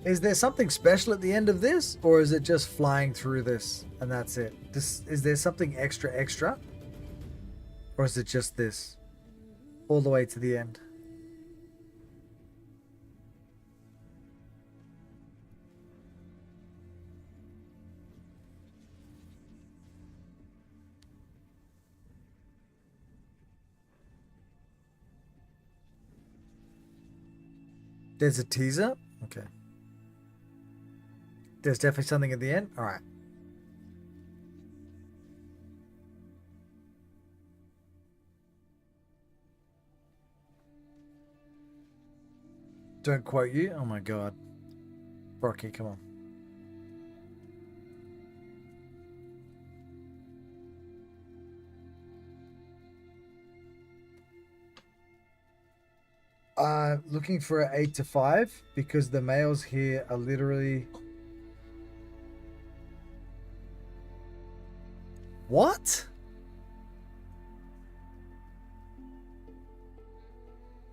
Is there something special at the end of this, or is it just flying through this and that's it? Is there something extra? Or is it just this? All the way to the end? There's a teaser? Okay. There's definitely something at the end? Alright. Don't quote you? Oh my god. Brocky, come on. Looking for an 8 to 5 because the males here are literally... What?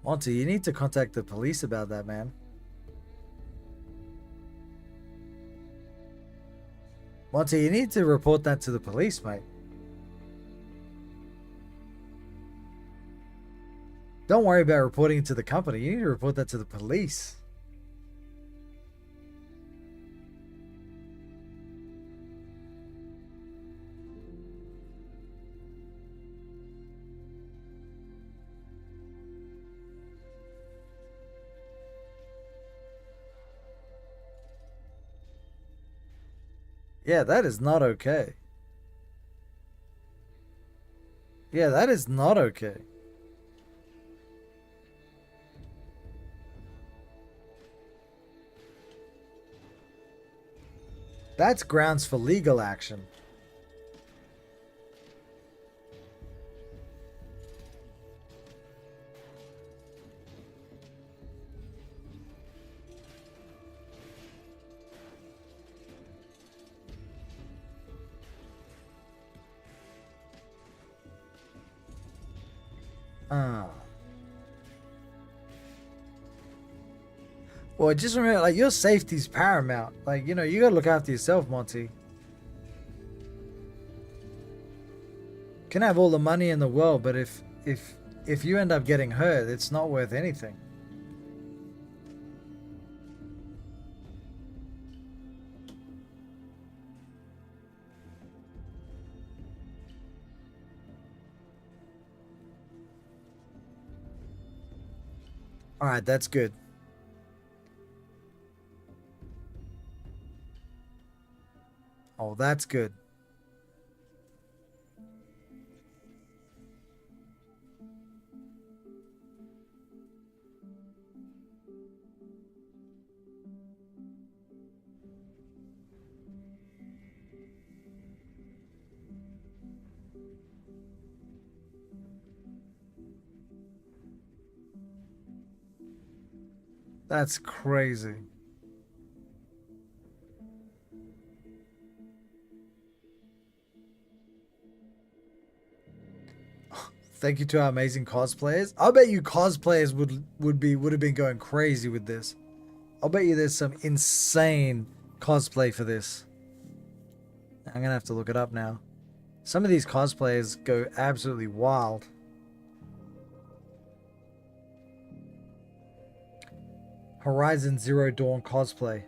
Monty, you need to contact the police about that, man. Monty, you need to report that to the police, mate. Don't worry about reporting it to the company. You need to report that to the police. Yeah, that is not okay. Yeah, that is not okay. That's grounds for legal action. Well, just remember, like, your safety's paramount. Like, you know, you gotta look after yourself, Monty. Can have all the money in the world, but if you end up getting hurt, it's not worth anything. All right, that's good. Oh, that's good. That's crazy. Thank you to our amazing cosplayers. I bet you cosplayers would have been going crazy with this. I'll bet you there's some insane cosplay for this. I'm gonna have to look it up now. Some of these cosplayers go absolutely wild. Horizon Zero Dawn cosplay.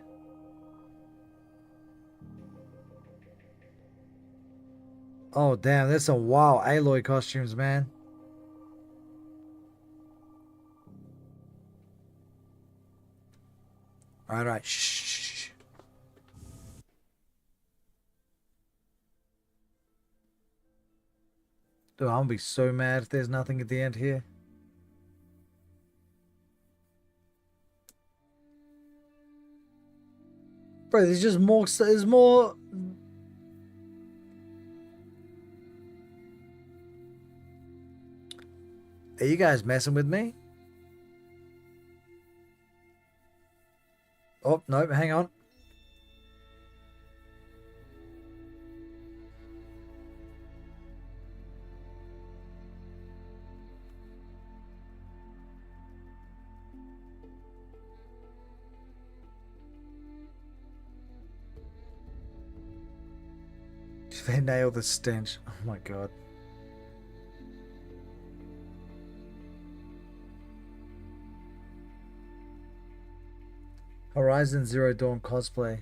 Oh damn, there's some wild Aloy costumes, man. Alright, shh. Dude, I'm gonna be so mad if there's nothing at the end here. Bro, there's just more. There's more. Are you guys messing with me? Oh, no, hang on. They nailed the stench. Oh my god. Horizon Zero Dawn cosplay.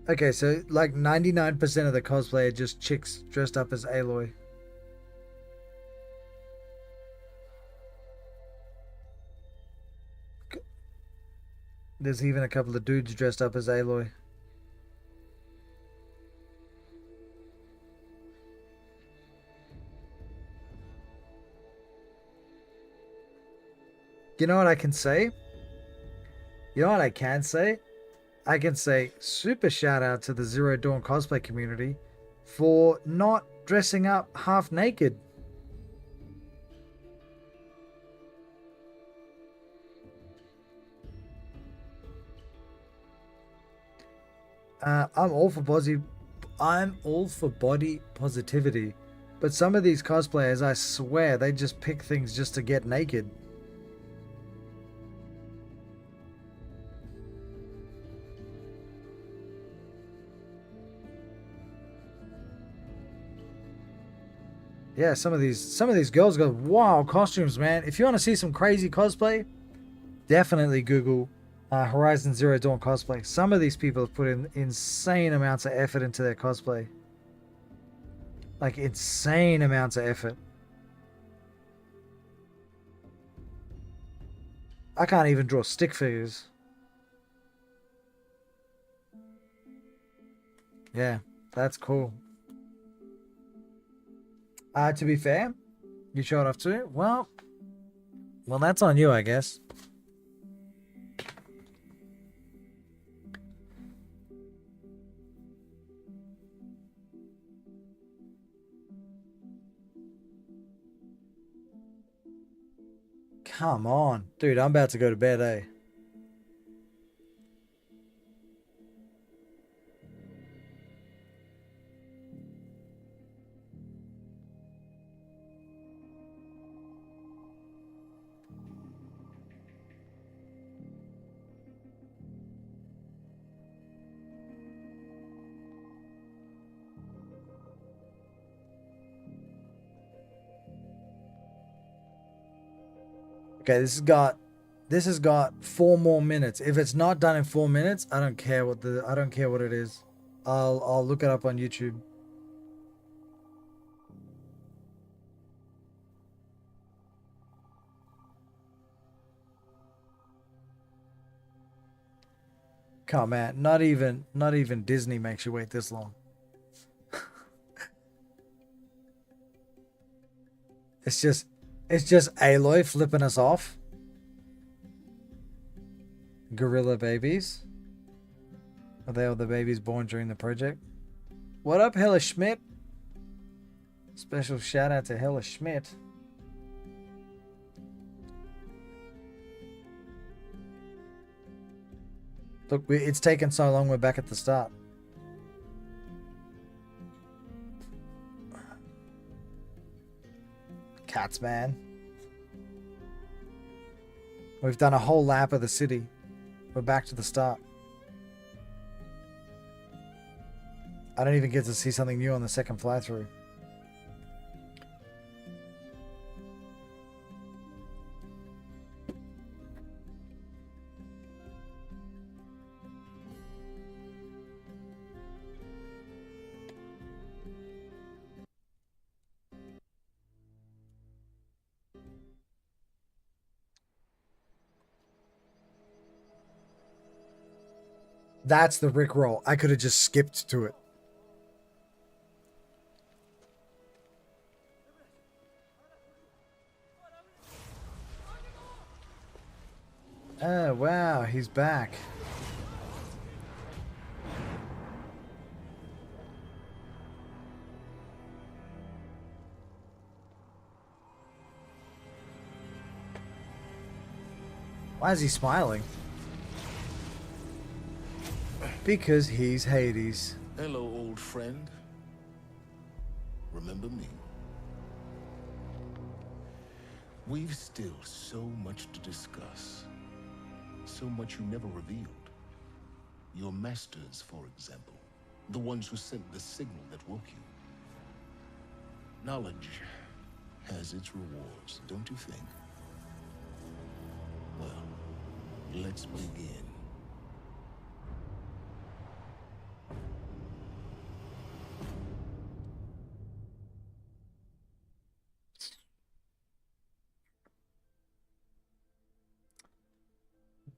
Okay, so like 99% of the cosplay are just chicks dressed up as Aloy. There's even a couple of dudes dressed up as Aloy. You know what I can say? You know what I can say? I can say super shout out to the Zero Dawn cosplay community for not dressing up half naked. I'm all for body positivity, but some of these cosplayers, I swear, they just pick things just to get naked. Yeah, some of these girls got wild costumes, man. If you want to see some crazy cosplay, definitely Google Horizon Zero Dawn cosplay. Some of these people have put in insane amounts of effort into their cosplay. Like insane amounts of effort. I can't even draw stick figures. Yeah, that's cool. To be fair, you showed off too? Well, that's on you, I guess. Come on. Dude, I'm about to go to bed, eh? Okay, this has got 4 more minutes. If it's not done in 4 minutes, I don't care what it is. I'll look it up on YouTube. Come on, not even Disney makes you wait this long. It's just Aloy flipping us off. Gorilla babies. Are they all the babies born during the project? What up, Hella Schmidt? Special shout out to Hella Schmidt. Look, it's taken so long, we're back at the start. Cats, man. We've done a whole lap of the city. We're back to the start. I don't even get to see something new on the second fly through. That's the Rickroll. I could have just skipped to it. Oh, wow, he's back. Why is he smiling? Because he's Hades. Hello, old friend. Remember me? We've still so much to discuss. So much you never revealed. Your masters, for example. The ones who sent the signal that woke you. Knowledge has its rewards, don't you think? Well, let's begin.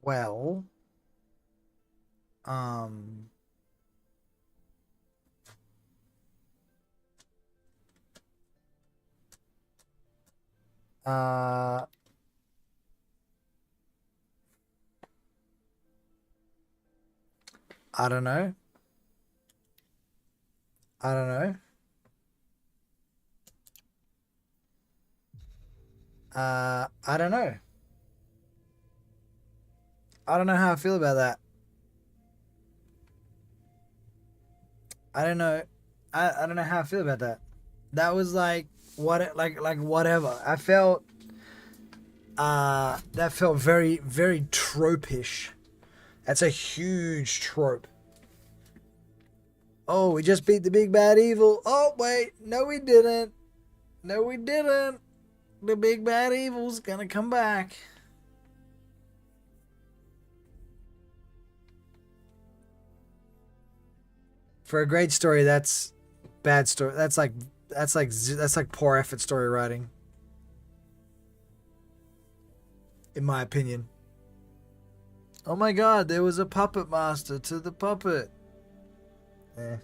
Well, I don't know. I don't know. I don't know. I don't know how I feel about that. I don't know. I don't know how I feel about that. That was like whatever. I felt that felt very, very tropish. That's a huge trope. Oh, we just beat the big bad evil. Oh wait, no we didn't. No we didn't. The big bad evil's gonna come back. For a great story, that's bad story. That's like poor effort story writing, in my opinion. Oh my god, there was a puppet master to the puppet. Eh.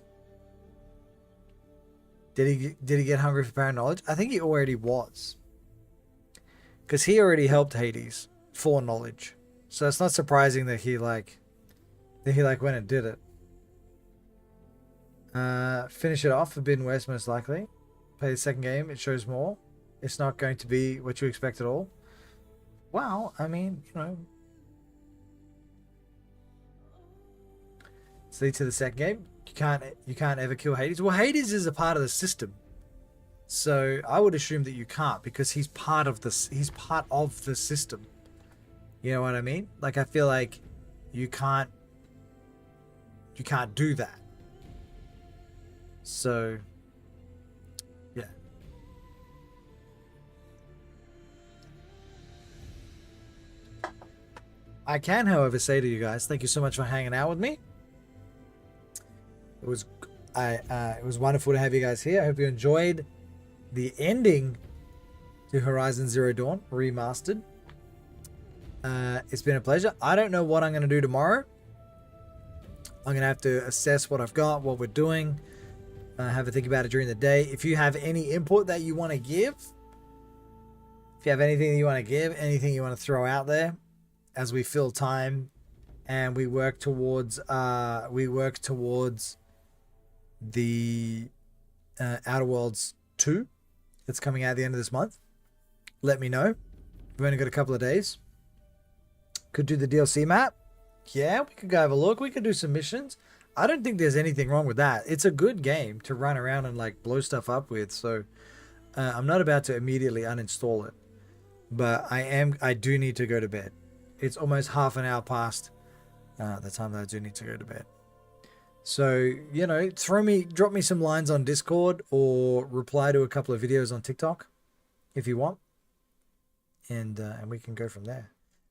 Did he get hungry for power knowledge? I think he already was, because he already helped Hades for knowledge. So it's not surprising that he went and did it. Finish it off. Forbidden West, most likely. Play the second game. It shows more. It's not going to be what you expect at all. Well, I mean, you know. Let's lead to the second game. You can't ever kill Hades. Well, Hades is a part of the system, so I would assume that you can't, because he's part of this. He's part of the system. You know what I mean? Like, I feel like you can't do that. So, yeah. I can, however, say to you guys, thank you so much for hanging out with me. It was wonderful to have you guys here. I hope you enjoyed the ending to Horizon Zero Dawn Remastered. It's been a pleasure. I don't know what I'm going to do tomorrow. I'm going to have to assess what I've got, what we're doing. Have a think about it during the day. If you have any input that you want to give, if you have anything that you want to give, anything you want to throw out there, as we fill time and we work towards the Outer Worlds 2 that's coming out at the end of this month. Let me know. We've only got a couple of days. Could do the DLC map. Yeah, we could go have a look. We could do some missions. I don't think there's anything wrong with that. It's a good game to run around and like blow stuff up with. So I'm not about to immediately uninstall it, but I do need to go to bed. It's almost half an hour past the time that I do need to go to bed. So, you know, drop me some lines on Discord or reply to a couple of videos on TikTok if you want. And we can go from there.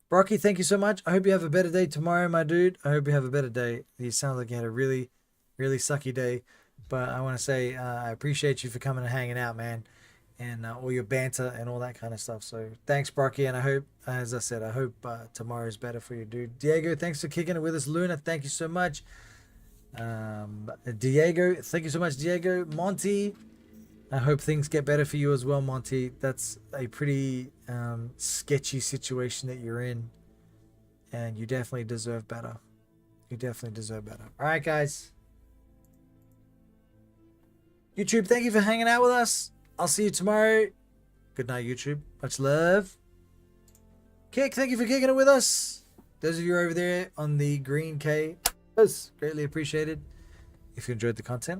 Brocky, thank you so much. I hope you have a better day tomorrow, my dude. I hope you have a better day. You sound like you had a really, really sucky day. But I want to say I appreciate you for coming and hanging out, man. And all your banter and all that kind of stuff. So thanks, Brocky. And I hope, as I said, I hope tomorrow's better for you, dude. Diego, thanks for kicking it with us. Luna, thank you so much. Diego, thank you so much, Diego. Monty, I hope things get better for you as well, Monty. That's a pretty sketchy situation that you're in, and you definitely deserve better. You definitely deserve better. All right, guys. YouTube, thank you for hanging out with us. I'll see you tomorrow. Good night, YouTube. Much love. Kick, thank you for kicking it with us. Those of you over there on the green K, greatly appreciated. If you enjoyed the content,